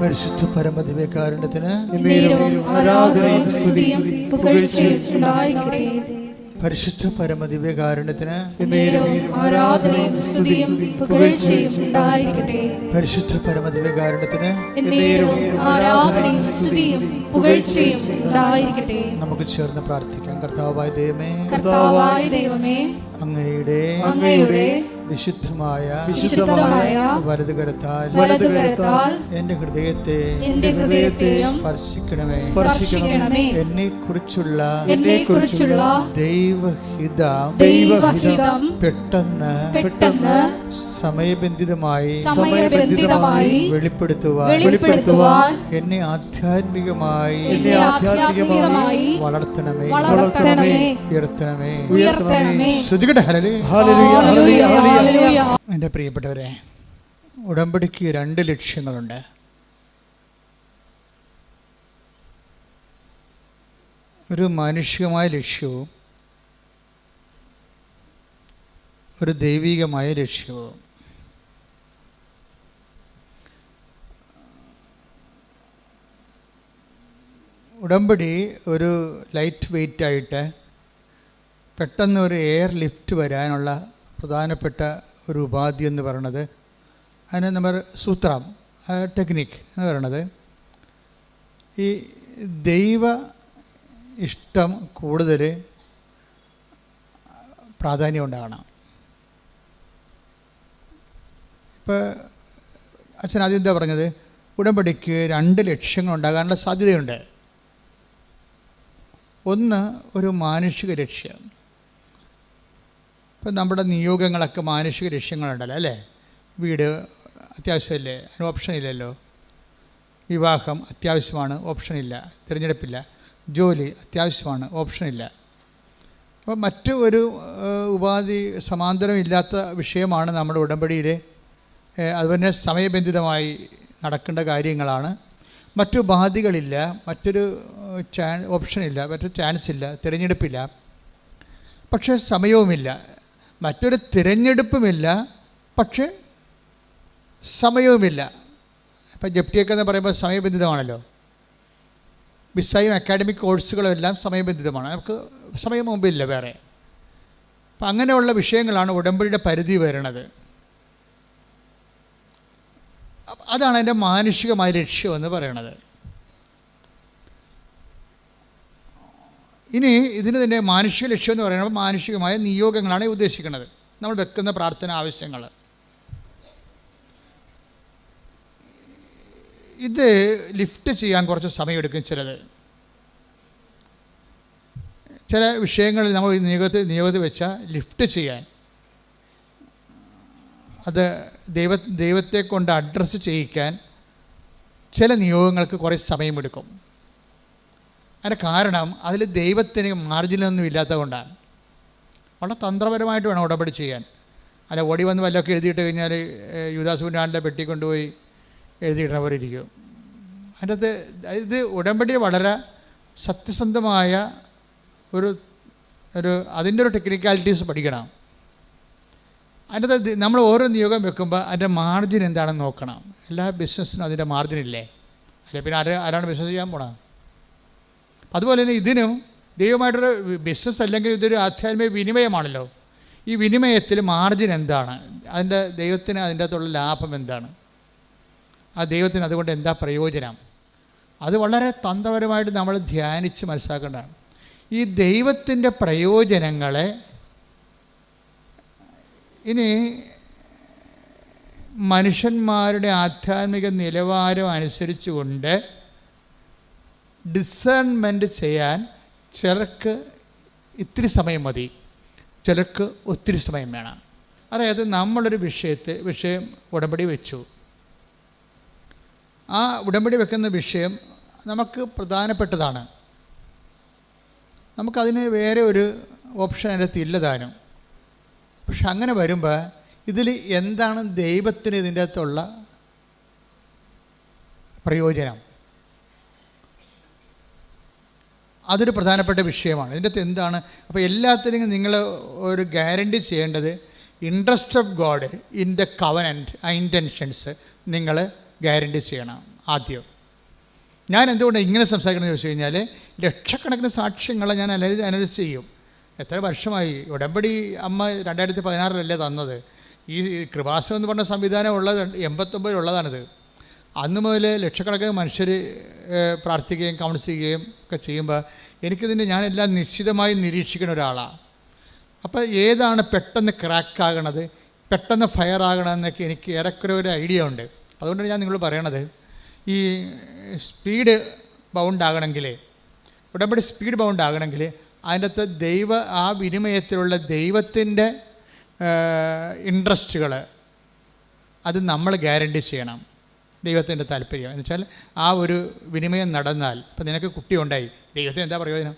പരിശുദ്ധ പരമദിവ്യകാരുണ്യത്തിന് ആരാധനയും സ്തുതിയും പുകഴ്ചയും ഉണ്ടായിരിക്കട്ടെ. പരിശുദ്ധ പരമദിവ്യകാരുണ്യത്തിന് ആരാധനയും സ്തുതിയും പുകഴ്ചയും ഉണ്ടായിരിക്കട്ടെ. പരിശുദ്ധ പരമദിവ്യകാരുണ്യത്തിന് ആരാധനയും സ്തുതിയും പുകഴ്ചയും ഉണ്ടായിരിക്കട്ടെ. നമുക്ക് ചേർന്ന് പ്രാർത്ഥിക്കാം. കർത്താവായ ദൈവമേ, അങ്ങയുടെ വിശുദ്ധമായ വലതുകരത്താൽ എന്റെ ഹൃദയത്തെ സ്പർശിക്കണമേ. എന്നെ കുറിച്ചുള്ള ദൈവഹിതം പെട്ടെന്ന് സമയബന്ധിതമായി വെളിപ്പെടുത്തുവാൻ എന്നെ ആധ്യാത്മികമായി വളർത്തണമേ, ഉയർത്തണമേ. ശ്രുതികട്ടെ. ഹല്ലേലൂയ. എൻ്റെ പ്രിയപ്പെട്ടവരെ, ഉടമ്പടിക്ക് 2 ലക്ഷ്യങ്ങളുണ്ട്. ഒരു മാനുഷികമായ ലക്ഷ്യവും ഒരു ദൈവികമായ ലക്ഷ്യവും. ഉടമ്പടി ഒരു ലൈറ്റ് വെയ്റ്റായിട്ട് പെട്ടെന്ന് ഒരു എയർ ലിഫ്റ്റ് വരാനുള്ള പ്രധാനപ്പെട്ട ഒരു ഉപാധി എന്ന് പറയുന്നത്, അതിന് നമ്മൾ സൂത്രം, ടെക്നിക്ക് എന്ന് പറയുന്നത്, ഈ ദൈവ ഇഷ്ടം കൂടുതൽ പ്രാധാന്യം ഉണ്ടാകണം. ഇപ്പോൾ അച്ഛൻ ആദ്യം എന്താ പറഞ്ഞത്? ഉടമ്പടിക്ക് 2 ലക്ഷ്യങ്ങളുണ്ടാകാനുള്ള സാധ്യതയുണ്ട്. ഒന്ന്, ഒരു മാനുഷിക ലക്ഷ്യം. ഇപ്പം നമ്മുടെ നിയോഗങ്ങളൊക്കെ മാനുഷിക ലക്ഷ്യങ്ങളുണ്ടല്ലോ, അല്ലേ? വീട് അത്യാവശ്യമല്ലേ, അതിന് ഓപ്ഷനില്ലല്ലോ. വിവാഹം അത്യാവശ്യമാണ്, ഓപ്ഷനില്ല, തിരഞ്ഞെടുപ്പില്ല. ജോലി അത്യാവശ്യമാണ്, ഓപ്ഷനില്ല. അപ്പോൾ മറ്റു ഒരു ഉപാധി സമാന്തരമില്ലാത്ത വിഷയമാണ് നമ്മുടെ ഉടമ്പടിയിൽ. അതുപോലെ സമയബന്ധിതമായി നടക്കേണ്ട കാര്യങ്ങളാണ്. മറ്റു ഉപാധികളില്ല, മറ്റൊരു ഓപ്ഷനില്ല, മറ്റൊരു ചാൻസ് ഇല്ല, തിരഞ്ഞെടുപ്പില്ല. പക്ഷേ സമയവുമില്ല. മറ്റൊരു തിരഞ്ഞെടുപ്പുമില്ല, പക്ഷേ സമയവുമില്ല. ഇപ്പം ജപ്റ്റിയൊക്കെ എന്ന് പറയുമ്പോൾ സമയബന്ധിതമാണല്ലോ. വിസയും അക്കാഡമിക് കോഴ്സുകളും എല്ലാം സമയബന്ധിതമാണ്. നമുക്ക് സമയം മുമ്പില്ല വേറെ. അപ്പം അങ്ങനെയുള്ള വിഷയങ്ങളാണ് ഉടമ്പടിയുടെ പരിധി വരുന്നത്. അതാണ് എൻ്റെ മാനുഷികമായ ലക്ഷ്യം എന്ന് പറയണത്. ഇനി ഇതിന് തന്നെ മാനുഷിക ലക്ഷ്യം എന്ന് പറയുന്നത് മാനുഷികമായ നിയോഗങ്ങളാണ് ഉദ്ദേശിക്കുന്നത്. നമ്മൾ വെക്കുന്ന പ്രാർത്ഥന ആവശ്യങ്ങൾ. ഇത് ലിഫ്റ്റ് ചെയ്യാൻ കുറച്ച് സമയമെടുക്കും. ചില വിഷയങ്ങളിൽ നമ്മൾ നിയോഗത്തിൽ വെച്ചാൽ ലിഫ്റ്റ് ചെയ്യാൻ, അത് ദൈവത്തെ കൊണ്ട് അഡ്രസ്സ് ചെയ്യിക്കാൻ ചില നിയോഗങ്ങൾക്ക് കുറേ സമയമെടുക്കും. അതിൻ്റെ കാരണം അതിൽ ദൈവത്തിന് മാർജിനൊന്നും ഇല്ലാത്തത് കൊണ്ടാണ്. വളരെ തന്ത്രപരമായിട്ട് വേണം ഉടമ്പടി ചെയ്യാൻ. അല്ല ഓടി വന്ന് വല്ലതൊക്കെ എഴുതിയിട്ട് കഴിഞ്ഞാൽ യുദാസുവിൻ്റെ പെട്ടി കൊണ്ടുപോയി എഴുതിയിടുന്ന പോലെ ഇരിക്കും. അതിൻ്റെ അകത്ത് ഇത് ഉടമ്പടി വളരെ സത്യസന്ധമായ ഒരു അതിൻ്റെ ഒരു ടെക്നിക്കാലിറ്റീസ് പഠിക്കണം. അതിൻ്റെ അകത്ത് നമ്മൾ ഓരോ നിയോഗം വെക്കുമ്പോൾ അതിൻ്റെ മാർജിൻ എന്താണെന്ന് നോക്കണം. എല്ലാ ബിസിനസ്സിനും അതിൻ്റെ മാർജിനില്ലേ? അല്ലെ പിന്നെ ആരാണ് ബിസിനസ് ചെയ്യാൻ പോണത്? അതുപോലെ തന്നെ ഇതിനും ദൈവമായിട്ടൊരു ബിസിനസ് അല്ലെങ്കിൽ ഇതൊരു ആധ്യാത്മിക വിനിമയമാണല്ലോ. ഈ വിനിമയത്തിൽ മാർജിൻ എന്താണ്? ദൈവത്തിന് അതിൻ്റെ അകത്തുള്ള ലാഭം എന്താണ്? ആ ദൈവത്തിന് അതുകൊണ്ട് എന്താ പ്രയോജനം? അത് വളരെ തന്ത്രപരമായിട്ട് നമ്മൾ ധ്യാനിച്ച് മനസ്സിലാക്കേണ്ടതാണ്. ഈ ദൈവത്തിൻ്റെ പ്രയോജനങ്ങളെ ഇനി മനുഷ്യന്മാരുടെ ആധ്യാത്മിക നിലവാരം അനുസരിച്ചുകൊണ്ട് ഡിസേൺമെൻറ്റ് ചെയ്യാൻ ചിലർക്ക് ഇത്തിരി സമയം മതി, ചിലർക്ക് ഒത്തിരി സമയം വേണം. അതായത് നമ്മളൊരു വിഷയം ഉടമ്പടി വെച്ചു. ആ ഉടമ്പടി വെക്കുന്ന വിഷയം നമുക്ക് പ്രധാനപ്പെട്ടതാണ്. നമുക്കതിന് വേറെ ഒരു ഓപ്ഷൻ അതിനകത്ത് ഇല്ലതാനും. പക്ഷെ അങ്ങനെ വരുമ്പോൾ ഇതിൽ എന്താണ് ദൈവത്തിന് ഇതിൻ്റെ അകത്തുള്ള പ്രയോജനം? അതൊരു പ്രധാനപ്പെട്ട വിഷയമാണ്. ഇതിൻ്റെ അകത്ത് എന്താണ്? അപ്പോൾ എല്ലാത്തിനും നിങ്ങൾ ഒരു ഗ്യാരണ്ടി ചെയ്യേണ്ടത് interest of God in the covenant intentions നിങ്ങൾ ഗ്യാരണ്ടി ചെയ്യണം. ആദ്യം. ഞാൻ എന്തുകൊണ്ട് ഇങ്ങനെ സംസാരിക്കണമെന്ന് ചോദിച്ചു കഴിഞ്ഞാൽ, ലക്ഷക്കണക്കിന് സാക്ഷ്യങ്ങളെ ഞാൻ അനലൈസ് ചെയ്യും. എത്ര വർഷമായി ഉടമ്പടി അമ്മ 2016 തന്നത്. ഈ കൃപാസനം എന്ന് പറഞ്ഞ സംവിധാനം ഉള്ളത് 89 അന്ന് മുതൽ ലക്ഷക്കണക്കിന് മനുഷ്യർ പ്രാർത്ഥിക്കുകയും കൗൺസിൽ ചെയ്യുകയും ഒക്കെ ചെയ്യുമ്പോൾ എനിക്കിതിൻ്റെ ഞാനെല്ലാം നിശ്ചിതമായി നിരീക്ഷിക്കുന്ന ഒരാളാണ്. അപ്പോൾ ഏതാണ് പെട്ടെന്ന് ക്രാക്കാകണത്, പെട്ടെന്ന് ഫയർ ആകണമെന്നൊക്കെ എനിക്ക് ഏറെക്കുറെ ഒരു ഐഡിയ ഉണ്ട്. അതുകൊണ്ടാണ് ഞാൻ നിങ്ങളോട് പറയണത്, ഈ സ്പീഡ് ബൗണ്ട് ആകണമെങ്കിൽ, ഉടമ്പടി സ്പീഡ് ബൗണ്ട് ആകണമെങ്കിൽ അതിൻ്റെ അകത്ത് ആ വിനിമയത്തിലുള്ള ദൈവത്തിൻ്റെ ഇൻട്രസ്റ്റുകൾ അത് നമ്മൾ ഗ്യാരണ്ടി ചെയ്യണം. ദൈവത്തിൻ്റെ താല്പര്യം എന്ന് വെച്ചാൽ ആ ഒരു വിനിമയം നടന്നാൽ, ഇപ്പം നിനക്ക് കുട്ടി ഉണ്ടായി, ദൈവത്തിന് എന്താ പ്രയോജനം?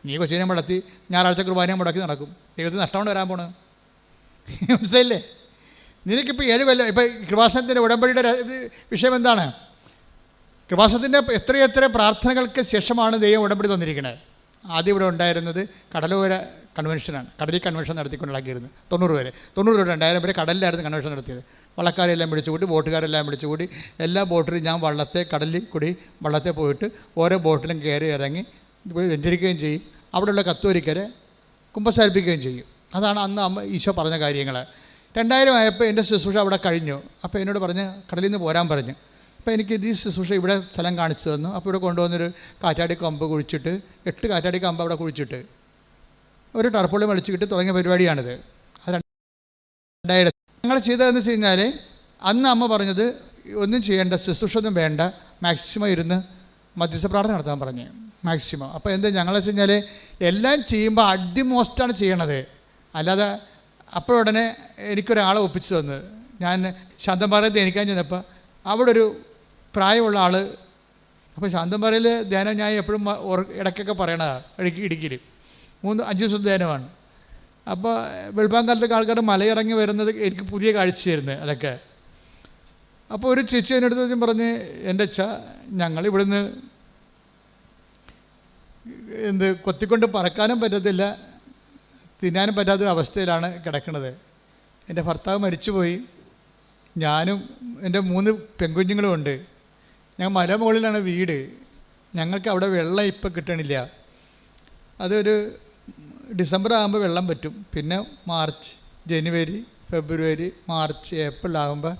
നീ കൊച്ചിനെ മുടത്തി ഞായറാഴ്ച കുർബാനയും മുടക്കി നടക്കും, ദൈവത്തിന് നഷ്ടമാണ് വരാൻ പോണത്. മനസ്സിലല്ലേ? നിനക്കിപ്പോൾ 7 കൊല്ലം, ഇപ്പം കൃപാസനത്തിൻ്റെ ഉടമ്പടിയുടെ വിഷയം എന്താണ്? കൃപാസനത്തിൻ്റെ എത്രയെത്ര പ്രാർത്ഥനകൾക്ക് ശേഷമാണ് ദൈവം ഉടമ്പടി തന്നിരിക്കുന്നത്. ആദ്യം ഇവിടെ ഉണ്ടായിരുന്നത് കടലോര കൺവെൻഷനാണ്. കടലിൽ കൺവെൻഷൻ നടത്തിക്കൊണ്ടിരിക്കുന്നത് 90 വരെ 2000 വരെ കടലിലായിരുന്നു കൺവെൻഷൻ നടത്തിയത്. വള്ളക്കാരെല്ലാം വിളിച്ചുകൂടി, ബോട്ടുകാരെല്ലാം വിളിച്ചുകൂടി, എല്ലാ ബോട്ടിലും ഞാൻ കടലിൽ കൂടി വള്ളത്തെ പോയിട്ട് ഓരോ ബോട്ടിലും കയറി ഇറങ്ങി വെഞ്ചരിക്കുകയും ചെയ്യും. അവിടെയുള്ള കത്തോലിക്കരെ കുമ്പസാരിപ്പിക്കുകയും ചെയ്യും. അതാണ് അന്ന് ഈശോ പറഞ്ഞ കാര്യങ്ങൾ. 2000 ആയപ്പോൾ എൻ്റെ ശുശ്രൂഷ അവിടെ കഴിഞ്ഞു. അപ്പോൾ എന്നോട് പറഞ്ഞ് കടലിൽ നിന്ന് പോരാൻ പറഞ്ഞു. അപ്പോൾ എനിക്ക് ഈ ശുശ്രൂഷ ഇവിടെ സ്ഥലം കാണിച്ചു തന്നു. അപ്പോൾ ഇവിടെ കൊണ്ടുവന്നൊരു കാറ്റാടി കമ്പ് കുഴിച്ചിട്ട് 8 കാറ്റാടി കമ്പ് അവിടെ കുഴിച്ചിട്ട് ഒരു ടർപ്പുള്ളി വലിച്ചിട്ട് തുടങ്ങിയ പരിപാടിയാണിത്. അത് 2000 ഞങ്ങൾ ചെയ്തതെന്ന് വെച്ച് കഴിഞ്ഞാൽ, അന്ന് അമ്മ പറഞ്ഞത് ഒന്നും ചെയ്യേണ്ട, ശുശ്രൂഷ ഒന്നും വേണ്ട, മാക്സിമം ഇരുന്ന് മധ്യസ്ഥ പ്രാർത്ഥന നടത്താൻ പറഞ്ഞു, മാക്സിമം. അപ്പോൾ എന്താ ഞങ്ങളെന്ന് വെച്ച് കഴിഞ്ഞാൽ എല്ലാം ചെയ്യുമ്പോൾ അടിമോസ്റ്റാണ് ചെയ്യണത്. അല്ലാതെ അപ്പോഴുടനെ എനിക്കൊരാളെ ഒപ്പിച്ചു തന്നത്. ഞാൻ ശാന്തംപാറയിൽ ധ്യാനിക്കാൻ ചെന്നപ്പോൾ അവിടെ ഒരു പ്രായമുള്ള ആൾ, അപ്പോൾ ശാന്തംപാറയിൽ ധ്യാനം ഞാൻ എപ്പോഴും ഇടയ്ക്കൊക്കെ പറയണതാണ്, ഇടുക്കിയിൽ 3-5 ദിവസം ധ്യാനമാണ്. അപ്പോൾ വെളുപ്പാങ്കാലത്തൊക്കെ ആൾക്കാർ മലയിറങ്ങി വരുന്നത് എനിക്ക് പുതിയ കാഴ്ചയായിരുന്നു അതൊക്കെ. അപ്പോൾ ഒരു ചേച്ചി അതിനടുത്ത് പറഞ്ഞ്, എൻ്റെ അച്ഛ ഞങ്ങളിവിടുന്ന് കൊത്തിക്കൊണ്ട് പറക്കാനും പറ്റത്തില്ല, തിന്നാനും പറ്റാത്തൊരവസ്ഥയിലാണ് കിടക്കുന്നത്. എൻ്റെ ഭർത്താവ് മരിച്ചുപോയി, ഞാനും എൻ്റെ 3 പെൺകുഞ്ഞുങ്ങളും ഉണ്ട്. ഞങ്ങൾ മലമുകളിലാണ് വീട്, ഞങ്ങൾക്ക് അവിടെ വെള്ളം ഇപ്പം കിട്ടണില്ല. അതൊരു ഡിസംബർ ആകുമ്പോൾ വെള്ളം പറ്റും, പിന്നെ മാർച്ച്, ജനുവരി, ഫെബ്രുവരി, മാർച്ച്, ഏപ്രിൽ ആകുമ്പോൾ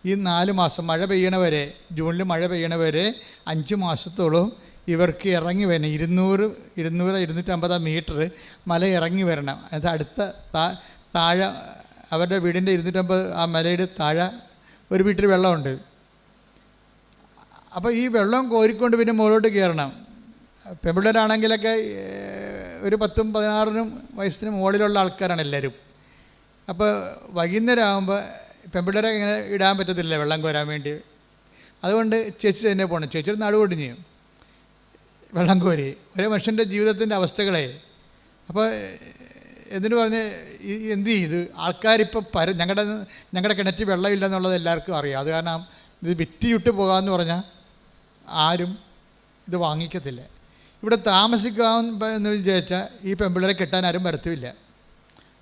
ഈ 4 മാസം മഴ പെയ്യണവരെ, ജൂണിൽ മഴ പെയ്യണവരെ 5 മാസത്തോളം ഇവർക്ക് ഇറങ്ങി വരണം. 200-250 മീറ്റർ മല ഇറങ്ങി വരണം. അത് അടുത്ത താഴെ അവരുടെ വീടിൻ്റെ 250 ആ മലയുടെ താഴെ ഒരു വീട്ടിൽ വെള്ളമുണ്ട്. അപ്പോൾ ഈ വെള്ളം കോരിക്കൊണ്ട് പിന്നെ മുകളിലോട്ട് കയറണം. പെൺപിള്ളേരാണെങ്കിലൊക്കെ ഒരു 10-16 വയസ്സിന് മുകളിലുള്ള ആൾക്കാരാണ് എല്ലാവരും. അപ്പോൾ വൈകുന്നേരം ആകുമ്പോൾ പെൺപിള്ളേരെ ഇങ്ങനെ ഇടാൻ പറ്റത്തില്ല വെള്ളം കോരാൻ വേണ്ടി. അതുകൊണ്ട് ചേച്ചി തന്നെ പോകണം. ചേച്ചി ഒരു നടുവൊടിഞ്ഞ് വെള്ളം കോരി ഒരേ മനുഷ്യൻ്റെ ജീവിതത്തിൻ്റെ അവസ്ഥകളെ. അപ്പോൾ എന്നിട്ട് പറഞ്ഞ് എന്ത് ചെയ്ത് ആൾക്കാരിപ്പോൾ ഞങ്ങളുടെ കിണറ്റിൽ വെള്ളമില്ല എന്നുള്ളത് എല്ലാവർക്കും അറിയാം. അത് കാരണം ഇത് വിറ്റ് പോകാമെന്ന് പറഞ്ഞാൽ ആരും ഇത് വാങ്ങിക്കത്തില്ല. ഇവിടെ താമസിക്കാമെന്ന് വിചാരിച്ചാൽ ഈ പെൺപിള്ളേരെ കെട്ടാൻ ആരും വരത്തുമില്ല.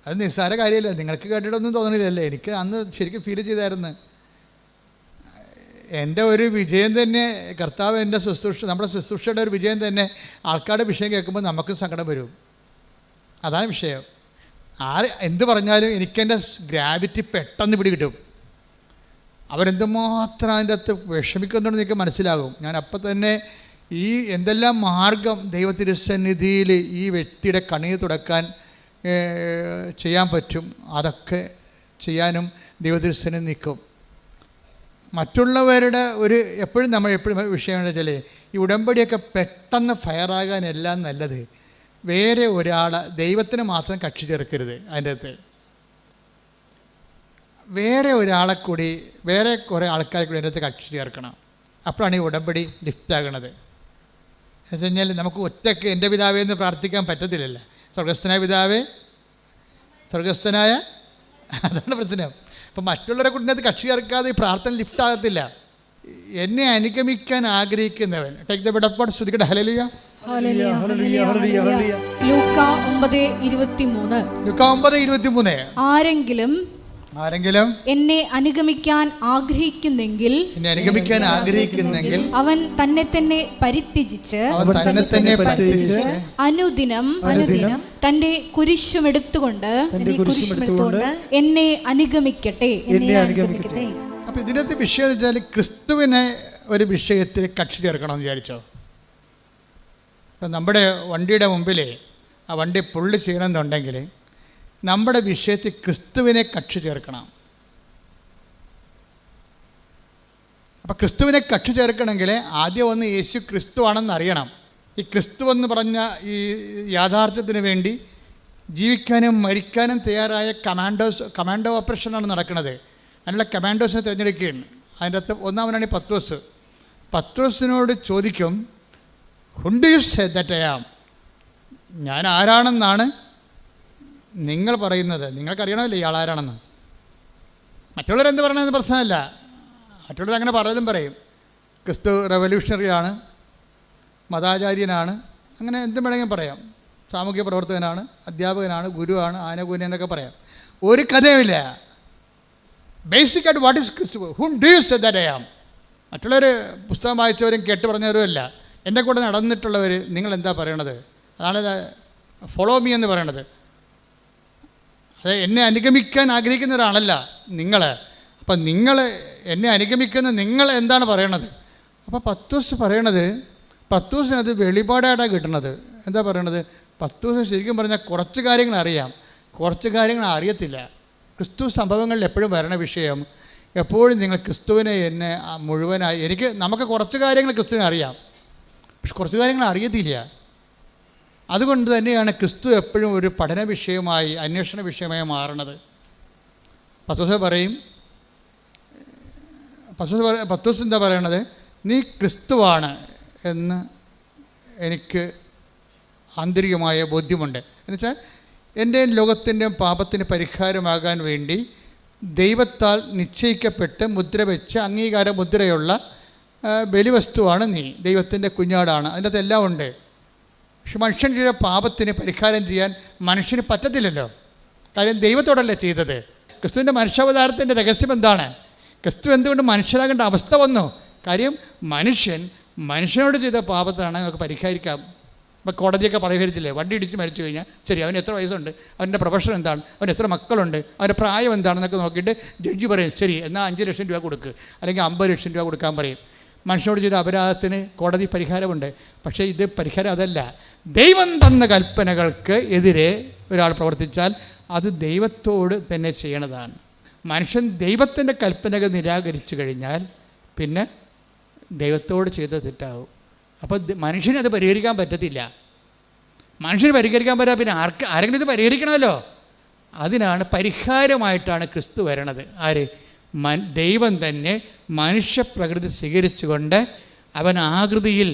അത് നിസ്സാര കാര്യമല്ല. നിങ്ങൾക്ക് കേട്ടിട്ടൊന്നും തോന്നണില്ലല്ലേ? എനിക്ക് അന്ന് ശരിക്കും ഫീൽ ചെയ്തായിരുന്നു. എൻ്റെ ഒരു വിജയം തന്നെ കർത്താവ്, എൻ്റെ നമ്മുടെ ശുശ്രൂഷയുടെ ഒരു വിജയം തന്നെ ആൾക്കാരുടെ വിഷയം കേൾക്കുമ്പോൾ നമുക്കും സങ്കടം വരും. അതാണ് വിഷയം. എന്ത് പറഞ്ഞാലും എനിക്കെൻ്റെ ഗ്രാവിറ്റി പെട്ടെന്ന് പിടികിട്ടും. അവരെന്തുമാത്രം അതിൻ്റെ അകത്ത് വിഷമിക്കുന്നുണ്ടെന്ന് എനിക്ക് മനസ്സിലാകും. ഞാൻ അപ്പം തന്നെ ഈ എന്തെല്ലാം മാർഗം ദൈവത്തിരുസന്നിധിയിൽ ഈ വ്യക്തിയുടെ കണ്ണീർ തുടക്കാൻ ചെയ്യാൻ പറ്റും, അതൊക്കെ ചെയ്യാനും ദൈവത്തിരുസന്നിധി നിൽക്കും. മറ്റുള്ളവരുടെ എപ്പോഴും വിഷയം എന്താ വെച്ചാൽ, ഈ ഉടമ്പടിയൊക്കെ പെട്ടെന്ന് ഫയറാകാൻ എല്ലാം നല്ലത് വേറെ ഒരാളെ ദൈവത്തിന് മാത്രം കക്ഷി ചേർക്കരുത്. അതിൻ്റെ അകത്ത് വേറെ ഒരാളെ കൂടി, വേറെ കുറേ ആൾക്കാരെ കൂടി അതിൻ്റെ അകത്ത് കക്ഷി ചേർക്കണം. അപ്പോഴാണ് ഈ ഉടമ്പടി ലിഫ്റ്റാകണത്. എന്ന് വെച്ച് കഴിഞ്ഞാൽ നമുക്ക് ഒറ്റയ്ക്ക് എൻ്റെ പിതാവേ എന്ന് പ്രാർത്ഥിക്കാൻ പറ്റത്തില്ലല്ലോ. സ്വർഗസ്ഥനായ പിതാവേ, സ്വർഗസ്ഥനായ, അതാണ് പ്രശ്നം. അപ്പം മറ്റുള്ളവരെ കൂടി കക്ഷി ചേർക്കാതെ ഈ പ്രാർത്ഥന ലിഫ്റ്റ് ആകത്തില്ല. എന്നെ അനുഗമിക്കാൻ ആഗ്രഹിക്കുന്നവൻ ടേക്ക് ദ ബെഡ് ഓഫ് ശ്രുതിക്കട്ടെ. ഹല്ലേലൂയ. ലൂക്കാ 9:23. ലൂക്കാ 9:23. ആരെങ്കിലും ആരെങ്കിലും എന്നെ അനുഗമിക്കാൻ ആഗ്രഹിക്കുന്നെങ്കിൽ അവൻ തന്നെ തന്നെ പരിത്യജിച്ച് അനുദിനം തന്റെ കുരിശുമെടുത്തുകൊണ്ട് എന്നെ അനുഗമിക്കട്ടെ. അപ്പൊ ഇതിനകത്ത് വിഷയം എന്ന് വെച്ചാൽ ക്രിസ്തുവിനെ ഒരു വിഷയത്തിൽ കക്ഷി ചേർക്കണമെന്ന് വിചാരിച്ചോ? നമ്മുടെ വണ്ടിയുടെ മുമ്പിൽ ആ വണ്ടി പുള്ളി ചെയ്യണമെന്നുണ്ടെങ്കിൽ നമ്മുടെ വിഷയത്തിൽ ക്രിസ്തുവിനെ കക്ഷി ചേർക്കണം. അപ്പം ക്രിസ്തുവിനെ കക്ഷി ചേർക്കണമെങ്കിൽ ആദ്യം ഒന്ന് യേശു ക്രിസ്തു ആണെന്ന് അറിയണം. ഈ ക്രിസ്തു എന്ന് പറഞ്ഞ ഈ യാഥാർത്ഥ്യത്തിന് വേണ്ടി ജീവിക്കാനും മരിക്കാനും തയ്യാറായ കമാൻഡോ ഓപ്പറേഷനാണ് നടക്കുന്നത്. അതിനുള്ള കമാൻഡോസിനെ തിരഞ്ഞെടുക്കുകയാണ്. അതിൻ്റെ അകത്ത് ഒന്നാമനാണ് ഈ പത്രോസ്. പത്രോസിനോട് ചോദിക്കും, who do you say that I am? ഞാൻ ആരാണെന്നാണ് നിങ്ങൾ പറയുന്നത്? നിങ്ങൾക്കറിയണമല്ലോ ഇയാൾ ആരാണെന്ന്. മറ്റുള്ളവരെന്ത് പറയണമെന്ന് പ്രശ്നമല്ല, മറ്റുള്ളവർ അങ്ങനെ പറയലും പറയും. ക്രിസ്തു റെവല്യൂഷണറിയാണ്, മതാചാര്യനാണ്, അങ്ങനെ എന്തും വേണമെങ്കിലും പറയാം. സാമൂഹ്യ പ്രവർത്തകനാണ്, അധ്യാപകനാണ്, ഗുരുവാണ്, ആനകൂന എന്നൊക്കെ പറയാം. ഒരു കഥയുമില്ല. ബേസിക്കായിട്ട് വാട്ട് ഈസ് ക്രിസ്തു? Whom do you say that I am? മറ്റുള്ളവർ പുസ്തകം വായിച്ചവരും കേട്ട് പറഞ്ഞവരും അല്ല, എൻ്റെ കൂടെ നടന്നിട്ടുള്ളവർ നിങ്ങൾ എന്താ പറയണത്? അതാണ് ഫോളോ മീ എന്ന് പറയണത്. അത് എന്നെ അനുഗമിക്കാൻ ആഗ്രഹിക്കുന്ന ഒരാളല്ല നിങ്ങൾ. അപ്പം നിങ്ങൾ എന്നെ അനുഗമിക്കുന്ന നിങ്ങൾ എന്താണ് പറയണത്? അപ്പോൾ പത്രോസ് പറയണത്, പത്രോസിനത് വെളിപാടായിട്ടാണ് കിട്ടണത്. എന്താ പറയണത്? പത്രോസ് ശരിക്കും പറഞ്ഞാൽ കുറച്ച് കാര്യങ്ങൾ അറിയാം, കുറച്ച് കാര്യങ്ങൾ അറിയത്തില്ല. ക്രിസ്തു സംഭവങ്ങളിൽ എപ്പോഴും വരണ വിഷയം, എപ്പോഴും നിങ്ങൾ ക്രിസ്തുവിനെ എന്നെ മുഴുവനായി നമുക്ക് കുറച്ച് കാര്യങ്ങൾ ക്രിസ്തുവിനെ അറിയാം, പക്ഷെ കുറച്ച് കാര്യങ്ങൾ അറിയത്തില്ല. അതുകൊണ്ട് തന്നെയാണ് ക്രിസ്തു എപ്പോഴും ഒരു പഠന വിഷയമായി, അന്വേഷണ വിഷയമായി മാറണത്. പത്രോസ് എന്താ പറയണത്? നീ ക്രിസ്തുവാണ് എന്ന് എനിക്ക് ആന്തരികമായ ബോധ്യമുണ്ട്. എന്നുവെച്ചാൽ എൻ്റെയും ലോകത്തിൻ്റെയും പാപത്തിന് പരിഹാരമാകാൻ വേണ്ടി ദൈവത്താൽ നിശ്ചയിക്കപ്പെട്ട് മുദ്ര വെച്ച് അംഗീകാര മുദ്രയുള്ള ബലിവസ്തുവാണ് നീ. ദൈവത്തിൻ്റെ കുഞ്ഞാടാണ്, അതിൻ്റെ അകത്ത് എല്ലാം ഉണ്ട്. പക്ഷെ മനുഷ്യൻ ചെയ്ത പാപത്തിന് പരിഹാരം ചെയ്യാൻ മനുഷ്യന് പറ്റത്തില്ലല്ലോ. കാര്യം ദൈവത്തോടല്ലേ ചെയ്തത്. ക്രിസ്തുവിൻ്റെ മനുഷ്യാവതാരത്തിൻ്റെ രഹസ്യം എന്താണ്? ക്രിസ്തു എന്തുകൊണ്ട് മനുഷ്യരാകേണ്ട അവസ്ഥ വന്നു? കാര്യം മനുഷ്യനോട് ചെയ്ത പാപത്താണ് നമുക്ക് പരിഹരിക്കാം. ഇപ്പോൾ കോടതിയൊക്കെ പരിഹരിച്ചില്ലേ? വണ്ടി ഇടിച്ച് മരിച്ചു കഴിഞ്ഞാൽ ശരി, അവന് എത്ര വയസ്സുണ്ട്, അവൻ്റെ പ്രൊഫഷൻ എന്താണ്, അവന് എത്ര മക്കളുണ്ട്, അവൻ്റെ പ്രായം എന്താണെന്നൊക്കെ നോക്കിയിട്ട് ജഡ്ജി പറയും ശരി എന്നാൽ 5 ലക്ഷം രൂപ കൊടുക്കുക, അല്ലെങ്കിൽ 50 ലക്ഷം രൂപ കൊടുക്കാൻ പറയും. മനുഷ്യനോട് ചെയ്ത അപരാധത്തിന് കോടതി പരിഹാരമുണ്ട്. പക്ഷേ ഇത് പരിഹാരം അതല്ല. ദൈവം തന്ന കൽപ്പനകൾക്ക് എതിരെ ഒരാൾ പ്രവർത്തിച്ചാൽ അത് ദൈവത്തോട് തന്നെ ചെയ്യണതാണ്. മനുഷ്യൻ ദൈവത്തിൻ്റെ കൽപ്പനകൾ നിരാകരിച്ചു കഴിഞ്ഞാൽ പിന്നെ ദൈവത്തോട് ചെയ്ത തെറ്റാവും. അപ്പോൾ മനുഷ്യനത് പരിഹരിക്കാൻ പറ്റത്തില്ല. മനുഷ്യന് പരിഹരിക്കാൻ പറ്റാ പിന്നെ ആരെങ്കിലും ഇത് പരിഹരിക്കണമല്ലോ. അതിനാണ് പരിഹാരമായിട്ടാണ് ക്രിസ്തു വരണത്. ആര്? ദൈവം തന്നെ മനുഷ്യപ്രകൃതി സ്വീകരിച്ചുകൊണ്ട് അവൻ ആകൃതിയിൽ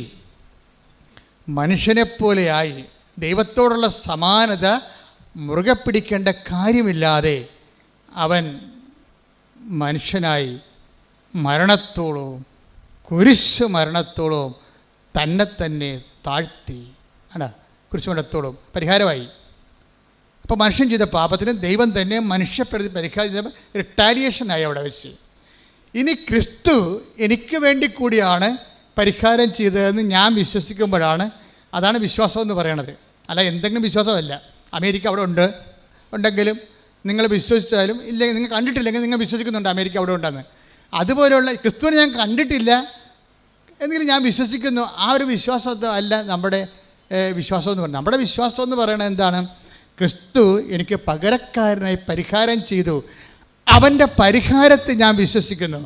മനുഷ്യനെപ്പോലെയായി ദൈവത്തോടുള്ള സമാനത മുറുകെ പിടിക്കേണ്ട കാര്യമില്ലാതെ അവൻ മനുഷ്യനായി മരണത്തോളവും കുരിശ് മരണത്തോളവും തന്നെ താഴ്ത്തി കുരിശ് മരണത്തോളം പരിഹാരമായി. അപ്പോൾ മനുഷ്യൻ ചെയ്ത പാപത്തിന് ദൈവം തന്നെ മനുഷ്യപ്രതി പരിഹാരം ചെയ്ത റിട്ടാലിയേഷനായി അവിടെ വെച്ച്. ഇനി ക്രിസ്തു എനിക്ക് വേണ്ടി കൂടിയാണ് പരിഹാരം ചെയ്തതെന്ന് ഞാൻ വിശ്വസിക്കുമ്പോഴാണ്, അതാണ് വിശ്വാസം എന്ന് പറയണത്. അല്ല എന്തെങ്കിലും വിശ്വാസമല്ല. അമേരിക്ക അവിടെ ഉണ്ടെങ്കിലും നിങ്ങൾ വിശ്വസിച്ചാലും ഇല്ലെങ്കിൽ നിങ്ങൾ കണ്ടിട്ടില്ലെങ്കിൽ നിങ്ങൾ വിശ്വസിക്കുന്നുണ്ട് അമേരിക്ക അവിടെ ഉണ്ടെന്ന്. അതുപോലെയുള്ള ക്രിസ്തുവിനെ ഞാൻ കണ്ടിട്ടില്ല എന്നെങ്കിലും ഞാൻ വിശ്വസിക്കുന്നു. ആ ഒരു വിശ്വാസം അല്ല നമ്മുടെ വിശ്വാസം എന്ന് പറയുന്നത്. നമ്മുടെ വിശ്വാസം എന്ന് പറയുന്നത് എന്താണ്? ക്രിസ്തു എനിക്ക് പകരക്കാരനായി പരിഹാരം ചെയ്തു. അവൻ്റെ പരിഹാരത്തെ ഞാൻ വിശ്വസിക്കുന്നു.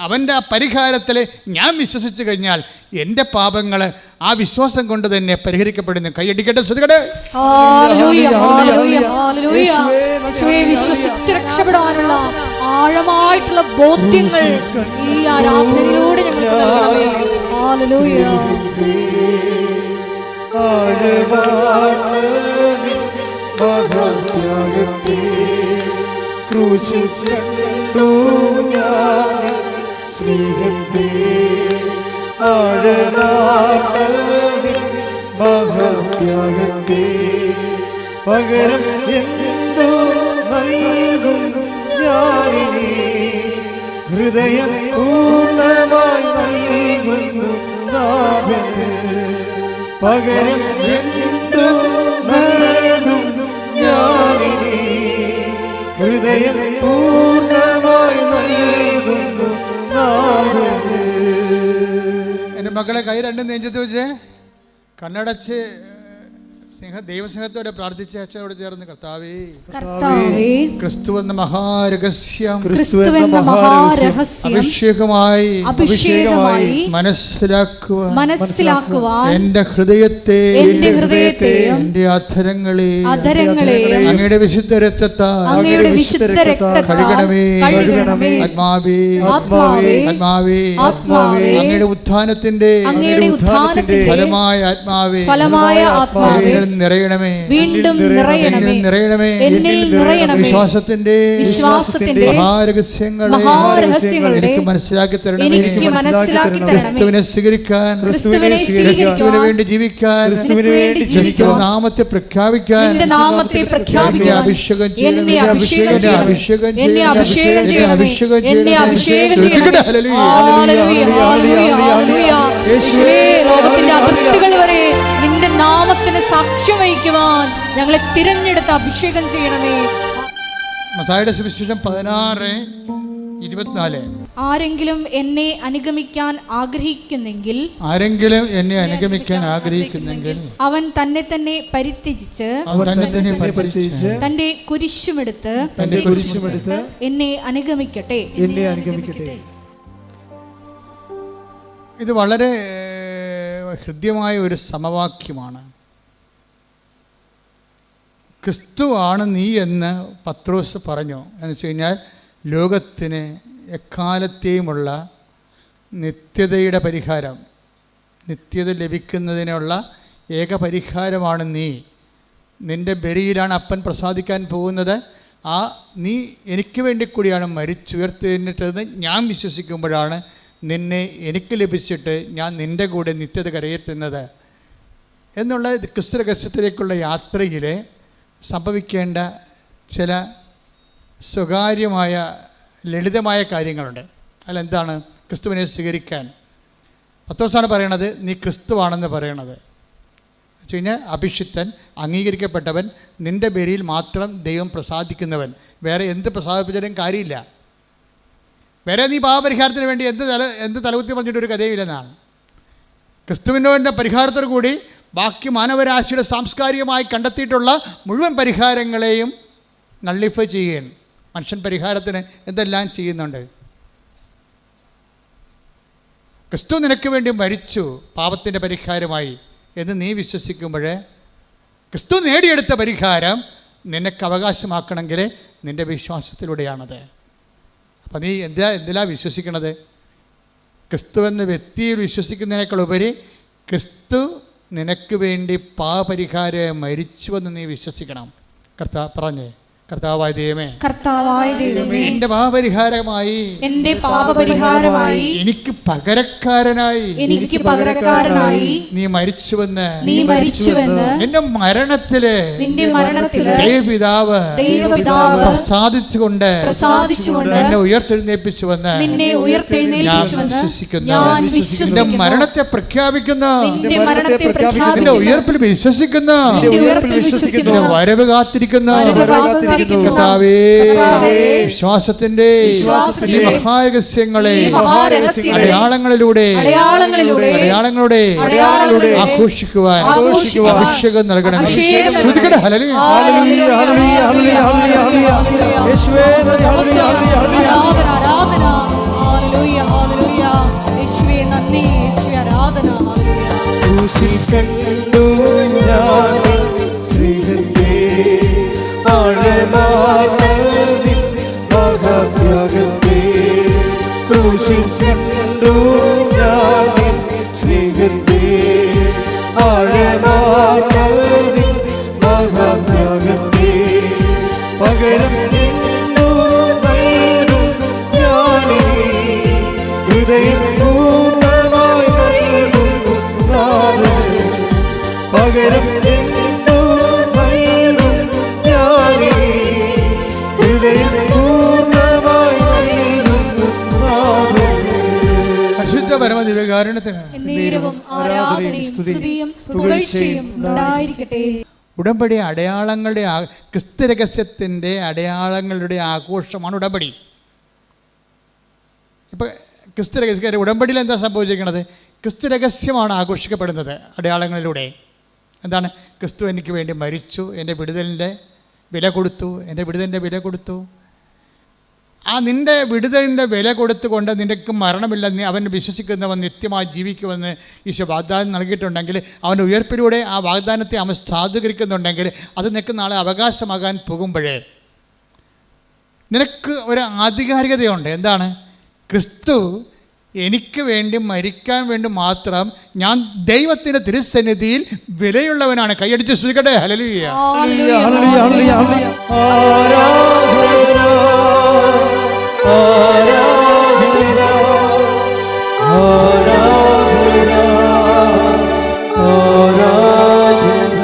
അവൻ്റെ ആ പരിഹാരത്തിൽ ഞാൻ വിശ്വസിച്ച് കഴിഞ്ഞാൽ എൻ്റെ പാപങ്ങൾ ആ വിശ്വാസം കൊണ്ട് തന്നെ പരിഹരിക്കപ്പെടുന്നു. കൈയടിക്കട്ടെ, ശ്രദ്ധിക്കട്ടെ. വിശ്വസിച്ച് രക്ഷപ്പെടാനുള്ള ആഴമായിട്ടുള്ള ബോധ്യങ്ങൾ ഈ ആരാധനയിലൂടെ ഞങ്ങൾക്ക് നൽകണമേ. ഹല്ലേലൂയ. ക്രൂശിൽ കണ്ടു ഞാൻ സ്നേഹത്തെ, ആഴമാർന്ന മഹാത്യാഗത്തെ, പകരം എന്തോ നൽകും ഞാൻ ഹൃദയം പൂർണ്ണമായി നൽകുന്നു നാഥന്. പകരം എന്തു നൽകും ഞാനിനി? ഹൃദയം പൂർണ്ണമായി നൽകുന്നു നാഥന്. എൻ്റെ മക്കളെ കൈ രണ്ടും നെഞ്ചത്ത് വെച്ച് കണ്ണടച്ച് ദൈവസ്നേഹത്തോടെ പ്രാർത്ഥിച്ച അച്ഛനോട് ചേർന്ന് കർത്താവേ, ക്രിസ്തു എന്ന മഹാരഹസ്യം അഭിഷേകമായി മനസ്സിലാക്കുവാൻ എൻ്റെ ഹൃദയത്തെ എൻ്റെ അധരങ്ങളെ അങ്ങയുടെ വിശുദ്ധ രക്തത്താൽ കഴുകണമേ. ആത്മാവേ അങ്ങയുടെ ഉത്ഥാനത്തിന്റെ ഫലമായ ആത്മാവേ നിറയണമേ, വീണ്ടും നിറയണമേ, എന്നിൽ നിറയണമേ. വിശ്വാസത്തിന്റെ മഹാരഹസ്യങ്ങളെ എനിക്ക് മനസ്സിലാക്കി തരണമേ. ക്രിസ്തുവിനെ സ്വീകരിക്കാൻ, ക്രിസ്തുവിന് വേണ്ടി ജീവിക്കാൻ, ക്രിസ്തുവിന്റെ നാമത്തെ പ്രഖ്യാപിക്കാൻ എന്നെ അഭിഷേകം ലോകത്തിന്റെ അതിർത്തികൾ വരെ നിന്റെ നാമത്തിന് സാക്ഷ്യം വഹിക്കുവാൻ ഞങ്ങളെ തിരഞ്ഞെടുത്ത് അഭിഷേകം ചെയ്യണമേ. മത്തായിയുടെ സുവിശേഷം 16:24. ആരെങ്കിലും എന്നെ അനുഗമിക്കാൻ ആഗ്രഹിക്കുന്നെങ്കിൽ അവൻ തന്നെ തന്നെ പരിത്യജിച്ച് തന്റെ കുരിശുമെടുത്ത് എന്നെ അനുഗമിക്കട്ടെ. ഇത് വളരെ ഹൃദ്യമായ ഒരു സമവാക്യമാണ്. ക്രിസ്തുവാണ് നീ എന്ന് പത്രോസ് പറഞ്ഞു. എന്ന് വെച്ച് കഴിഞ്ഞാൽ ലോകത്തിന് എക്കാലത്തെയുമുള്ള നിത്യതയുടെ പരിഹാരം, നിത്യത ലഭിക്കുന്നതിനുള്ള ഏക പരിഹാരമാണ് നീ. നിൻ്റെ ബലിയിലാണ് അപ്പൻ പ്രസാദിക്കാൻ പോകുന്നത്. നീ എനിക്ക് വേണ്ടി കൂടിയാണ് മരിച്ചുയർത്തെഴുന്നേറ്റതെന്ന് ഞാൻ വിശ്വസിക്കുമ്പോഴാണ് നിന്നെ എനിക്ക് ലഭിച്ചിട്ട് ഞാൻ നിൻ്റെ കൂടെ നിത്യത കരയേറ്റുന്നത് എന്നുള്ള ക്രിസ്തു രഹസ്യത്തിലേക്കുള്ള യാത്രയിൽ സംഭവിക്കേണ്ട ചില സ്വകാര്യമായ ലളിതമായ കാര്യങ്ങളുണ്ട്. അതിലെന്താണ്? ക്രിസ്തുവിനെ സ്വീകരിക്കാൻ പത്രോസാണ് പറയണത്, നീ ക്രിസ്തുവാണെന്ന് പറയണത്. വെച്ച് കഴിഞ്ഞാൽ അഭിഷിക്തൻ, അംഗീകരിക്കപ്പെട്ടവൻ, നിൻ്റെ ബലിയിൽ മാത്രം ദൈവം പ്രസാദിക്കുന്നവൻ. വേറെ എന്ത് പ്രസാദിപ്പിച്ചാലും കാര്യമില്ല. വേറെ നീ പാപപരിഹാരത്തിന് വേണ്ടി എന്ത് തലകുത്തി പറഞ്ഞിട്ടൊരു കഥയില്ലെന്നാണ്. ക്രിസ്തുവിൻ്റെ പരിഹാരത്തോടു കൂടി ബാക്കി മാനവരാശിയുടെ സാംസ്കാരികമായി കണ്ടെത്തിയിട്ടുള്ള മുഴുവൻ പരിഹാരങ്ങളെയും നള്ളിഫൈ ചെയ്യുകയാണ്. മനുഷ്യൻ പരിഹാരത്തിന് എന്തെല്ലാം ചെയ്യുന്നുണ്ട്. ക്രിസ്തു നിനക്ക് വേണ്ടി മരിച്ചു പാപത്തിൻ്റെ പരിഹാരമായി എന്ന് നീ വിശ്വസിക്കുമ്പോൾ ക്രിസ്തു നേടിയെടുത്ത പരിഹാരം നിനക്ക് അവകാശമാക്കണമെങ്കിൽ നിൻ്റെ വിശ്വാസത്തിലൂടെയാണത്. അപ്പം നീ എന്തിലാണ് വിശ്വസിക്കണത്? ക്രിസ്തു എന്ന വ്യക്തിയിൽ വിശ്വസിക്കുന്നതിനേക്കാൾ ഉപരി ക്രിസ്തു നിനക്ക് വേണ്ടി പാപപരിഹാരം മരിച്ചുവെന്ന് നീ വിശ്വസിക്കണം. കർത്താവായ ദൈവമേ, എന്റെ പാപപരിഹാരമായി എനിക്ക് പകരക്കാരനായി നീ മരിച്ചുവെന്ന് നിന്റെ മരണത്തില് ദൈവപിതാവ് പ്രസാദിച്ചുകൊണ്ട് എന്നെ ഉയർത്തെഴുന്നേൽപ്പിച്ചുവെന്ന് ഞാൻ വിശ്വസിക്കുന്നു. നിന്റെ മരണത്തെ പ്രഖ്യാപിക്കുന്നു, നിന്റെ ഉയർപ്പിൽ വിശ്വസിക്കുന്നു, വരവ് കാത്തിരിക്കുന്നു. വിശ്വാസത്തിന്റെ ഈ മഹാരഹസ്യങ്ങളെ അടയാളങ്ങളിലൂടെ ആഘോഷിക്കുവാൻ അഭിഷേകം നൽകണം. ക്രൂശിൽ കണ്ടു ഞാൻ സ്നേഹത്തെ, ആഴമാർന്നതിൻ മഹാത്യാഗത്തെ. പകരം നിന്നു നൽകും ഞാനേ, ഹൃദയം പൂർണ്ണമായി നൽകുന്നു നാഥന്. പകരം നിന്നു നൽകും ഞാനേ, ഹൃദയം പൂർണ്ണമായി നൽകുന്നു നാഥന്. എന്നേരവും ആരാധനയും സ്തുതിയും പുകഴ്ചയും ഉണ്ടായിരിക്കട്ടെ. ഉടമ്പടി അടയാളങ്ങളുടെ ക്രിസ്തു രഹസ്യത്തിൻ്റെ അടയാളങ്ങളുടെ ആഘോഷമാണ് ഉടമ്പടി. ഇപ്പം ക്രിസ്തു രഹസ്യ ഉടമ്പടിയിൽ എന്താ സംഭവിച്ചിരിക്കുന്നത്? ക്രിസ്തു രഹസ്യമാണ് ആഘോഷിക്കപ്പെടുന്നത് അടയാളങ്ങളിലൂടെ. എന്താണ്? ക്രിസ്തു എനിക്ക് വേണ്ടി മരിച്ചു, എൻ്റെ വിടുതലിൻ്റെ വില കൊടുത്തു, എൻ്റെ വിടുതലിൻ്റെ വില കൊടുത്തു. ആ നിൻ്റെ വിടുതലിൻ്റെ വില കൊടുത്തുകൊണ്ട് നിനക്ക് മരണമില്ലെന്ന് അവൻ വിശ്വസിക്കുന്നവൻ നിത്യമായി ജീവിക്കുമെന്ന് ഈശോ വാഗ്ദാനം നൽകിയിട്ടുണ്ടെങ്കിൽ, അവൻ്റെ ഉയർപ്പിലൂടെ ആ വാഗ്ദാനത്തെ അവൻ സാധൂകരിക്കുന്നുണ്ടെങ്കിൽ, അത് നിനക്ക് നാളെ അവകാശമാകാൻ പോകുമ്പോഴേ നിനക്ക് ഒരു ആധികാരികതയുണ്ട്. എന്താണ്? ക്രിസ്തു എനിക്ക് വേണ്ടി മരിക്കാൻ വേണ്ടി മാത്രം ഞാൻ ദൈവത്തിൻ്റെ തിരുസന്നിധിയിൽ വിലയുള്ളവനാണ്. കൈയടിച്ച് സ്തുതിക്കട്ടെ. ഹല്ലേലൂയ. ഹല്ലേലൂയ, ഹല്ലേലൂയ, ഹല്ലേലൂയ, ഹല്ലേലൂയ. ആരാധന, ആരാധന, ആരാധന, ആരാധന.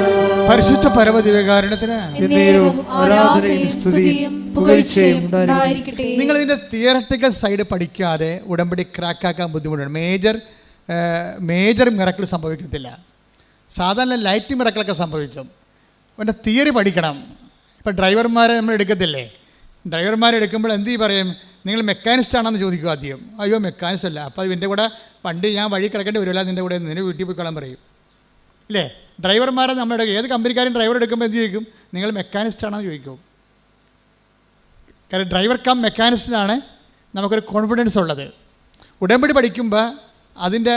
പരിശുദ്ധ പരമദിവ്യകാരുണ്യത്തിന് എന്നേരവും ആരാധനയും സ്തുതിയും പുകഴ്ചയും ഉണ്ടായിരിക്കട്ടെ. നിങ്ങൾ ഇതിൻ്റെ തിയററ്റിക്കൽ സൈഡ് പഠിക്കാതെ ഉടമ്പടി ക്രാക്കാക്കാൻ ബുദ്ധിമുട്ടാണ്. മേജർ മിറക്കിൾ സംഭവിക്കത്തില്ല. സാധാരണ ലൈറ്റ് മിറക്കിളൊക്കെ സംഭവിക്കും. അവൻ്റെ തിയറി പഠിക്കണം. ഇപ്പം ഡ്രൈവർമാരെ നമ്മൾ എടുക്കത്തില്ലേ? ഡ്രൈവർമാരെടുക്കുമ്പോൾ എന്ത് പറയും? നിങ്ങൾ മെക്കാനിസ്റ്റ് ആണെന്ന് ചോദിക്കും ആദ്യം. അയ്യോ മെക്കാനിസ്റ്റ് അല്ല. അപ്പോൾ എൻ്റെ കൂടെ വണ്ടി ഞാൻ വഴി കിടക്കേണ്ടി വരില്ല, നിൻ്റെ കൂടെ നിന്നെ വീട്ടിൽ പോയിക്കോളാൻ പറയും ഇല്ലേ? ഡ്രൈവർമാരെ നമ്മുടെ ഏത് കമ്പനിക്കാരും ഡ്രൈവർ എടുക്കുമ്പോൾ എന്ത് ചോദിക്കും? നിങ്ങൾ മെക്കാനിസ്റ്റ് ആണെന്ന് ചോദിക്കും. കാരണം ഡ്രൈവർ കം മെക്കാനിസ്റ്റിനാണ് നമുക്കൊരു കോൺഫിഡൻസ് ഉള്ളത്. ഉടമ്പടി പഠിക്കുമ്പോൾ അതിൻ്റെ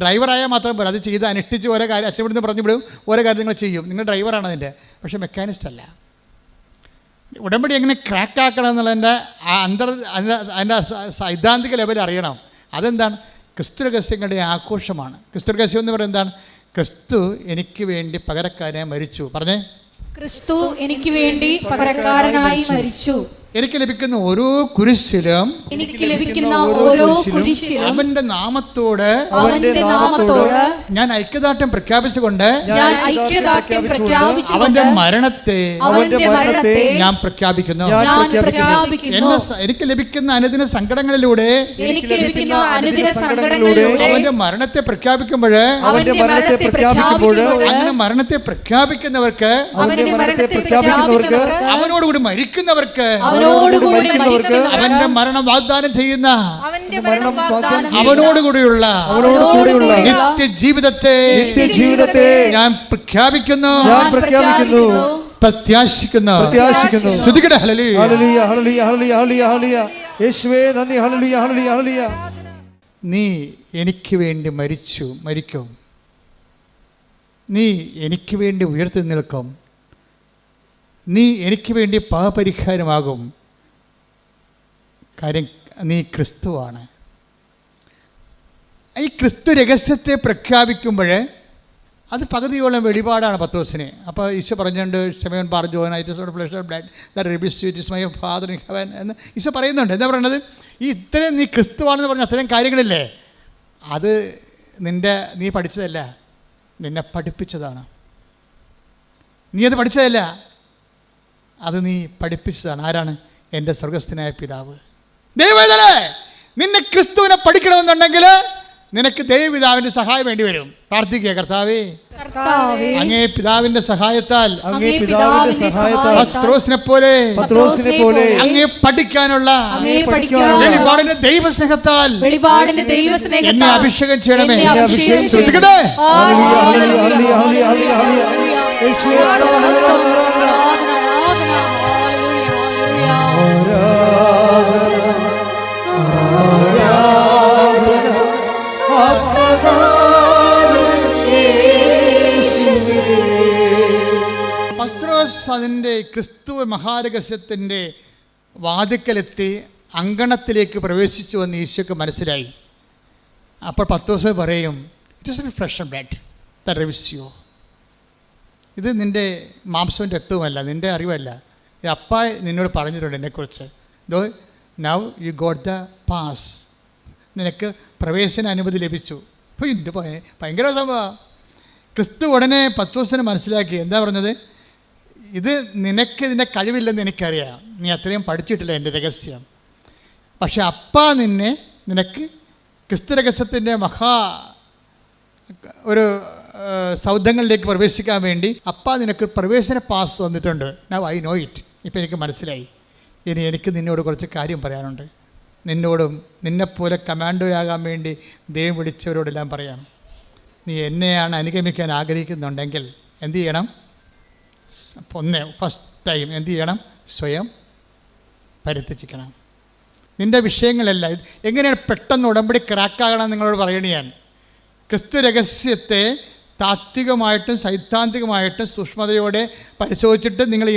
ഡ്രൈവറായാൽ മാത്രം പോരാ, അത് ചെയ്ത് അനുഷ്ഠിച്ച് ഓരോ കാര്യം അച്ഛപ്പെടുന്ന് പറഞ്ഞു വിടും, ഓരോ കാര്യം നിങ്ങൾ ചെയ്യും. നിങ്ങൾ ഡ്രൈവറാണ് അതിൻ്റെ, പക്ഷേ മെക്കാനിസ്റ്റ് അല്ല. ഉടമ്പടി എങ്ങനെ ക്രാക്ക് ആക്കണം എന്നുള്ളതിൻ്റെ അതിൻ്റെ സൈദ്ധാന്തിക ലെവൽ അറിയണം. അതെന്താണ്? ക്രിസ്തു രഹസ്യങ്ങളുടെ ആഘോഷമാണ്. ക്രിസ്തു രഹസ്യം എന്ന് പറയുന്നത് എന്താണ്? ക്രിസ്തു എനിക്ക് വേണ്ടി പകരക്കാരനായി മരിച്ചു. പറഞ്ഞേ, ക്രിസ്തു എനിക്ക് വേണ്ടി പകരക്കാരനായി മരിച്ചു. എനിക്ക് ലഭിക്കുന്ന ഓരോ കുരിശിലും അവന്റെ നാമത്തോട് ഞാൻ ഐക്യദാർഢ്യം പ്രഖ്യാപിച്ചുകൊണ്ട് അവന്റെ മരണത്തെ ഞാൻ പ്രഖ്യാപിക്കുന്നു. എനിക്ക് ലഭിക്കുന്ന അനുദിന സങ്കടങ്ങളിലൂടെ അവന്റെ മരണത്തെ പ്രഖ്യാപിക്കുമ്പോൾ അങ്ങനെ മരണത്തെ പ്രഖ്യാപിക്കുന്നവർക്ക് അവനോടുകൂടി മരിക്കുന്നവർക്ക് അവന്റെ മരണം വാഗ്ദാനം ചെയ്യുന്ന അവനോടുകൂടിയുള്ള നിത്യജീവിതത്തെ ഞാൻ പ്രഖ്യാപിക്കുന്നു, പ്രത്യാശിക്കുന്നു. ശ്രുതികട ഹല്ലേലൂയ, ഹല്ലേലൂയ, ഹല്ലേലൂയ, ഹല്ലേലൂയ, ഹല്ലേലൂയ. യേശുവേ നന്ദി. ഹല്ലേലൂയ, ഹല്ലേലൂയ, ഹല്ലേലൂയ. നീ എനിക്ക് വേണ്ടി മരിക്കും, നീ എനിക്ക് വേണ്ടി ഉയർത്തി നിൽക്കും, നീ എനിക്ക് വേണ്ടി പാപപരിഹാരമാകും. കാര്യം നീ ക്രിസ്തുവാണ്. ഈ ക്രിസ്തു രഹസ്യത്തെ പ്രഖ്യാപിക്കുമ്പോൾ അത് പകുതിയോളം വെളിപാടാണ് പത്രോസിന്. അപ്പോൾ ഈശോ പറഞ്ഞുകൊണ്ട് ശമയോൻ ബാർ ജോൻ flesh and blood that reveals it is my father in heaven എന്ന് ഈശോ പറയുന്നുണ്ട്. എന്താ പറയുന്നത്? ഈ ഇത്രയും നീ ക്രിസ്തുവാണെന്ന് പറഞ്ഞ അത്രയും കാര്യങ്ങളില്ലേ, അത് നീ പഠിച്ചതല്ല, നിന്നെ പഠിപ്പിച്ചതാണ്. നീ അത് പഠിച്ചതല്ല, അത് നീ പഠിപ്പിച്ചതാണ്. ആരാണ്? എൻ്റെ സ്വർഗസ്ഥനായ പിതാവ്. ദൈവവേദനേ, നിന്നെ ക്രിസ്തുവിനെ പഠിക്കണമെന്നുണ്ടെങ്കിൽ നിനക്ക് ദൈവപിതാവിൻ്റെ സഹായം വേണ്ടി വരും. പ്രാർത്ഥിക്കുക, കർത്താവേ അങ്ങേ പിതാവിന്റെ സഹായത്താൽ പത്രോസിനെ പോലെ അങ്ങേ പഠിക്കാനുള്ള വെളിപാടിന്റെ ദൈവസ്നേഹത്താൽ എന്നെ അഭിഷേകം ചെയ്യണമേ. ശ്രദ്ധിക്കട്ടെ. പത്രോസ് അതിൻ്റെ ക്രിസ്തു മഹാരഹസ്യത്തിൻ്റെ വാതിക്കലെത്തി അങ്കണത്തിലേക്ക് പ്രവേശിച്ചു എന്ന് ഈശോയ്ക്ക് മനസ്സിലായി. അപ്പോൾ പത്രോസ് പറയും, it is a flesh and blood that reveals you. ഇത് നിൻ്റെ മാംസവും രക്തവുമല്ല, നിൻ്റെ അറിവല്ല. ഈ അപ്പ നിന്നോട് പറഞ്ഞിട്ടുണ്ട് എന്നെക്കുറിച്ച്. Though now you got the pass, നിനക്ക് പ്രവേശന അനുമതി ലഭിച്ചു. അപ്പോൾ ഇത് ഭയങ്കര സംഭവം. ക്രിസ്തു ഉടനെ പത്രോസിനെ മനസ്സിലാക്കി. എന്താ പറഞ്ഞത്? ഇത് നിനക്ക് ഇതിൻ്റെ കഴിവില്ലെന്ന് എനിക്കറിയാം, നീ അത്രയും പഠിച്ചിട്ടില്ല എൻ്റെ രഹസ്യം. പക്ഷെ അപ്പ നിനക്ക് ക്രിസ്തു രഹസ്യത്തിൻ്റെ ഒരു സൗധങ്ങളിലേക്ക് പ്രവേശിക്കാൻ വേണ്ടി അപ്പ നിനക്ക് പ്രവേശന പാസ് തന്നിട്ടുണ്ട്. Now I know it. ഇപ്പം എനിക്ക് മനസ്സിലായി. ഇനി എനിക്ക് നിന്നോട് കുറച്ച് കാര്യം പറയാനുണ്ട്. നിന്നോടും നിന്നെപ്പോലെ കമാൻഡോയാകാൻ വേണ്ടി ദൈവം വിളിച്ചവരോടെല്ലാം പറയാം. നീ എന്നെയാണ് അനുഗമിക്കാൻ ആഗ്രഹിക്കുന്നുണ്ടെങ്കിൽ എന്ത് ചെയ്യണം? ഫസ്റ്റ് ടൈം എന്ത് ചെയ്യണം? സ്വയം പരിത്യജിക്കണം. നിൻ്റെ വിഷയങ്ങളെല്ലാം എങ്ങനെയാണ് പെട്ടെന്ന് ഉടമ്പടി ക്രാക്കാകണം നിങ്ങളോട് പറയണേ. ഞാൻ ക്രിസ്തു രഹസ്യത്തെ താത്വികമായിട്ടും സൈദ്ധാന്തികമായിട്ടും സൂക്ഷ്മതയോടെ പരിശോധിച്ചിട്ട് നിങ്ങൾ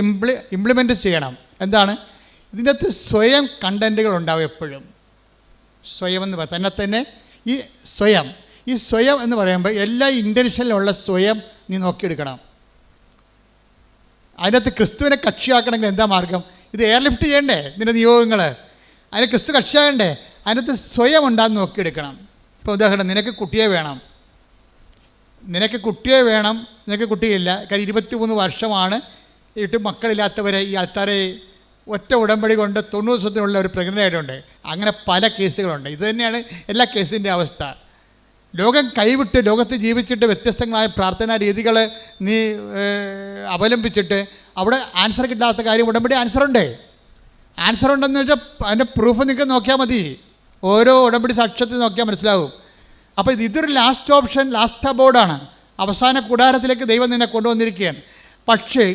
ഇംപ്ലിമെൻറ്റ് ചെയ്യണം. എന്താണ് ഇതിൻ്റെ അകത്ത്? സ്വയം കണ്ടൻറ്റുകൾ ഉണ്ടാവും എപ്പോഴും. സ്വയം എന്ന് തന്നെ ഈ സ്വയം എന്ന് പറയുമ്പോൾ എല്ലാ ഇൻറ്റൻഷനിലുള്ള സ്വയം നീ നോക്കിയെടുക്കണം. അതിനകത്ത് ക്രിസ്തുവിനെ കക്ഷിയാക്കണമെങ്കിൽ എന്താ മാർഗം? ഇത് എയർലിഫ്റ്റ് ചെയ്യണ്ടേ നിൻ്റെ നിയോഗങ്ങൾ? അതിന് ക്രിസ്തു കക്ഷിയാകണ്ടേ? അതിനകത്ത് സ്വയം ഉണ്ടാകുന്ന നോക്കിയെടുക്കണം. ഇപ്പോൾ ഉദാഹരണം, നിനക്ക് കുട്ടിയെ വേണം, നിനക്ക് കുട്ടിയില്ല. കാര്യം 23 വർഷമാണ് ഇട്ട് മക്കളില്ലാത്തവരെ ഈ ആൾക്കാരെ ഒറ്റ ഉടമ്പടി കൊണ്ട് 90 ദിവസത്തിനുള്ള ഒരു പ്രഗ്നൻ്റ് ആയിട്ടുണ്ട്. അങ്ങനെ പല കേസുകളുണ്ട്. ഇത് തന്നെയാണ് എല്ലാ കേസിൻ്റെ അവസ്ഥ. ലോകം കൈവിട്ട് ലോകത്ത് ജീവിച്ചിട്ട് വ്യത്യസ്തങ്ങളായ പ്രാർത്ഥനാ രീതികൾ നീ അവലംബിച്ചിട്ട് അവിടെ ആൻസർ കിട്ടാത്ത കാര്യം ഉടമ്പടി ആൻസർ ഉണ്ടെന്ന് വെച്ചാൽ അതിൻ്റെ പ്രൂഫ് നിങ്ങൾക്ക് നോക്കിയാൽ മതി. ഓരോ ഉടമ്പടി സാക്ഷ്യത്തിൽ നോക്കിയാൽ മനസ്സിലാവും. അപ്പോൾ ഇതൊരു ലാസ്റ്റ് ഓപ്ഷൻ, ലാസ്റ്റ് അബോർഡാണ്. അവസാന കൂടാരത്തിലേക്ക് ദൈവം നിന്നെ കൊണ്ടുവന്നിരിക്കുകയാണ്. പക്ഷേ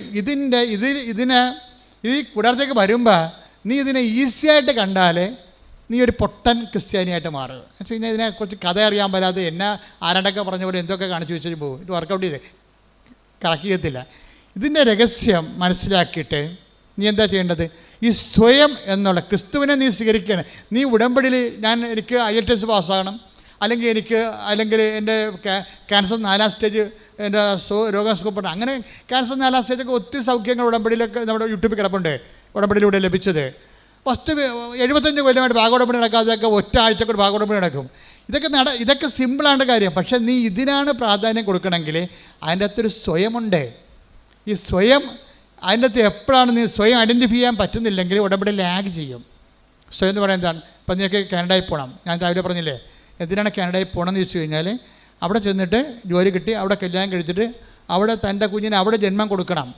ഈ കൂടാരത്തേക്ക് വരുമ്പോൾ നീ ഇതിനെ ഈസിയായിട്ട് കണ്ടാൽ നീ ഒരു പൊട്ടൻ ക്രിസ്ത്യാനിയായിട്ട് മാറുക. എന്ന് വെച്ച് കഴിഞ്ഞാൽ ഇതിനെക്കുറിച്ച് കഥ അറിയാൻ പറ്റാതെ ആരാണ്ടൊക്കെ പറഞ്ഞ പോലെ എന്തൊക്കെ കാണിച്ചു വെച്ചിട്ട് പോകും. ഇത് വർക്കൗട്ട് ചെയ്ത് കറക്റ്റ് ചെയ്യത്തില്ല. ഇതിൻ്റെ രഹസ്യം മനസ്സിലാക്കിയിട്ട് നീ എന്താ ചെയ്യേണ്ടത്? ഈ സ്വയം എന്നുള്ള ക്രിസ്തുവിനെ നീ സ്വീകരിക്കുകയാണ്. നീ ഉടമ്പടിയിൽ എനിക്ക് IELTS പാസ്സാകണം, അല്ലെങ്കിൽ എൻ്റെ ക്യാൻസർ 4ാം സ്റ്റേജ് എൻ്റെ രോഗം സുഖപ്പെടണം. അങ്ങനെ ക്യാൻസർ 4ാം സ്റ്റേജൊക്കെ ഒത്തിരി സൗഖ്യങ്ങൾ ഉടമ്പടിയിലൊക്കെ നമ്മുടെ യൂട്യൂബിൽ കിടപ്പുണ്ട്. ഉടമ്പടിയിലൂടെ ലഭിച്ചത് 75 കൊല്ലമായിട്ട് ഭാഗോടമ്പടി നടക്കാതെയൊക്കെ ഒറ്റ ആഴ്ചക്കൂടെ ഭാഗോടമ്പടി നടക്കും. ഇതൊക്കെ സിമ്പിളാണ് കാര്യം. പക്ഷേ നീ ഇതിനാണ് പ്രാധാന്യം കൊടുക്കണമെങ്കിൽ അതിൻ്റെ അകത്തൊരു സ്വയമുണ്ട്. ഈ സ്വയം അതിൻ്റെ അകത്ത് എപ്പോഴാണ് നീ സ്വയം ഐഡൻറ്റിഫൈ ചെയ്യാൻ പറ്റുന്നില്ലെങ്കിൽ ഉടമ്പടി ലാഗ് ചെയ്യും. സ്വയം എന്ന് പറയുന്നത് എന്താണ്? ഇപ്പം നിനക്ക് കാനഡയിൽ പോകണം. ഞാൻ രാവിലെ പറഞ്ഞില്ലേ എന്തിനാണ് കാനഡയിൽ പോകണമെന്ന് ചോദിച്ചു കഴിഞ്ഞാൽ അവിടെ ചെന്നിട്ട് ജോലി കിട്ടി, അവിടെ കല്യാണം കഴിച്ചിട്ട് അവിടെ തൻ്റെ കുഞ്ഞിന് അവിടെ ജന്മം കൊടുക്കണം.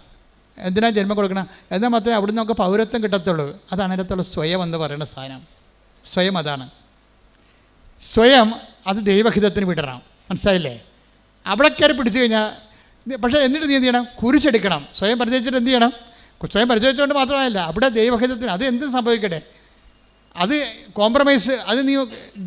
എന്തിനാണ് ജന്മം കൊടുക്കണം? എന്നാൽ മാത്രമേ അവിടെ നമുക്ക് പൗരത്വം കിട്ടത്തുള്ളൂ. അതാണ് അതിനകത്തുള്ള സ്വയം എന്ന് പറയുന്ന സാധനം. സ്വയം അതാണ്. സ്വയം അത് ദൈവഹിതത്തിന് വിടണം. മനസ്സിലായില്ലേ? അവിടെ കയറി പിടിച്ചു കഴിഞ്ഞാൽ പക്ഷേ എന്നിട്ട് നീ എന്ത് ചെയ്യണം? കുരിശെടുക്കണം. സ്വയം പരിചയിച്ചിട്ട് എന്ത് ചെയ്യണം? സ്വയം പരിചയിച്ചുകൊണ്ട് മാത്രമല്ല അവിടെ ദൈവഹിതത്തിന് അത് എന്ത് സംഭവിക്കട്ടെ, അത് കോംപ്രമൈസ്, അത് നീ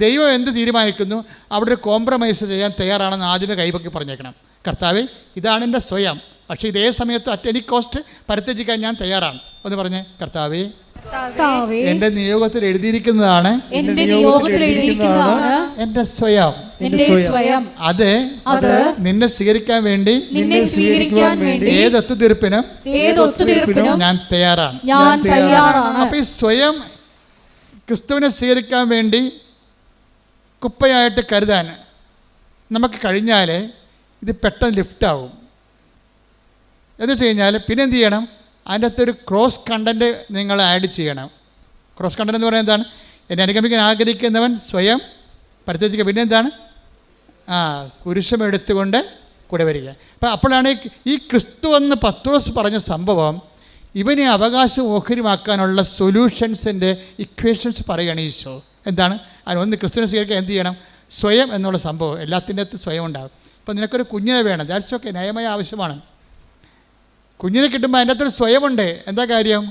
ദൈവം എന്ത് തീരുമാനിക്കുന്നു അവിടെ ഒരു കോംപ്രമൈസ് ചെയ്യാൻ തയ്യാറാണെന്ന് ആദ്യമേ കൈപൊക്കി പറഞ്ഞേക്കണം. കർത്താവേ, ഇതാണ് എൻ്റെ സ്വയം, പക്ഷേ ഇതേ സമയത്ത് അറ്റ് എനി കോസ്റ്റ് പരിത്യജിക്കാൻ ഞാൻ തയ്യാറാണ് എന്ന് പറഞ്ഞ്, കർത്താവേ എൻ്റെ നിയോഗത്തിൽ എഴുതിയിരിക്കുന്നതാണ് എൻ്റെ സ്വയം. അത് നിന്നെ സ്വീകരിക്കാൻ വേണ്ടി ഏത് ഒത്തുതീർപ്പിനും ഞാൻ തയ്യാറാണ്. അപ്പൊ ഈ സ്വയം ക്രിസ്തുവിനെ സ്വീകരിക്കാൻ വേണ്ടി കുപ്പയായിട്ട് കരുതാൻ നമുക്ക് കഴിഞ്ഞാൽ ഇത് പെട്ടെന്ന് ലിഫ്റ്റാവും. എന്ന് വെച്ച് കഴിഞ്ഞാൽ പിന്നെ എന്ത് ചെയ്യണം? അതിൻ്റെ അകത്തൊരു ക്രോസ് കണ്ടൻറ്റ് നിങ്ങൾ ആഡ് ചെയ്യണം. ക്രോസ് കണ്ടൻറ്റ് എന്ന് പറയുന്നത് എന്താണ്? എന്നെ അനുഗമിക്കാൻ ആഗ്രഹിക്കുന്നവൻ സ്വയം പരിത്യജിക്കുക. പിന്നെ എന്താണ്? കുരിശം എടുത്തുകൊണ്ട് കൂടെ വരിക. അപ്പോഴാണ് ഈ ക്രിസ്തു എന്ന് പത്രോസ് പറഞ്ഞ സംഭവം ഇവനെ അവകാശം ഓഹരിമാക്കാനുള്ള സൊല്യൂഷൻസിൻ്റെ ഇക്വേഷൻസ് പറയുകയാണ് ഈശോ. എന്താണ്? അതിനൊന്ന് ക്രിസ്തുവിനെ സ്വീകരിക്കാൻ എന്ത് ചെയ്യണം? സ്വയം എന്നുള്ള സംഭവം എല്ലാത്തിൻ്റെ അകത്ത് സ്വയം ഉണ്ടാകും. ഇപ്പോൾ നിനക്കൊരു കുഞ്ഞിനെ വേണം, ദാറ്റ്സ് ഓക്കെ, ന്യായമായ ആവശ്യമാണ്. കുഞ്ഞിനെ കിട്ടുമ്പോൾ അതിൻ്റെ അകത്തൊരു സ്വയമുണ്ട്. എന്താ കാര്യം?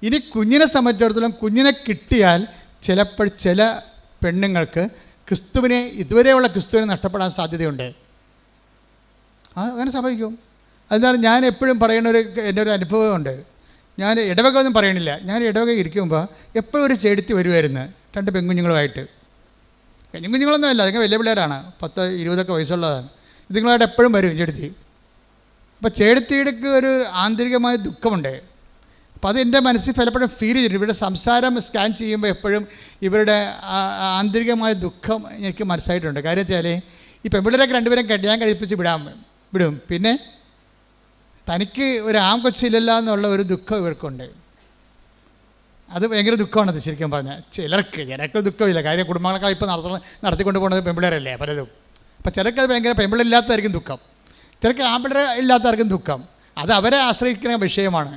ഇനി കുഞ്ഞിനെ സംബന്ധിച്ചിടത്തോളം കുഞ്ഞിനെ കിട്ടിയാൽ ചിലപ്പോൾ ചില പെണ്ണുങ്ങൾക്ക് ക്രിസ്തുവിനെ ഇതുവരെയുള്ള ക്രിസ്തുവിനെ നഷ്ടപ്പെടാൻ സാധ്യതയുണ്ട്. അങ്ങനെ സംഭവിക്കും. അതാണ് ഞാൻ എപ്പോഴും പറയുന്ന എൻ്റെ ഒരു അനുഭവമുണ്ട്. ഞാൻ ഇടവക ഒന്നും പറയണില്ല. ഞാൻ ഇടവക ഇരിക്കുമ്പോൾ എപ്പോഴും ഒരു ചെടുത്തി വരുമായിരുന്നു 2 പെൺകുഞ്ഞുങ്ങളുമായിട്ട്. പെൺകുഞ്ഞുങ്ങളൊന്നും അല്ല, അതിങ്ങനെ വലിയ പിള്ളേരാണ്, 10-20 വയസ്സുള്ളതാണ്. ഇതുങ്ങളായിട്ട് എപ്പോഴും വരും ചെടുത്തി. അപ്പോൾ ചേടത്തിയിടക്ക് ഒരു ആന്തരികമായ ദുഃഖമുണ്ട്. അപ്പോൾ അത് എൻ്റെ മനസ്സിൽ പലപ്പോഴും ഫീൽ ചെയ്തിട്ടുണ്ട്. ഇവരുടെ സംസാരം സ്കാൻ ചെയ്യുമ്പോൾ എപ്പോഴും ഇവരുടെ ആന്തരികമായ ദുഃഖം എനിക്ക് മനസ്സിലായിട്ടുണ്ട്. കാര്യം വെച്ചാൽ ഈ പെൺപിള്ളേരൊക്കെ 2 പേരും കല്യാണം കഴിപ്പിച്ച് വിടും. പിന്നെ തനിക്ക് ഒരു കൊച്ചില്ലല്ലോ എന്നുള്ള ഒരു ദുഃഖം ഇവർക്കുണ്ട്. അത് ഭയങ്കര ദുഃഖമാണത് ശരിക്കും പറഞ്ഞാൽ. ചിലർക്ക് ദുഃഖമില്ല. കാര്യം കുടുംബങ്ങളൊക്കെ ഇപ്പോൾ നടത്തിക്കൊണ്ട് പോകുന്നത് പെൺപിള്ളേരല്ലേ പലതും. അപ്പോൾ ചിലർക്ക് അത് ഭയങ്കര പെമ്പിളില്ലാത്തതായിരിക്കും ദുഃഖം, ചിലർക്ക് ആമ്പിളർ ഇല്ലാത്തവർക്കും ദുഃഖം. അത് അവരെ ആശ്രയിക്കുന്ന വിഷയമാണ്.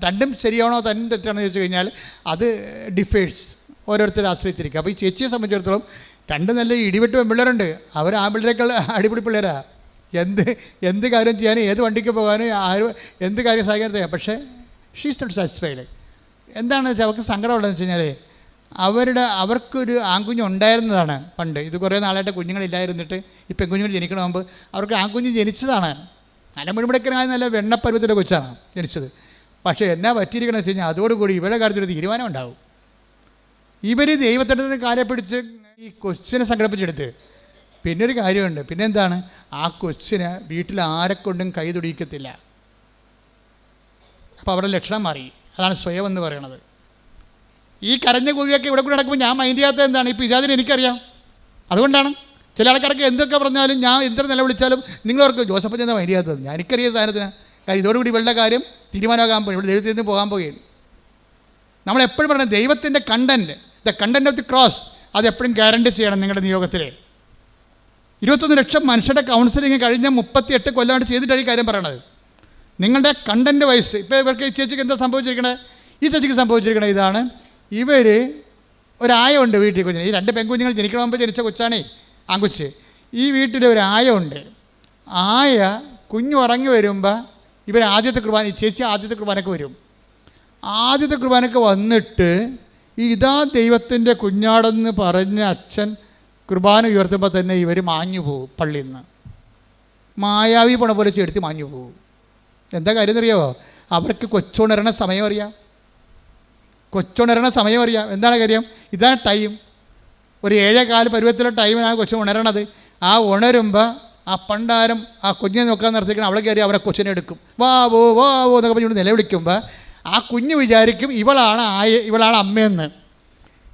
രണ്ടും ശരിയാണോ തന്നെ തെറ്റാണോ ചോദിച്ചു കഴിഞ്ഞാൽ അത് ഡിഫേഴ്സ്, ഓരോരുത്തരെ ആശ്രയിച്ചിരിക്കുക. അപ്പോൾ ഈ ചേച്ചിയെ സംബന്ധിച്ചിടത്തോളം രണ്ട് നല്ല ഇടിവെട്ട് പെമ്പിള്ളേരുണ്ട്, അവർ ആമ്പിളരേക്കാൾ അടിപൊളി പിള്ളേരാണ്. എന്ത് കാര്യം ചെയ്യാനും ഏത് വണ്ടിക്ക് പോകാനും എന്ത് കാര്യം സഹായിക്കാൻ ചെയ്യാം. പക്ഷേ ഷീസ് നോട്ട് സാറ്റിസ്ഫൈഡ്. എന്താണെന്ന് വെച്ചാൽ അവർക്ക് സങ്കടമുള്ളതെന്ന് വെച്ച് കഴിഞ്ഞാൽ അവർക്കൊരു ആൺകുഞ്ഞ് ഉണ്ടായിരുന്നതാണ് പണ്ട്. ഇത് കുറേ നാളായിട്ട് കുഞ്ഞുങ്ങളില്ലായിരുന്നിട്ട് ഈ പെൺകുഞ്ഞുങ്ങൾ ജനിക്കണ മുമ്പ് അവർക്ക് ആൺകുഞ്ഞ് ജനിച്ചതാണ്. നല്ല മുഴുമുടക്കനായ നല്ല വെണ്ണപ്പരുവത്തിൻ്റെ കൊച്ചാണ് ജനിച്ചത്. പക്ഷേ എന്നാ പറ്റിയിരിക്കണമെന്ന് വെച്ച് കഴിഞ്ഞാൽ അതോടുകൂടി ഇവരുടെ കാര്യത്തിലൊരു തീരുമാനം ഉണ്ടാവും. ഇവർ ദൈവത്തിൻ്റെ കാര്യം പിടിച്ച് ഈ കൊച്ചിനെ സംഘടിപ്പിച്ചെടുത്ത് പിന്നെ ഒരു കാര്യമുണ്ട്. പിന്നെ എന്താണ്, ആ കൊച്ചിന് വീട്ടിൽ ആരെക്കൊണ്ടും കൈ തുടിക്കത്തില്ല. അപ്പോൾ അവിടെ ലക്ഷണം മാറി. അതാണ് സ്വയം എന്ന് പറയണത്. ഈ കരഞ്ഞ കൂവിയൊക്കെ ഇവിടെ കൂടെ നടക്കുമ്പോൾ ഞാൻ മൈൻഡ് ചെയ്യാത്തത് എന്താണ്, ഈ പിശാചിനെ എനിക്കറിയാം. അതുകൊണ്ടാണ് ചില ആൾക്കാർക്ക് എന്തൊക്കെ പറഞ്ഞാലും ഞാൻ എന്തൊരു നിലവിളിച്ചാലും നിങ്ങളവർക്ക് ജോസഫ് ചെന്നാൽ മൈൻഡ് ചെയ്യാത്തത്. ഞാൻ എനിക്കറിയാം സാധനത്തിന്. കാര്യം ഇതോടുകൂടി ഇവളുടെ കാര്യം തീരുമാനമാകാൻ പോകും, ഇവിടെ ദൈവത്തിൽ നിന്ന് പോകാൻ പോകുകയാണ്. നമ്മളെപ്പോഴും പറയുന്നത് ദൈവത്തിൻ്റെ content, the content of the cross, അതെപ്പോഴും ഗ്യാരണ്ടി ചെയ്യണം നിങ്ങളുടെ നിയോഗത്തിൽ. 21 ലക്ഷം മനുഷ്യരുടെ കൗൺസിലിങ് കഴിഞ്ഞ 38 കൊല്ലമായിട്ട് ചെയ്തിട്ടാണ് ഈ കാര്യം പറയണത്. നിങ്ങളുടെ കണ്ടൻറ്റ് വൈസ് ഇപ്പോൾ ഇവർക്ക് ഈ ചേച്ചിക്ക് എന്താ സംഭവിച്ചിരിക്കണേ, ഈ ചേച്ചിക്ക് സംഭവിച്ചിരിക്കണേ ഇതാണ്. ഇവർ ഒരായുണ്ട് വീട്ടിൽ, കുഞ്ഞിന് ഈ 2 പെൺകുഞ്ഞുങ്ങൾ ജനിക്കണ മുമ്പ് ജനിച്ച കൊച്ചാണേ, ആൺകുച്ച്. ഈ വീട്ടിൽ ഒരു ആയുണ്ട്. ആയ കുഞ്ഞു ഉറങ്ങി വരുമ്പോൾ ഇവർ ആദ്യത്തെ കുർബാന, ഈ ചേച്ചി ആദ്യത്തെ കുർബാനയ്ക്ക് വരും. ആദ്യത്തെ കുർബാനയ്ക്ക് വന്നിട്ട് ഇതാ ദൈവത്തിൻ്റെ കുഞ്ഞാടെന്ന് പറഞ്ഞ് അച്ഛൻ കുർബാന ഉയർത്തുമ്പോൾ തന്നെ ഇവർ മാഞ്ഞു പോകും. പള്ളിയിൽ നിന്ന് മായാവി പോണ പോലെ ചെടുത്ത് മാഞ്ഞു പോകും. എന്താ കാര്യം എന്നറിയാമോ, അവർക്ക് കൊച്ചുണരണ സമയം അറിയാം, കൊച്ചുണരണ സമയം അറിയാം. എന്താണ് കാര്യം, ഇതാണ് ടൈം. ഒരു 7:15 പരുവത്തിലുള്ള ടൈമിനാണ് കൊച്ചു ഉണരണത്. ആ ഉണരുമ്പോൾ ആ പണ്ടാരം ആ കുഞ്ഞിനെ നോക്കാൻ നിർത്തിക്കണം, അവളെ കയറി അവരെ കൊച്ചിനെ എടുക്കും. വാവോ വാവോ എന്നൊക്കെ പറഞ്ഞുകൊണ്ട് നിലവിളിക്കുമ്പോൾ ആ കുഞ്ഞ് വിചാരിക്കും ഇവളാണ് അമ്മയെന്ന്.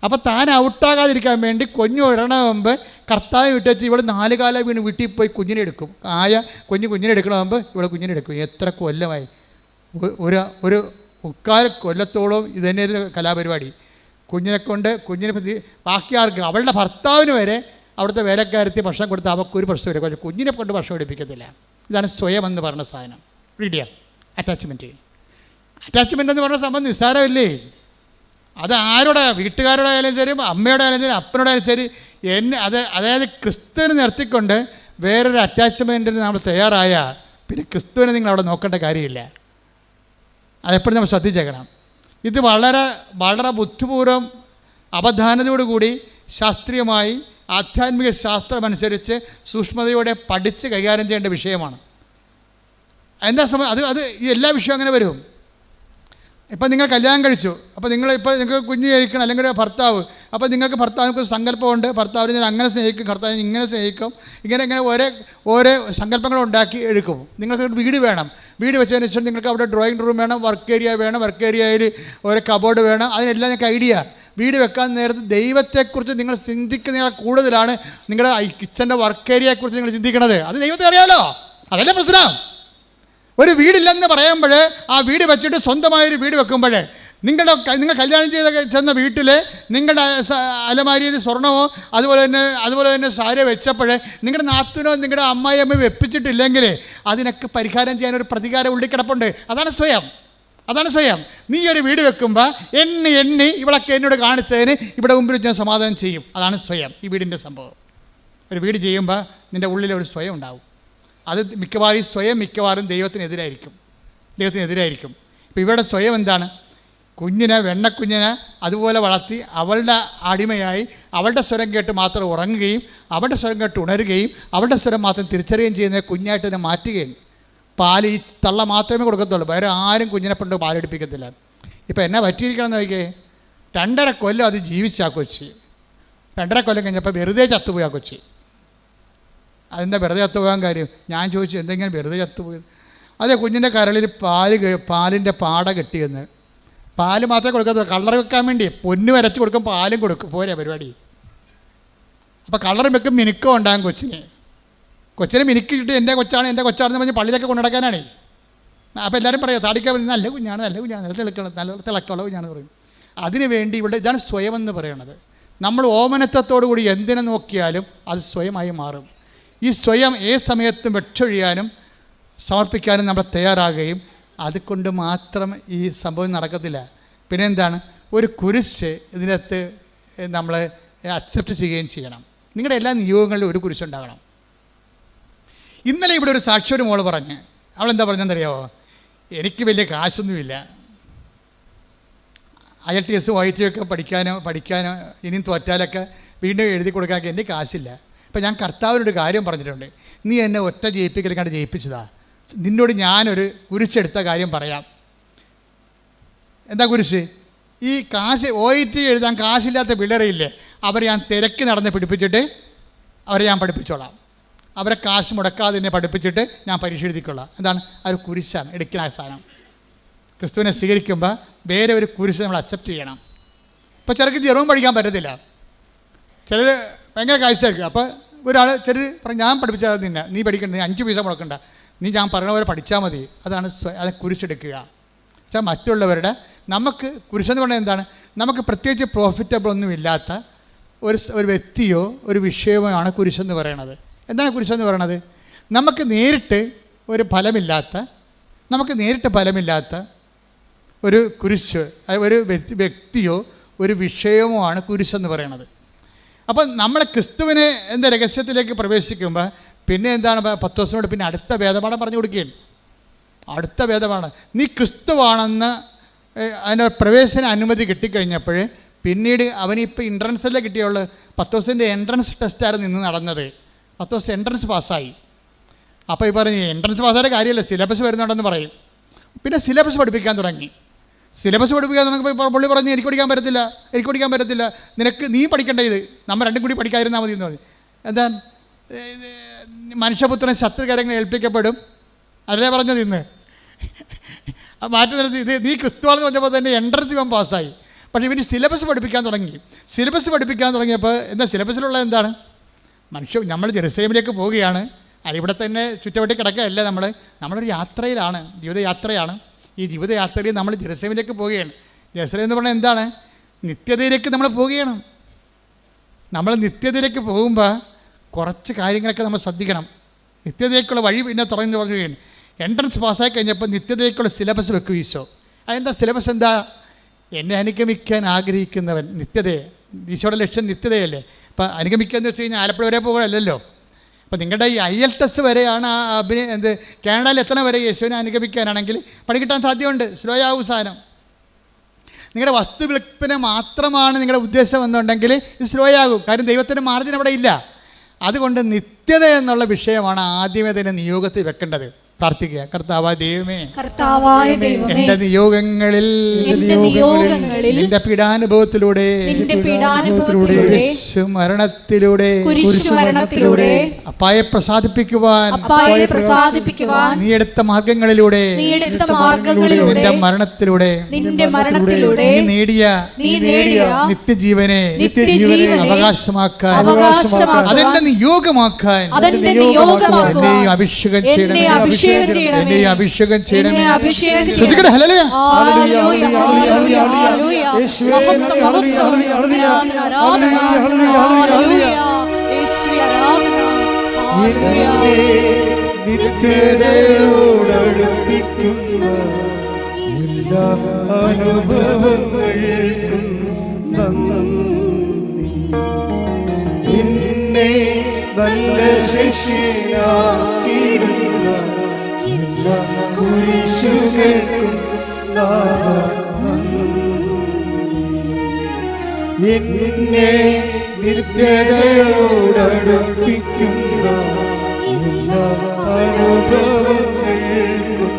അപ്പോൾ താൻ ഔട്ടാകാതിരിക്കാൻ വേണ്ടി കുഞ്ഞ് ഉടണ മുമ്പ് കർത്താവ് വിട്ടേച്ച് ഇവൾ 4 കാലം വീണ് വീട്ടിൽ പോയി കുഞ്ഞിനെ എടുക്കും. കുഞ്ഞിനെ എടുക്കണ മുമ്പ് ഇവളെ കുഞ്ഞിനെ എടുക്കും. എത്ര കൊല്ലമായി, ഒരു 3/4 കൊല്ലത്തോളം ഇതന്നെ കലാപരിപാടി. കുഞ്ഞിനെ പറ്റി ബാക്കി ആർക്ക്, അവളുടെ ഭർത്താവിന് വരെ അവിടുത്തെ വേലക്കാരത്തി ഭക്ഷണം കൊടുത്ത് അവൾക്കൊരു പ്രശ്നമില്ല, പക്ഷേ കുഞ്ഞിനെ കൊണ്ട് ഭക്ഷണം എടുപ്പിക്കത്തില്ല. ഇതാണ് സ്വയം എന്ന് പറഞ്ഞ സാധനം. റീഡിയ അറ്റാച്ച്മെൻറ്റ് എന്ന് പറഞ്ഞ സംബന്ധം നിസ്സാരമില്ലേ. അത് ആരുടെ, വീട്ടുകാരുടെ ആയാലും ശരി, അമ്മയുടെ ആയാലും ശരി, അപ്പനോട് ആയാലും ശരി, അതായത് ക്രിസ്തുവിനെ നിർത്തിക്കൊണ്ട് വേറൊരു അറ്റാച്ച്മെൻറ്റിന് നമ്മൾ തയ്യാറായാൽ പിന്നെ ക്രിസ്തുവിനെ നിങ്ങൾ അവിടെ നോക്കേണ്ട കാര്യമില്ല. അതെപ്പോഴും നമ്മൾ ശ്രദ്ധിച്ചേക്കണം. ഇത് വളരെ വളരെ ബുദ്ധിപൂർവ്വം അവധാനതയോടുകൂടി ശാസ്ത്രീയമായി ആധ്യാത്മിക ശാസ്ത്രമനുസരിച്ച് സൂക്ഷ്മതയോടെ പഠിച്ച് കൈകാര്യം ചെയ്യേണ്ട വിഷയമാണ്. എന്താ സമയം അത് ഈ എല്ലാ വിഷയവും അങ്ങനെ വരും. ഇപ്പം നിങ്ങൾ കല്യാണം കഴിച്ചു, അപ്പോൾ നിങ്ങൾക്ക് കുഞ്ഞ് ജനിക്കണം, അല്ലെങ്കിൽ ഒരു ഭർത്താവ്, അപ്പോൾ നിങ്ങൾക്ക് ഭർത്താവിനൊക്കെ സങ്കല്പമുണ്ട്, ഭർത്താവിനെ ഞാൻ അങ്ങനെ സ്നേഹിക്കും, ഭർത്താവിനെ ഇങ്ങനെ സ്നേഹിക്കും, ഇങ്ങനെ ഓരോ സങ്കല്പങ്ങൾ ഉണ്ടാക്കി എടുക്കും. നിങ്ങൾക്ക് വീട് വേണം, വീട് വെച്ചതിന് ശേഷം നിങ്ങൾക്ക് അവിടെ ഡ്രോയിങ് റൂം വേണം, വർക്ക് ഏരിയ വേണം, വർക്ക് ഏരിയയിൽ ഒരു കബോർഡ് വേണം, അതിനെല്ലാം നിങ്ങൾക്ക് ഐഡിയ. വീട് വെക്കാൻ നേരത്ത് ദൈവത്തെക്കുറിച്ച് നിങ്ങൾ ചിന്തിക്കുന്നതിനേക്കാൾ കൂടുതലാണ് നിങ്ങളുടെ കിച്ചൻ്റെ വർക്ക് ഏരിയയെക്കുറിച്ച് നിങ്ങൾ ചിന്തിക്കണത്. അത് ദൈവത്തെ അറിയാമല്ലോ, അതല്ലേ പ്രശ്നം. ഒരു വീടില്ലെന്ന് പറയുമ്പോൾ ആ വീട് വെച്ചിട്ട് സ്വന്തമായൊരു വീട് വെക്കുമ്പോൾ നിങ്ങൾ കല്യാണം ചെന്ന വീട്ടിൽ നിങ്ങളുടെ അലമാരിയിൽ സ്വർണ്ണമോ അതുപോലെ തന്നെ സാരി വെച്ചപ്പോൾ നിങ്ങളുടെ നാത്തൂനോ നിങ്ങളുടെ അമ്മായിയമ്മ വെപ്പിച്ചിട്ടില്ലെങ്കിൽ അതിനൊക്കെ പരിഹാരം ചെയ്യാനൊരു പ്രതികാരം ഉള്ളിൽ കിടപ്പുണ്ട്. അതാണ് സ്വയം. നീ ഒരു വീട് വെക്കുമ്പോൾ എണ്ണി ഇവളൊക്കെ എന്നോട് കാണിച്ചതിന് ഇവിടെ മുമ്പിൽ ഞാൻ സമാധാനം ചെയ്യും. അതാണ് സ്വയം, ഈ വീടിൻ്റെ സംഭവം. ഒരു വീട് ചെയ്യുമ്പോൾ നിൻ്റെ ഉള്ളിൽ ഒരു സ്വയം ഉണ്ടാവും. അത് മിക്കവാറും ദൈവത്തിനെതിരായിരിക്കും. ഇപ്പോൾ ഇവരുടെ സ്വയം എന്താണ്, വെണ്ണക്കുഞ്ഞിനെ അതുപോലെ വളർത്തി അവളുടെ അടിമയായി അവളുടെ സ്വരം കേട്ട് മാത്രം ഉറങ്ങുകയും അവളുടെ സ്വരം കേട്ട് ഉണരുകയും അവളുടെ സ്വരം മാത്രം തിരിച്ചറിയുകയും ചെയ്യുന്ന കുഞ്ഞായിട്ട് തന്നെ മാറ്റുകയാണ്. പാൽ ഈ തള്ള മാത്രമേ കൊടുക്കത്തുള്ളൂ, വേറെ ആരും കുഞ്ഞിനെ കൊണ്ട് പാലെടുപ്പിക്കത്തില്ല. ഇപ്പോൾ എന്നാ പറ്റിയിരിക്കണമെന്ന് നോക്കിയേ, 2.5 കൊല്ലം അത് ജീവിച്ചാ കൊച്ചി. 2.5 കൊല്ലം കഴിഞ്ഞപ്പോൾ വെറുതെ ചത്തുപോയി ആ കൊച്ചി. അതെന്താ വെറുതെ ചത്തുപോകാൻ കാര്യം? ഞാൻ ചോദിച്ചു, എന്തെങ്കിലും വെറുതെ ചത്തുപോയത്? അതെ, കുഞ്ഞിൻ്റെ കരളിൽ പാലിൻ്റെ പാട കെട്ടിയെന്ന്. പാല് മാത്രമേ കൊടുക്കത്തുള്ളൂ, കളർ വെക്കാൻ വേണ്ടി പൊന്ന് വരച്ച് കൊടുക്കും, പാലും കൊടുക്കും, പോരെ പരിപാടി. അപ്പോൾ കളർ വെക്കും, മിനുക്കം ഉണ്ടാകും കൊച്ചിനെ മിനുക്കിയിട്ട് എൻ്റെ കൊച്ചാണെന്ന് പറഞ്ഞ് പള്ളിയിലൊക്കെ കൊണ്ടുനടക്കാനാണേ. അപ്പോൾ എല്ലാവരും പറയാം താടിക്കാൻ നല്ല കുഞ്ഞാണ്, നല്ല തിളക്കമുള്ള കുഞ്ഞാണെന്ന് പറയും. അതിനു വേണ്ടി ഇതാണ് സ്വയം എന്ന് പറയുന്നത്. നമ്മൾ ഓമനത്വത്തോടു കൂടി എന്തിനെ നോക്കിയാലും അത് സ്വയമായി മാറും. ഈ സ്വയം ഏത് സമയത്തും വെച്ചൊഴിയാനും സമർപ്പിക്കാനും നമ്മൾ തയ്യാറാകുകയും അതുകൊണ്ട് മാത്രം ഈ സംഭവം നടക്കത്തില്ല. പിന്നെ എന്താണ്, ഒരു കുരിശ് ഇതിനകത്ത് നമ്മൾ അക്സെപ്റ്റ് ചെയ്യുകയും ചെയ്യണം. നിങ്ങളുടെ എല്ലാ നിയോഗങ്ങളിലും ഒരു കുരിശുണ്ടാകണം. ഇന്നലെ ഇവിടെ ഒരു സാക്ഷി ഒരു മോള് പറഞ്ഞ്, അവളെന്താ പറഞ്ഞെന്നറിയാമോ, എനിക്ക് വലിയ കാശൊന്നുമില്ല, IELTS OIT ഒക്കെ പഠിക്കാനോ ഇനിയും തോറ്റാലൊക്കെ വീണ്ടും എഴുതി കൊടുക്കാനൊക്കെ എൻ്റെ കാശില്ല. അപ്പം ഞാൻ കർത്താവിനൊരു കാര്യം പറഞ്ഞിട്ടുണ്ട്, നീ എന്നെ ഒറ്റ ജയിപ്പിക്കൽ കണ്ട് ജയിപ്പിച്ചതാ, നിന്നോട് ഞാനൊരു കുരിശെടുത്ത കാര്യം പറയാം. എന്താ കുരിശ്? ഈ കാശ് OIT എഴുതാൻ കാശില്ലാത്ത പിള്ളേരെയില്ലേ, അവരെ ഞാൻ തിരക്കി നടന്ന് പിടിപ്പിച്ചിട്ട് അവരെ ഞാൻ പഠിപ്പിച്ചോളാം. അവരെ കാശ് മുടക്കാതെ എന്നെ പഠിപ്പിച്ചിട്ട് ഞാൻ പരീക്ഷ എഴുതിക്കൊള്ളാം. എന്താണ്? ആ ഒരു കുരിശാണ് എടുക്കുന്ന സാധനം. ക്രിസ്തുവിനെ സ്വീകരിക്കുമ്പോൾ വേറെ ഒരു കുരിശ് നമ്മൾ അക്സെപ്റ്റ് ചെയ്യണം. ഇപ്പോൾ ചിലർക്ക് ജെറും പഠിക്കാൻ പറ്റത്തില്ല, ചിലർ ഭയങ്കര കാഴ്ചയായിരിക്കും. അപ്പോൾ ഒരാൾ ചിലർ പറയും, ഞാൻ പഠിപ്പിച്ചാൽ നീ പഠിക്കണ്ട, നീ 5 പൈസ മുടക്കണ്ട, നീ ഞാൻ പറഞ്ഞ പോലെ പഠിച്ചാൽ മതി. അതാണ് അത് കുരിശെടുക്കുക. വെച്ചാൽ മറ്റുള്ളവരുടെ, നമുക്ക് കുരിശെന്ന് പറഞ്ഞാൽ എന്താണ്, നമുക്ക് പ്രത്യേകിച്ച് പ്രോഫിറ്റബിൾ ഒന്നും ഇല്ലാത്ത ഒരു വ്യക്തിയോ ഒരു വിഷയമോ ആണ് കുരിശെന്ന് പറയണത്. എന്താണ് കുരിശെന്ന് പറയണത്? നമുക്ക് നേരിട്ട് ഫലമില്ലാത്ത ഒരു കുരിശ്, ഒരു വ്യക്തിയോ ഒരു വിഷയമോ ആണ് കുരിശെന്ന് പറയണത്. അപ്പം നമ്മൾ ക്രിസ്തുവിനെ എന്താ രഹസ്യത്തിലേക്ക് പ്രവേശിക്കുമ്പോൾ പിന്നെ എന്താണ്, പത്രോസിനോട് പിന്നെ അടുത്ത വേദപാഠം പറഞ്ഞു കൊടുക്കുകയാണ്. അടുത്ത വേദപാഠം, നീ ക്രിസ്തുവാണെന്ന് അതിൻ്റെ പ്രവേശന അനുമതി കിട്ടിക്കഴിഞ്ഞപ്പോൾ പിന്നീട് അവനിപ്പോൾ എൻട്രൻസല്ലേ കിട്ടിയുള്ളൂ. പത്രോസിൻ്റെ എൻട്രൻസ് ടെസ്റ്റായിരുന്നു ഇന്ന് നടന്നത്. പത്രോസ് എൻട്രൻസ് പാസ്സായി. അപ്പോൾ ഈ പറഞ്ഞ് എൻട്രൻസ് പാസ്സായ കാര്യമല്ല, സിലബസ് വരുന്നുണ്ടെന്ന് പറയും. പിന്നെ സിലബസ് പഠിപ്പിക്കാൻ തുടങ്ങി. തുടങ്ങിയപ്പോൾ പുള്ളി പറഞ്ഞു, എനിക്ക് പഠിക്കാൻ പറ്റത്തില്ല, നീ പഠിക്കേണ്ട, ഇത് നമ്മൾ രണ്ടും കൂടി പഠിക്കാതിരുന്നാൽ മതി എന്ന് പറഞ്ഞു. എന്താ, മനുഷ്യപുത്രൻ ശത്രുകരങ്ങൾ ഏൽപ്പിക്കപ്പെടും, അതല്ലേ പറഞ്ഞത് ഇന്ന്. മാറ്റി നിർത്തി, ഇത് നീ ക്രിസ്തുവാണെന്ന് പറഞ്ഞപ്പോൾ തന്നെ എൻട്രൻസ് ഇവൻ പാസ്സായി. പക്ഷേ ഇവന് സിലബസ് പഠിപ്പിക്കാൻ തുടങ്ങിയപ്പോൾ എന്താ സിലബസിലുള്ള എന്താണ്, നമ്മൾ ജെറുസലേമിലേക്ക് പോവുകയാണ്. ഇവിടെ തന്നെ ചുറ്റുവട്ടി കിടക്കുകയല്ല, നമ്മളൊരു യാത്രയിലാണ്, ജീവിതയാത്രയാണ്. ഈ ജീവിതയാത്രയിൽ നമ്മൾ ജെറുസലേമിലേക്ക് പോവുകയാണ്. ജെറുസലേം എന്ന് പറഞ്ഞാൽ എന്താണ്, നിത്യതയിലേക്ക് നമ്മൾ പോവുകയാണ്. നമ്മൾ നിത്യതയിലേക്ക് പോകുമ്പോൾ കുറച്ച് കാര്യങ്ങളൊക്കെ നമ്മൾ ശ്രദ്ധിക്കണം. നിത്യതയിലേക്കുള്ള വഴി പിന്നെ തുറന്നു പറയുകയാണ്. എൻട്രൻസ് പാസ്സായി കഴിഞ്ഞപ്പോൾ നിത്യതയിലേക്കുള്ള സിലബസ് വെക്കും ഈശോ. അതെന്താ സിലബസ്? എന്താ? എന്നെ അനുഗമിക്കാൻ ആഗ്രഹിക്കുന്നവൻ, നിത്യതയെ, ഈശോയുടെ ലക്ഷ്യം നിത്യതയല്ലേ. അപ്പം അനുഗമിക്കുക എന്ന് വെച്ച് കഴിഞ്ഞാൽ ആലപ്പുഴ വരെ പോകുകയല്ലല്ലോ. അപ്പോൾ നിങ്ങളുടെ ഈ IELTS വരെയാണ് കാനഡയിൽ എത്തണ വരെ യേശുവിനെ അനുഗമിക്കാനാണെങ്കിൽ പണി കിട്ടാൻ സാധ്യതയുണ്ട്, സ്ലോ ആവും സാധനം. നിങ്ങളുടെ വസ്തു വിൽപ്പന മാത്രമാണ് നിങ്ങളുടെ ഉദ്ദേശം എന്നുണ്ടെങ്കിൽ ഇത് സ്ലോ ആകും. കാര്യം ദൈവത്തിൻ്റെ മാർജിൻ അവിടെ ഇല്ല. അതുകൊണ്ട് നിത്യത എന്നുള്ള വിഷയമാണ് ആദ്യമേ തന്നെ നിയോഗത്തിൽ വെക്കേണ്ടത്. പ്രാർത്ഥിക്കുക, കർത്താവായ ദൈവമേ, എന്റെ നിയോഗങ്ങളിൽ നിന്റെ പീഡാനുഭവത്തിലൂടെ മരണത്തിലൂടെ അപ്പായെ പ്രസാദിപ്പിക്കുവാൻ നീ എടുത്ത മാർഗങ്ങളിലൂടെ നിന്റെ മരണത്തിലൂടെ നീ നേടിയ നിത്യജീവനെ അവകാശമാക്കാൻ, അതെന്റെ നിയോഗമാക്കാൻ എന്നെയും അഭിഷേകം ചെയ്യണം. എന്നെ അഭിഷേകം ചെയ്യണമേ. ശ്രദ്ധിക്കട്ടെ, ഹല്ലേലൂയ. നിത്യതയോടടുപ്പിക്കുന്ന എല്ലാ അനുഭവങ്ങൾക്കും നന്ദി. എന്നെ നല്ല ശിഷ്യനാക്കിയിടുന്ന എല്ലാ കുരിശുകൾക്കും എന്നെ നിത്യതയോടടുപ്പിക്കുന്ന എല്ലാ അനുഭവങ്ങൾക്കും